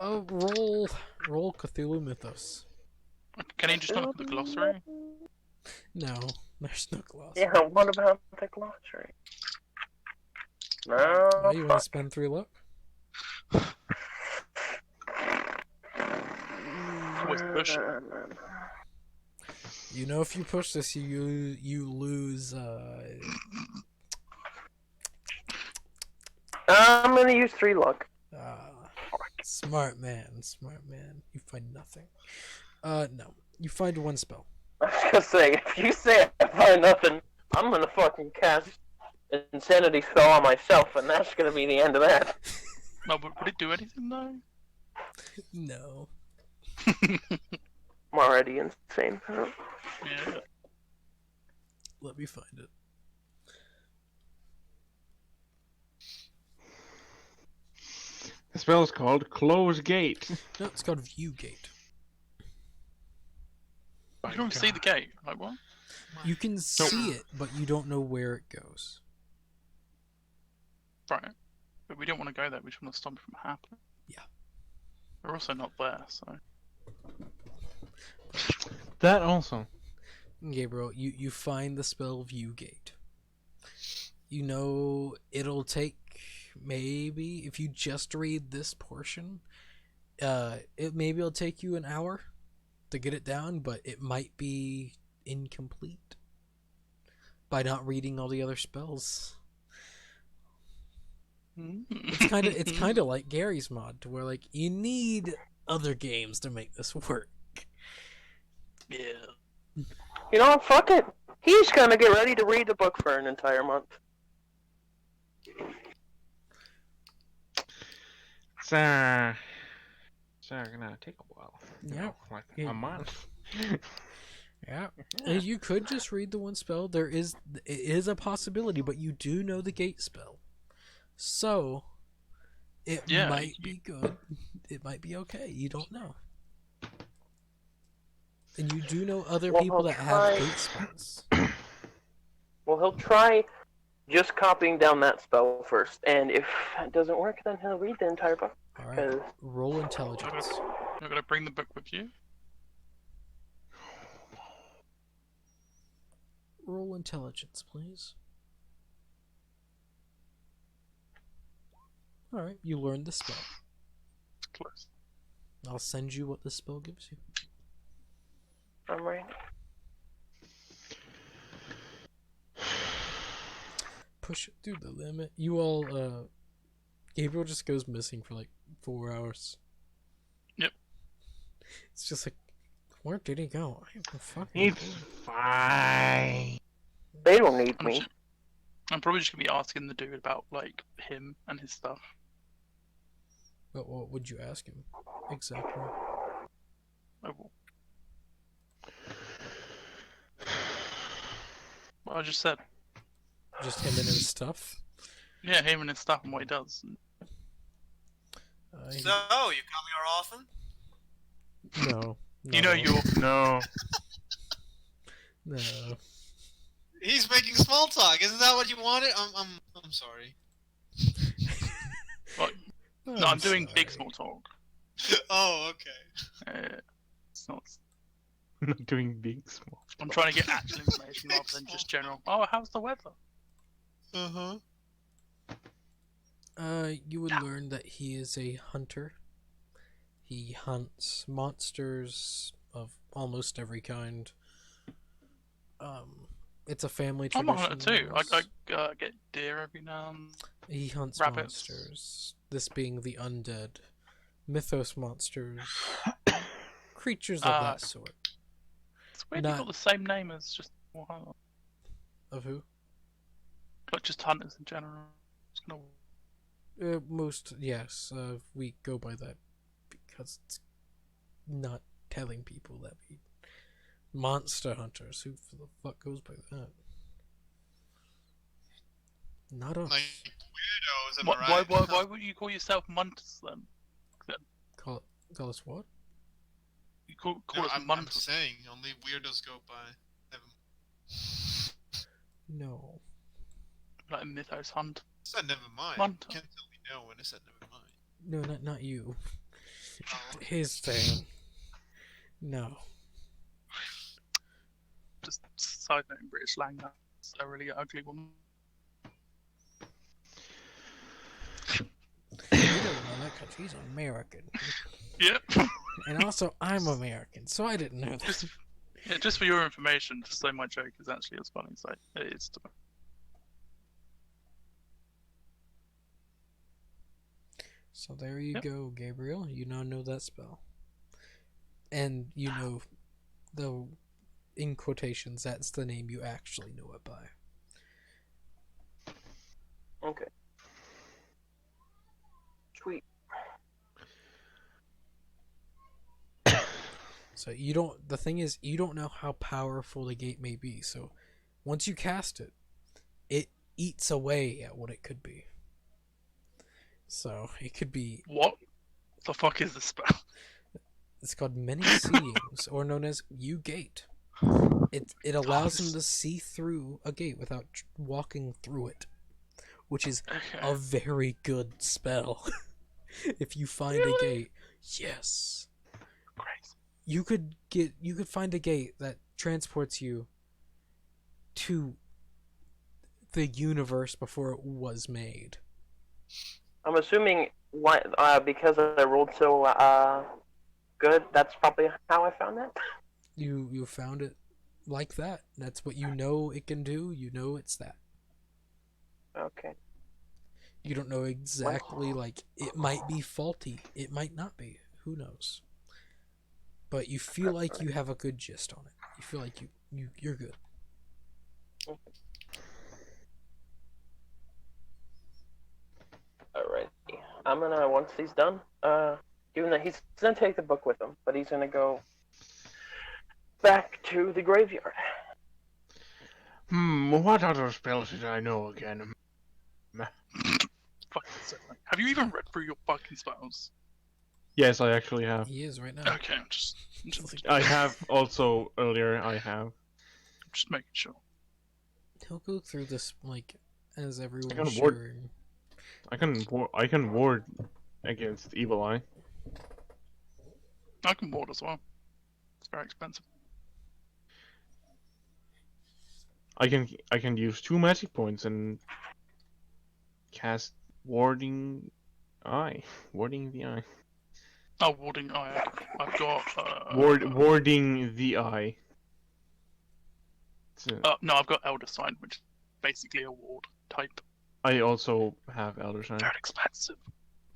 Roll Cthulhu Mythos. Can you just not look at the glossary? No, There's no glossary. Yeah, what about the glossary? No. Oh, you want to spend 3 luck? Always push. You know, if you push this, you lose. I'm gonna use 3 luck. Smart man, smart man. You find nothing. No. You find 1 spell. I was gonna say, if you say I find nothing, I'm gonna fucking cast Insanity Spell on myself, and that's gonna be the end of that. No, but would it do anything though? No. I'm already insane. Yeah. Let me find it. The spell is called Close Gate. No, it's called View Gate. You don't see the gate. Like what? You can see it, but you don't know where it goes. Right. But we don't want to go there. We just want to stop it from happening. Yeah. We're also not there, so. That also. Gabriel, you find the spell View Gate. You know it'll take maybe if you just read this portion, maybe it'll take you an hour to get it down, but it might be incomplete by not reading all the other spells. It's kind of like Gary's mod, to where like you need other games to make this work. Yeah. You know, fuck it. He's gonna get ready to read the book for an entire month. It's gonna take a while. You Yeah. know, like Yeah. a month. Yeah. And you could just read the 1 spell. It is a possibility, but you do know the gate spell. So it Yeah, might be good. It might be okay. You don't know. And you do know other Well, people I'll that try- have gate spells. Well, he'll try just copying down that spell first, and if it doesn't work, then he'll read the entire book. Alright. 'Cause Roll intelligence. You're gonna bring the book with you. Roll intelligence, please. Alright, you learned the spell. It's close. I'll send you what the spell gives you. I'm right. Push it through the limit. You all, Gabriel just goes missing for like 4 hours. Yep. It's just like, where did he go? I have no fucking It's clue. fine. They don't need I'm, me. just, I'm probably just gonna be asking the dude about like him and his stuff. What would you ask him? Exactly. I will. What I just said. Just him and his stuff? Yeah, him and his stuff and what he does. He- So, you come here often? no. You know you're. No. No. He's making small talk. Isn't that what you wanted? I'm sorry. No, I'm doing big sorry. small talk. Oh, okay. It's not. I'm not doing big small. I'm trying to get actual information rather than just general. Oh, how's the weather? Uh-huh. You would learn that he is a hunter. He hunts monsters of almost every kind. It's a family I'm tradition. a hunter too. of his. I get deer every now and He hunts rabbits. monsters. This being the undead, mythos monsters, creatures of that sort. It's weird Not- you got the same name as just Warhammer. Of who? Like just hunters in general. It's kind of Most, yes. We go by that because it's not telling people that we monster hunters. Who the fuck goes by that? Not us. Like weirdos, am I why, right? why would you call yourself Muntus then? Call us what? You call No, us I'm Muntus. saying only weirdos go by. Never. No. Like a mythos hunt. I said never mind. Munter. You can't tell me no when I said never mind. No, not you. Oh. His thing. No. Just side note in British slang, that's a really ugly woman. You don't know that because he's American. Yep. And also, I'm American, so I didn't know that. Just, yeah, just for your information, just so my joke is actually as funny as it is to me. So there you Yep. go, Gabriel. You now know that spell. And you know, though, in quotations, that's the name you actually know it by. Okay. Sweet. So you don't. The thing is, you don't know how powerful the gate may be. So once you cast it, it eats away at what it could be. So it could be. What the fuck is this spell? It's called Many Seeings, or known as U Gate. It allows them to see through a gate without walking through it, which is Okay. a very good spell. If you find a gate, yes, Crazy. you could find a gate that transports you to the universe before it was made. I'm assuming because I rolled so good, that's probably how I found that. You found it like that. That's what you know it can do. You know it's that. Okay. You don't know exactly, like, it might be faulty. It might not be. Who knows? But you feel like you have a good gist on it. You feel like you're good. Alright. I'm gonna, once he's done, even though he's gonna take the book with him, but he's gonna go back to the graveyard. What other spells did I know again? Fucking so funny. Have you even read through your fucking spells? Yes, I actually have. He is right now. Okay, I'm just I have also earlier. I have. making sure. He'll go through this, like, as I everyone's got a ward. sharing. I can ward against Evil Eye. I can ward as well. It's very expensive. I can use 2 magic points and cast Warding Eye. Warding the Eye. Oh, warding eye. I've got. Warding the Eye. No, I've got Elder Sign, which is basically a ward type. I also have Elder Sign. Very expensive.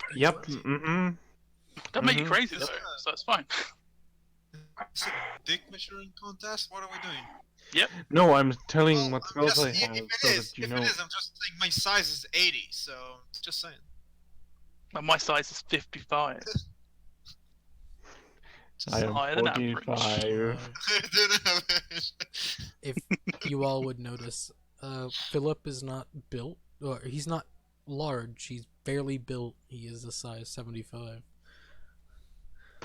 Very Yep. expensive. Mm-hmm. Don't make you Mhm. crazy though, so it's fine. Is it a dick measuring contest? What are we doing? No, I'm telling Well, what I'm spells just- I if have it so is, that you if know. it is, I'm just saying my size is 80, so just saying. And my size is 55. I am higher than average. 45. If you all would notice, Philip is not built, or he's not large. He's barely built. He is a size 75.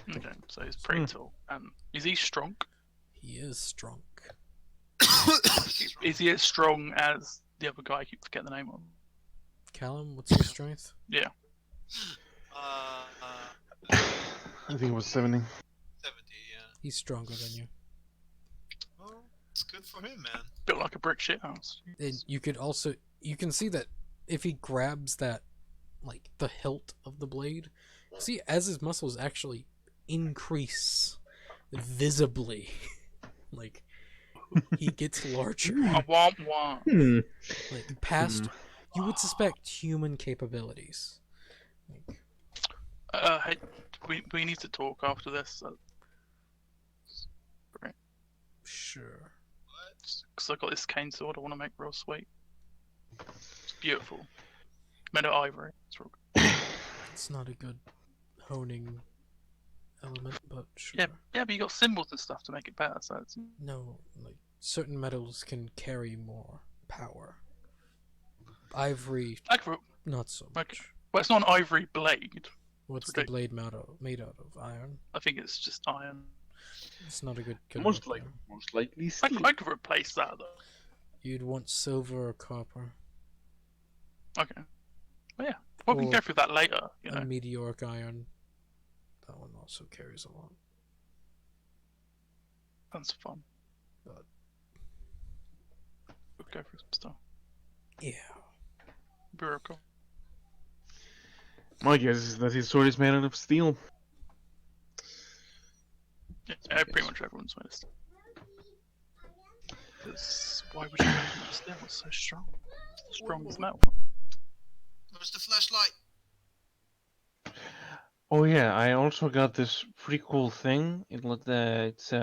Okay, so he's pretty tall. Is he strong? He is strong. Is he as strong as the other guy I keep forgetting the name of? Callum, what's your strength? Yeah. I think it was 70. 70, yeah. He's stronger than you. Well, it's good for him, man. Built like a brick shithouse. And you can see that if he grabs that, like, the hilt of the blade, see, as his muscles actually increase visibly, like, he gets larger, I want one. like, past, you would suspect human capabilities. Like, Hey, we need to talk after this. sure. Because I got this cane sword I want to make real sweet. It's beautiful. Made of ivory. It's real good. It's not a good honing element, but sure. Yeah, but you got symbols and stuff to make it better, so it's... No, like, certain metals can carry more power. Ivory, not so much. Okay. Well, it's not an ivory blade. What's Okay. the blade made out of? Iron? I think it's just iron. It's not a good Most look, likely I steel. could replace that though. You'd want silver or copper. Okay. Well, yeah. Well, we can Or go through that later, you A know. meteoric iron. That one also carries a lot. That's fun. go for some stuff. Yeah. Be real cool. My guess is that his sword is made out of steel. Yeah, I pretty guess. much everyone's made of steel. Because why would you make it of steel? It's so strong. It's strong as metal. Where's the flashlight? Oh yeah, I also got this pretty cool thing. It's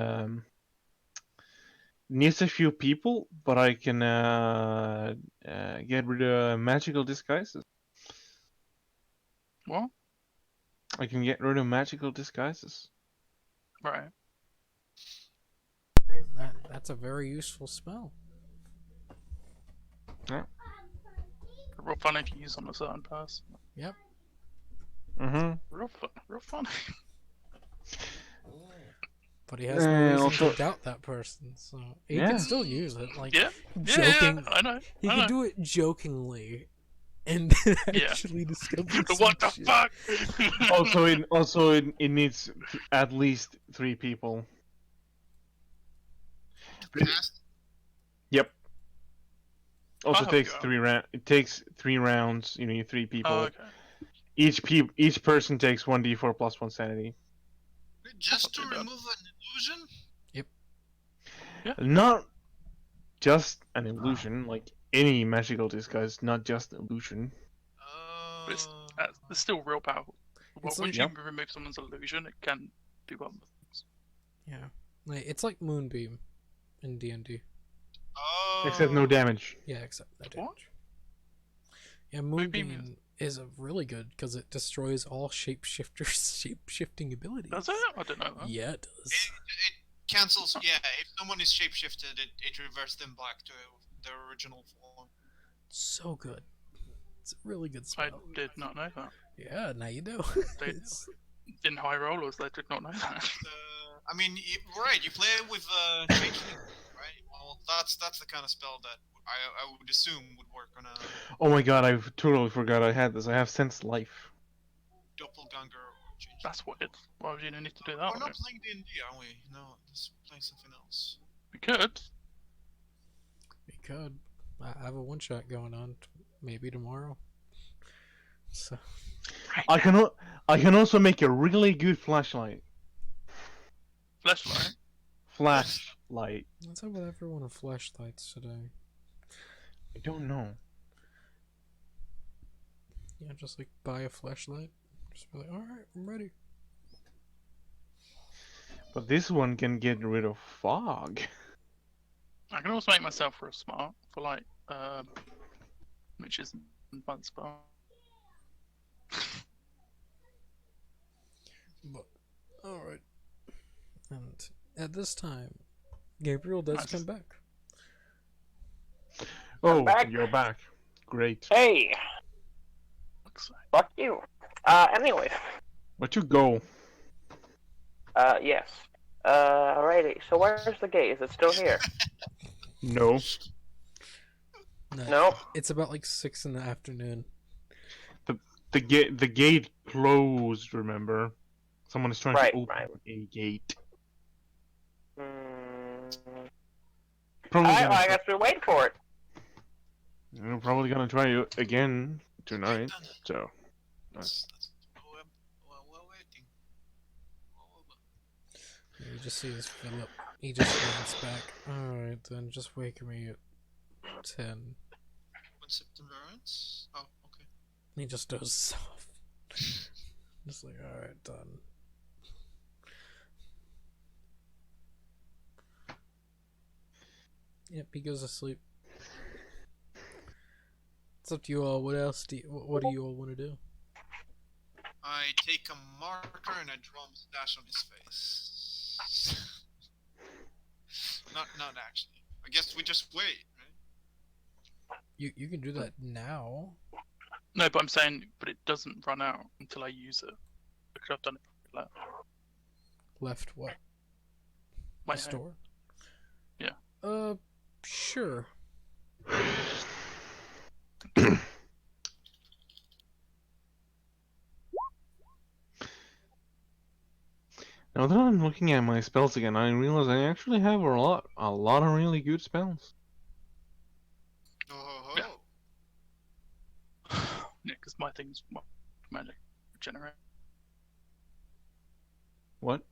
needs a few people, but I can get rid of magical disguises. What? I can get rid of magical disguises. Right. That's a very useful spell. Real fun if you use on a certain person. Yep. Mm-hmm. Real fun. But he has no reason also- to doubt that person, so he Yeah. can still use it. Like Yeah. joking. Yeah, I know. He I can know. do it jokingly, and then Yeah. actually discover What the some shit. fuck? Also, it needs at least 3 people. Cast? Yep. Also Oh, takes God. 3 round. It takes 3 rounds. You need 3 people. Oh, okay. Each person takes 1d4 plus 1 sanity. Just to Not too bad. remove an illusion? Not just an illusion, like any magical disguise, not just illusion. But it's still real powerful. It's Once like- you remove someone's illusion, it can do other things. Yeah, like, it's like Moonbeam in D&D. Oh. Except no damage. Yeah, except no What? damage. Yeah, Moonbeam Moonbeam is a really good because it destroys all shapeshifters' shape-shifting abilities. Does it? I don't know that. Yeah, it does. It cancels, yeah, if someone is shapeshifted, it reverses them back to their original form. So good. It's a really good I spell. did not know that. Yeah, now you know. They- It's- In high rollers, they did not know that. I mean, right, you play with changeling, right? Well, that's the kind of spell that I would assume would work on a Oh my god, I totally forgot I had this. I have Sense Life. doppelganger or changeling. That's weird. Why would you need to do We're that? not playing D&D, are we? No, let's play something else. We could. We could. I have a one-shot going on, maybe tomorrow. So I can also make a really good flashlight. Flashlight. Flashlight. let's have everyone with flashlights today. I don't know. Yeah, just like buy a flashlight. Just be like, all right, I'm ready. But this one can get rid of fog. I can also make myself real smart for like, which is fun spell. But all right. And at this time, Gabriel does Nice. come back. Oh, back. you're back. Great. Hey, Looks like. fuck you. Anyways, Where'd you go? yes. Alrighty, so where's the gate? Is it still here? No. No? It's about like 6 in the afternoon. The gate closed, remember? Someone is trying Right, to open right. a gate. Mm, Probably I gonna, guess we're waiting for it. we're probably gonna try it again tonight. Done it. So That's we're waiting. You just see this Philip. He just runs back. Alright, then just wake me at 10. When September ends? Oh, okay. He just dozes off. Just like, alright, done. Yep, he goes to sleep. It's up to you all. What else do you, what do you all want to do? I take a marker and I draw a mustache on his face. not actually. I guess we just wait, right? You can do that now. No, but I'm saying, but it doesn't run out until I use it. Because I've done it left. Left what? My The home. store? Yeah. Sure. now that I'm looking at my spells again, I realize I actually have a lot of really good spells. things magic generate. What?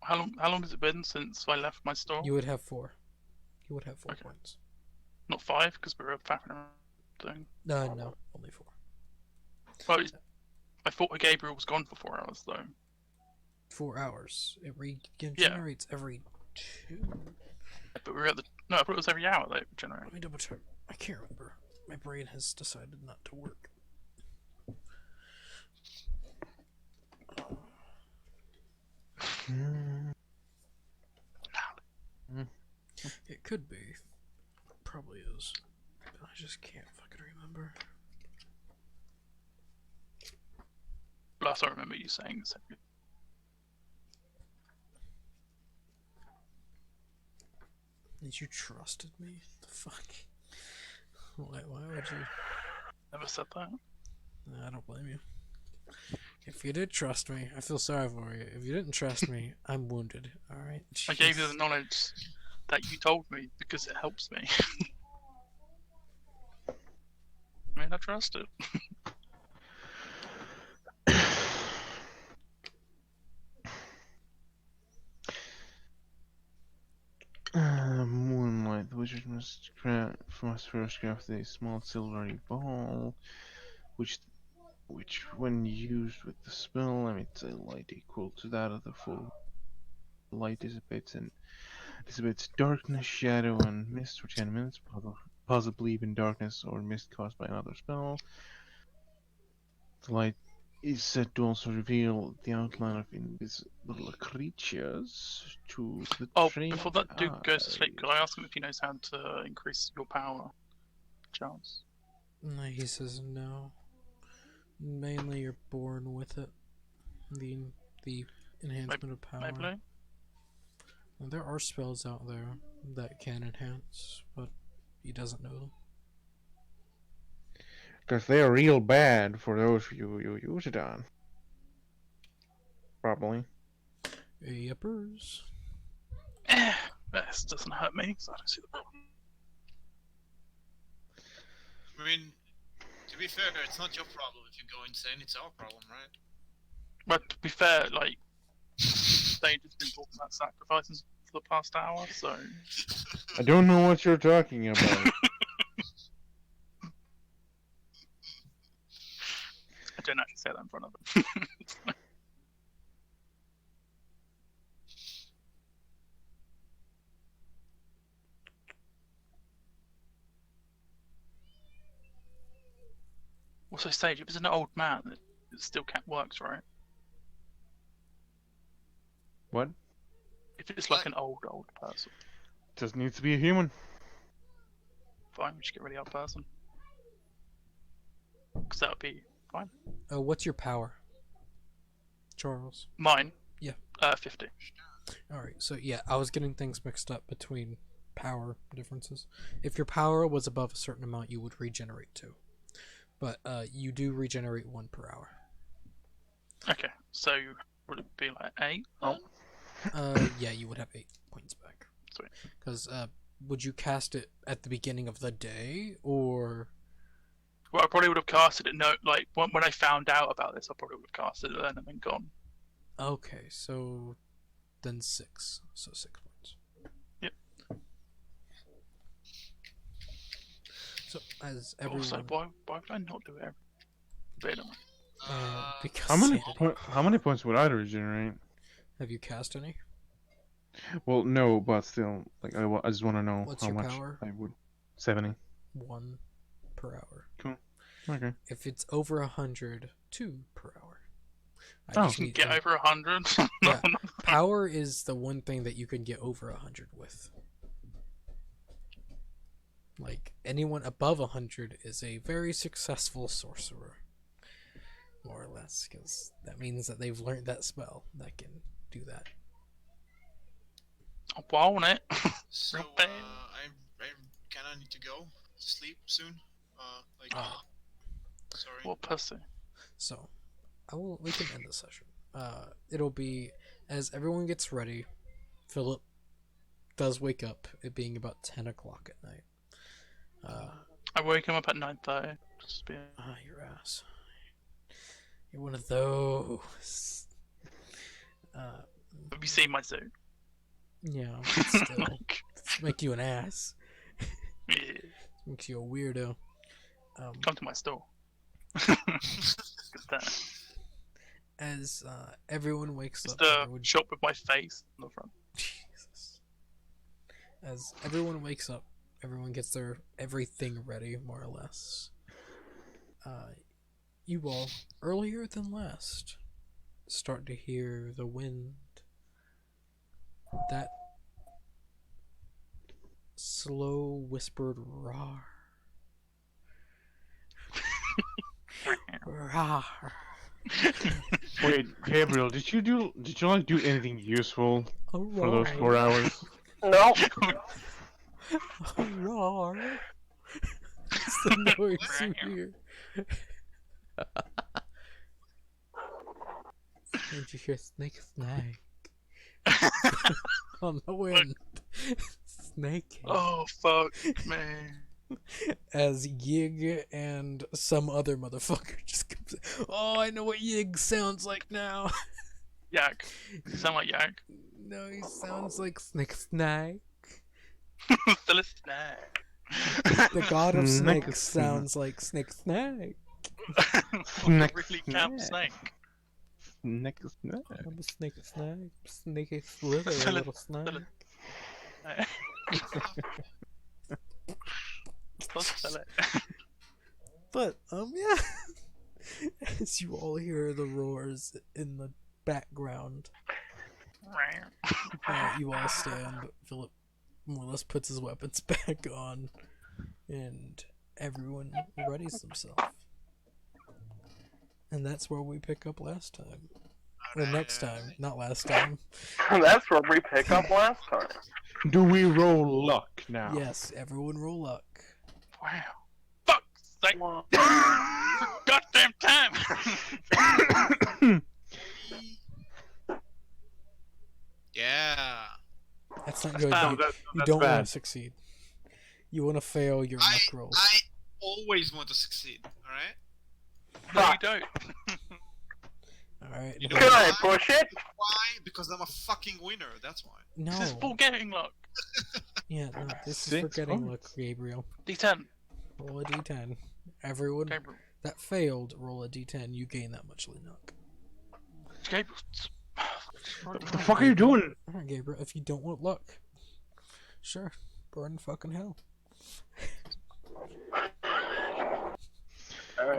How long has it been since I left my store? You would have 4. You would have 4 Okay. points. Not 5 because we were faffing around thing. No, only 4. Well, I thought Gabriel was gone for 4 hours though. 4 hours. It regenerates every 2. But we were at the no, I thought it was every hour that it generated. Let me double check. I can't remember. My brain has decided not to work. It could be. Probably is. I just can't fucking remember. Last I remember you saying so. Did you trusted me? The fuck? Why would you? Never said that. I don't blame you. If you did trust me, I feel sorry for you. If you didn't trust me, I'm wounded. Alright? I gave you the knowledge that you told me because it helps me. I mean, I trust it. Moonlight. The wizard must first craft a small silvery ball, which when used with the spell emits a light equal to that of the full. The light dissipates darkness, shadow, and mist for 10 minutes, possibly even darkness or mist caused by another spell. The light is said to also reveal the outline of invisible creatures to the Oh, trained before that dude goes to sleep, eyes. could I ask him if he knows how to increase your power? Chance. No, he says no. Mainly you're born with it. The enhancement of power. Maybe. Well, there are spells out there that can enhance, but he doesn't know them. Because they're real bad for those you use it on. Probably. Yepers. This doesn't hurt me, so I don't see the problem. I mean, to be fair, it's not your problem if you go insane. It's our problem, right? But to be fair, like, Sage has been talking about sacrifices for the past hour, so I don't know what you're talking about. I don't actually say that in front of him. Also, Sage, if it's an old man, it still works, right? What? If it's like an old person, Just needs to be a human. fine, we just get rid of the old person. Because that would be fine. What's your power, Charles? Mine? Yeah. 50. Alright, so yeah, I was getting things mixed up between power differences. If your power was above a certain amount, you would regenerate 2. But you do regenerate 1 per hour. Okay, so would it be like 8? Oh, Yeah, you would have 8 points back. Sweet. Because would you cast it at the beginning of the day, or? well, I probably would have casted it. No, like when I found out about this, I probably would have casted it then and then gone. Okay, so then 6. So 6 points. Yep. So as everyone, Also, why would I not do it every bit? because How many points would I regenerate? have you cast any? Well, no, but still, like I just want to know What's how your much power? I would. 70. 1 per hour. Okay. If it's over 100, 2 per hour. Oh. just need- Get over 100. Yeah. Power is the one thing that you can get over 100 with. Like, anyone above 100 is a very successful sorcerer. More or less, because that means that they've learned that spell that can do that. I want it. So, Real bad. I kind of need to go to sleep soon. Sorry. What pussy? So, we can end the session. It'll be, as everyone gets ready, Philip does wake up, it being about 10 o'clock at night. I woke him up at 9:30. Just be. Your ass. You're one of those. Have you seen my suit? Yeah, but still. Let's make you an ass. Yeah. Makes you a weirdo. Come to my store. Good that. As everyone wakes It's up, the everyone... shop with my face on the front. Jesus. As everyone wakes up, everyone gets their everything ready, more or less. You all, earlier than last, start to hear the wind. That slow whispered roar. Roar. Wait, Gabriel, did you like do anything useful A for those roar. 4 hours? No. A roar. It's the noise you hear. Did you hear Snake? On the wind. Snake. Oh fuck, man. As Yig and some other motherfucker just comes. Oh, I know what Yig sounds like now. Yak. Does it sound like Yak? No, he sounds like Snake. Still a snack. The god of Snake snakes Snake. sounds like Snake. Snack Really camp snack. snake. Snack, snack. I'm a snake. Snakey slither, Still a- little snake. Still it. But yeah. As you all hear the roars in the background, you all stand. Philip more or less puts his weapons back on, and everyone readies themselves. And that's where we pick up last time. Or next time, not last time. That's where we pick up last time. Do we roll luck now? Yes, everyone roll luck. Wow. Fuck sake. Wow. Goddamn time. Yeah. That's not good. bad. You, That's you don't want bad. to succeed. You want to fail your I luck rolls. I always want to succeed. All right. No, you Fuck. don't. Alright. You the know Can first- I push it? Why? Because I'm a fucking winner. That's why. No. This is forgetting luck. Yeah, no, this is 6 forgetting luck, points. Gabriel. D10. Roll a d10. Everyone Gabriel. that failed, roll a d10. You gain that much luck. Gabriel. What the fuck are you doing? Alright, Gabriel, if you don't want luck, sure, burn fucking hell.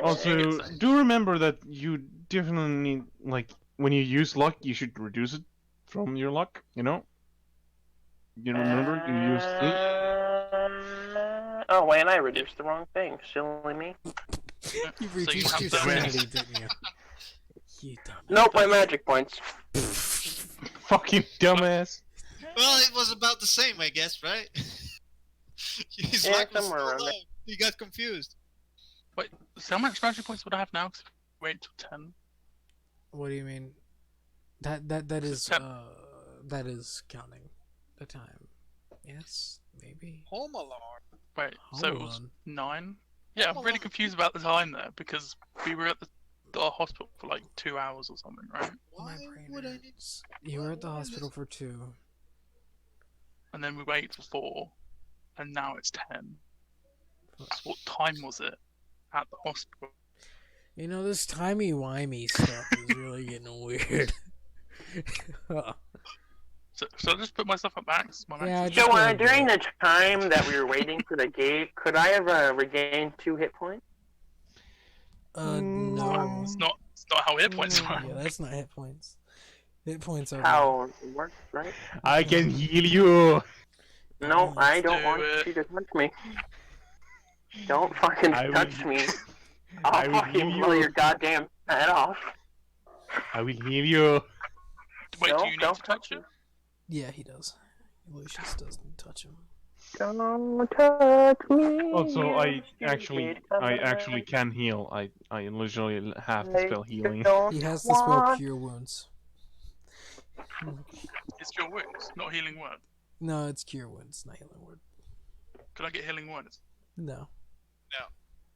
Also, do remember that you definitely need, like, when you use luck, you should reduce it from your luck, you know? You remember? You used 3? Oh, wait, and I reduced the wrong thing. Silly me. You So reduced have your to- sanity, didn't you? You dumb. Nope, my magic points. Fucking dumbass. Well, it was about the same, I guess, right? His Yeah, luck was somewhere still around low. He got confused. Wait, so how much magic points would I have now? 'Cause wait till 10. What do you mean? That is September. that is counting the time. Yes, maybe. Home Alone. Wait, so it Hold was on. 9? Yeah, I'm Hold really on. confused about the time there because we were at the hospital for like 2 hours or something, right? Why My brain would I need? hurts. You were at the hospital for 2. And then we waited for 4, and now it's 10. So what time was it at the hospital? You know, this timey-wimey stuff is really getting weird. So I just put myself at max. My max Yeah, is- just So, go ahead and do during it. the time that we were waiting for the gate, could I have regained 2 hit points? No. It's not how hit points work. Yeah, that's not hit points. Hit points are How it works, right? I can heal you. No, I don't do want it. you to touch me. Don't fucking I will- touch me. I I'll will fucking heal blow you. your goddamn head off. I will heal you. Wait, No, do you need don't to touch it? Yeah, he does. Lucius doesn't touch him. Don't touch me. Also, I you actually stupid can heal. I literally have the I spell healing. don't He has the spell want- Cure Wounds. It's your wounds, not healing word. No, it's Cure Wounds, not Healing Word. Could I get healing words? No.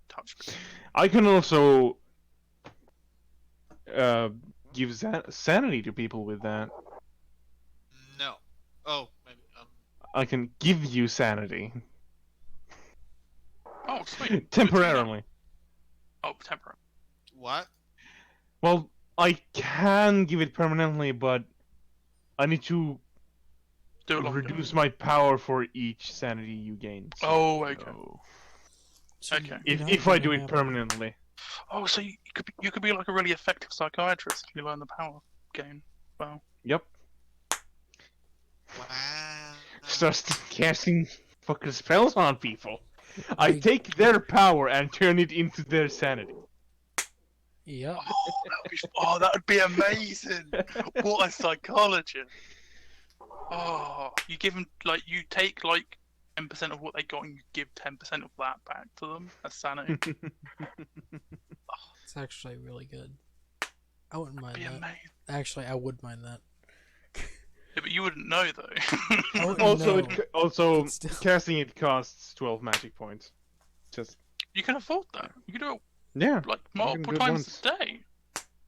Touch me. I can also give sanity to people with that. No. Oh, maybe. I can give you sanity Oh, sweet. temporarily. Oh, temporary. What? Well, I can give it permanently, but I need to Do it longer. reduce my power for each sanity you gain. So, Oh, okay. So Okay. you're not If I gonna do it have- permanently. Oh, so you could be like a really effective psychiatrist if you learn the power gain. Well, Yep. Wow. Just casting fucking spells on people. I Like- take their power and turn it into their sanity. Yeah. that would be amazing. What a psychologist. Oh, you give them like you take like 10% of what they got and you give 10% of that back to them as sanity. It's actually really good. I wouldn't mind That'd be that. amazing. Actually, I would mind that. Yeah, but you wouldn't know I though. wouldn't Also, know, also but still. casting it costs 12 magic points. Just You can afford that. You can do it yeah. like can multiple do it times once. a day.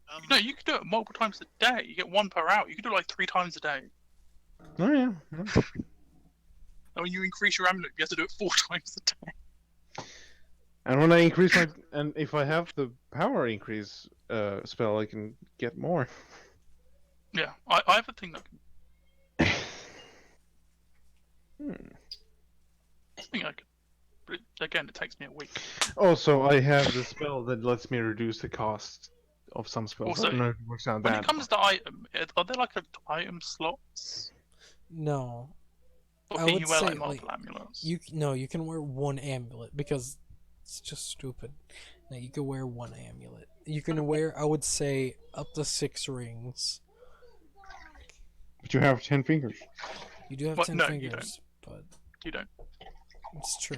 Um, No, you could do it multiple times a day. You get one per hour. You could do it like 3 times a day. Oh yeah. And when you increase your amulet, you have to do it 4 times a day. And when I increase my and if I have the power increase spell, I can get more. Yeah, I have a thing that can. I think I could. But again, it takes me a week. Also, I have the spell that lets me reduce the cost of some spells. Also, I don't know if it works out When that. it comes to item, are there like item slots? No. Or I can would you wear say, like multiple amulets? You can wear one amulet because it's just stupid. No, you can wear one amulet. You can wear, I would say, up to 6 rings. But you have 10 fingers. You do have What? 10 No, you fingers, but You don't. it's true.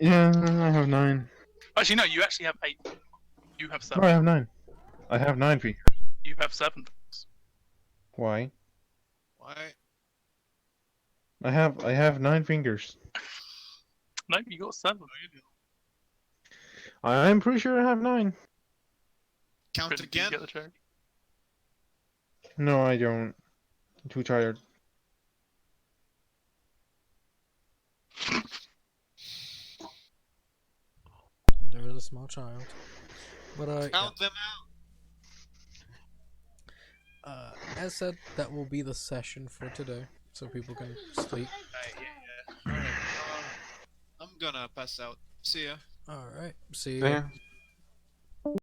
Yeah, I have 9. Actually, no. You actually have 8. You have 7. No, I have 9. I have 9 fingers. You have 7. Why? why? I have 9 fingers. No, you got 7. I'm pretty sure I have 9. Count Did you again? get the joke? No, I don't. I'm too tired. There is a small child. But yeah. Count them As said, that will be the session for today, so people can sleep. out. Yeah. I'm gonna pass out. See ya. Alright, see you. Yeah.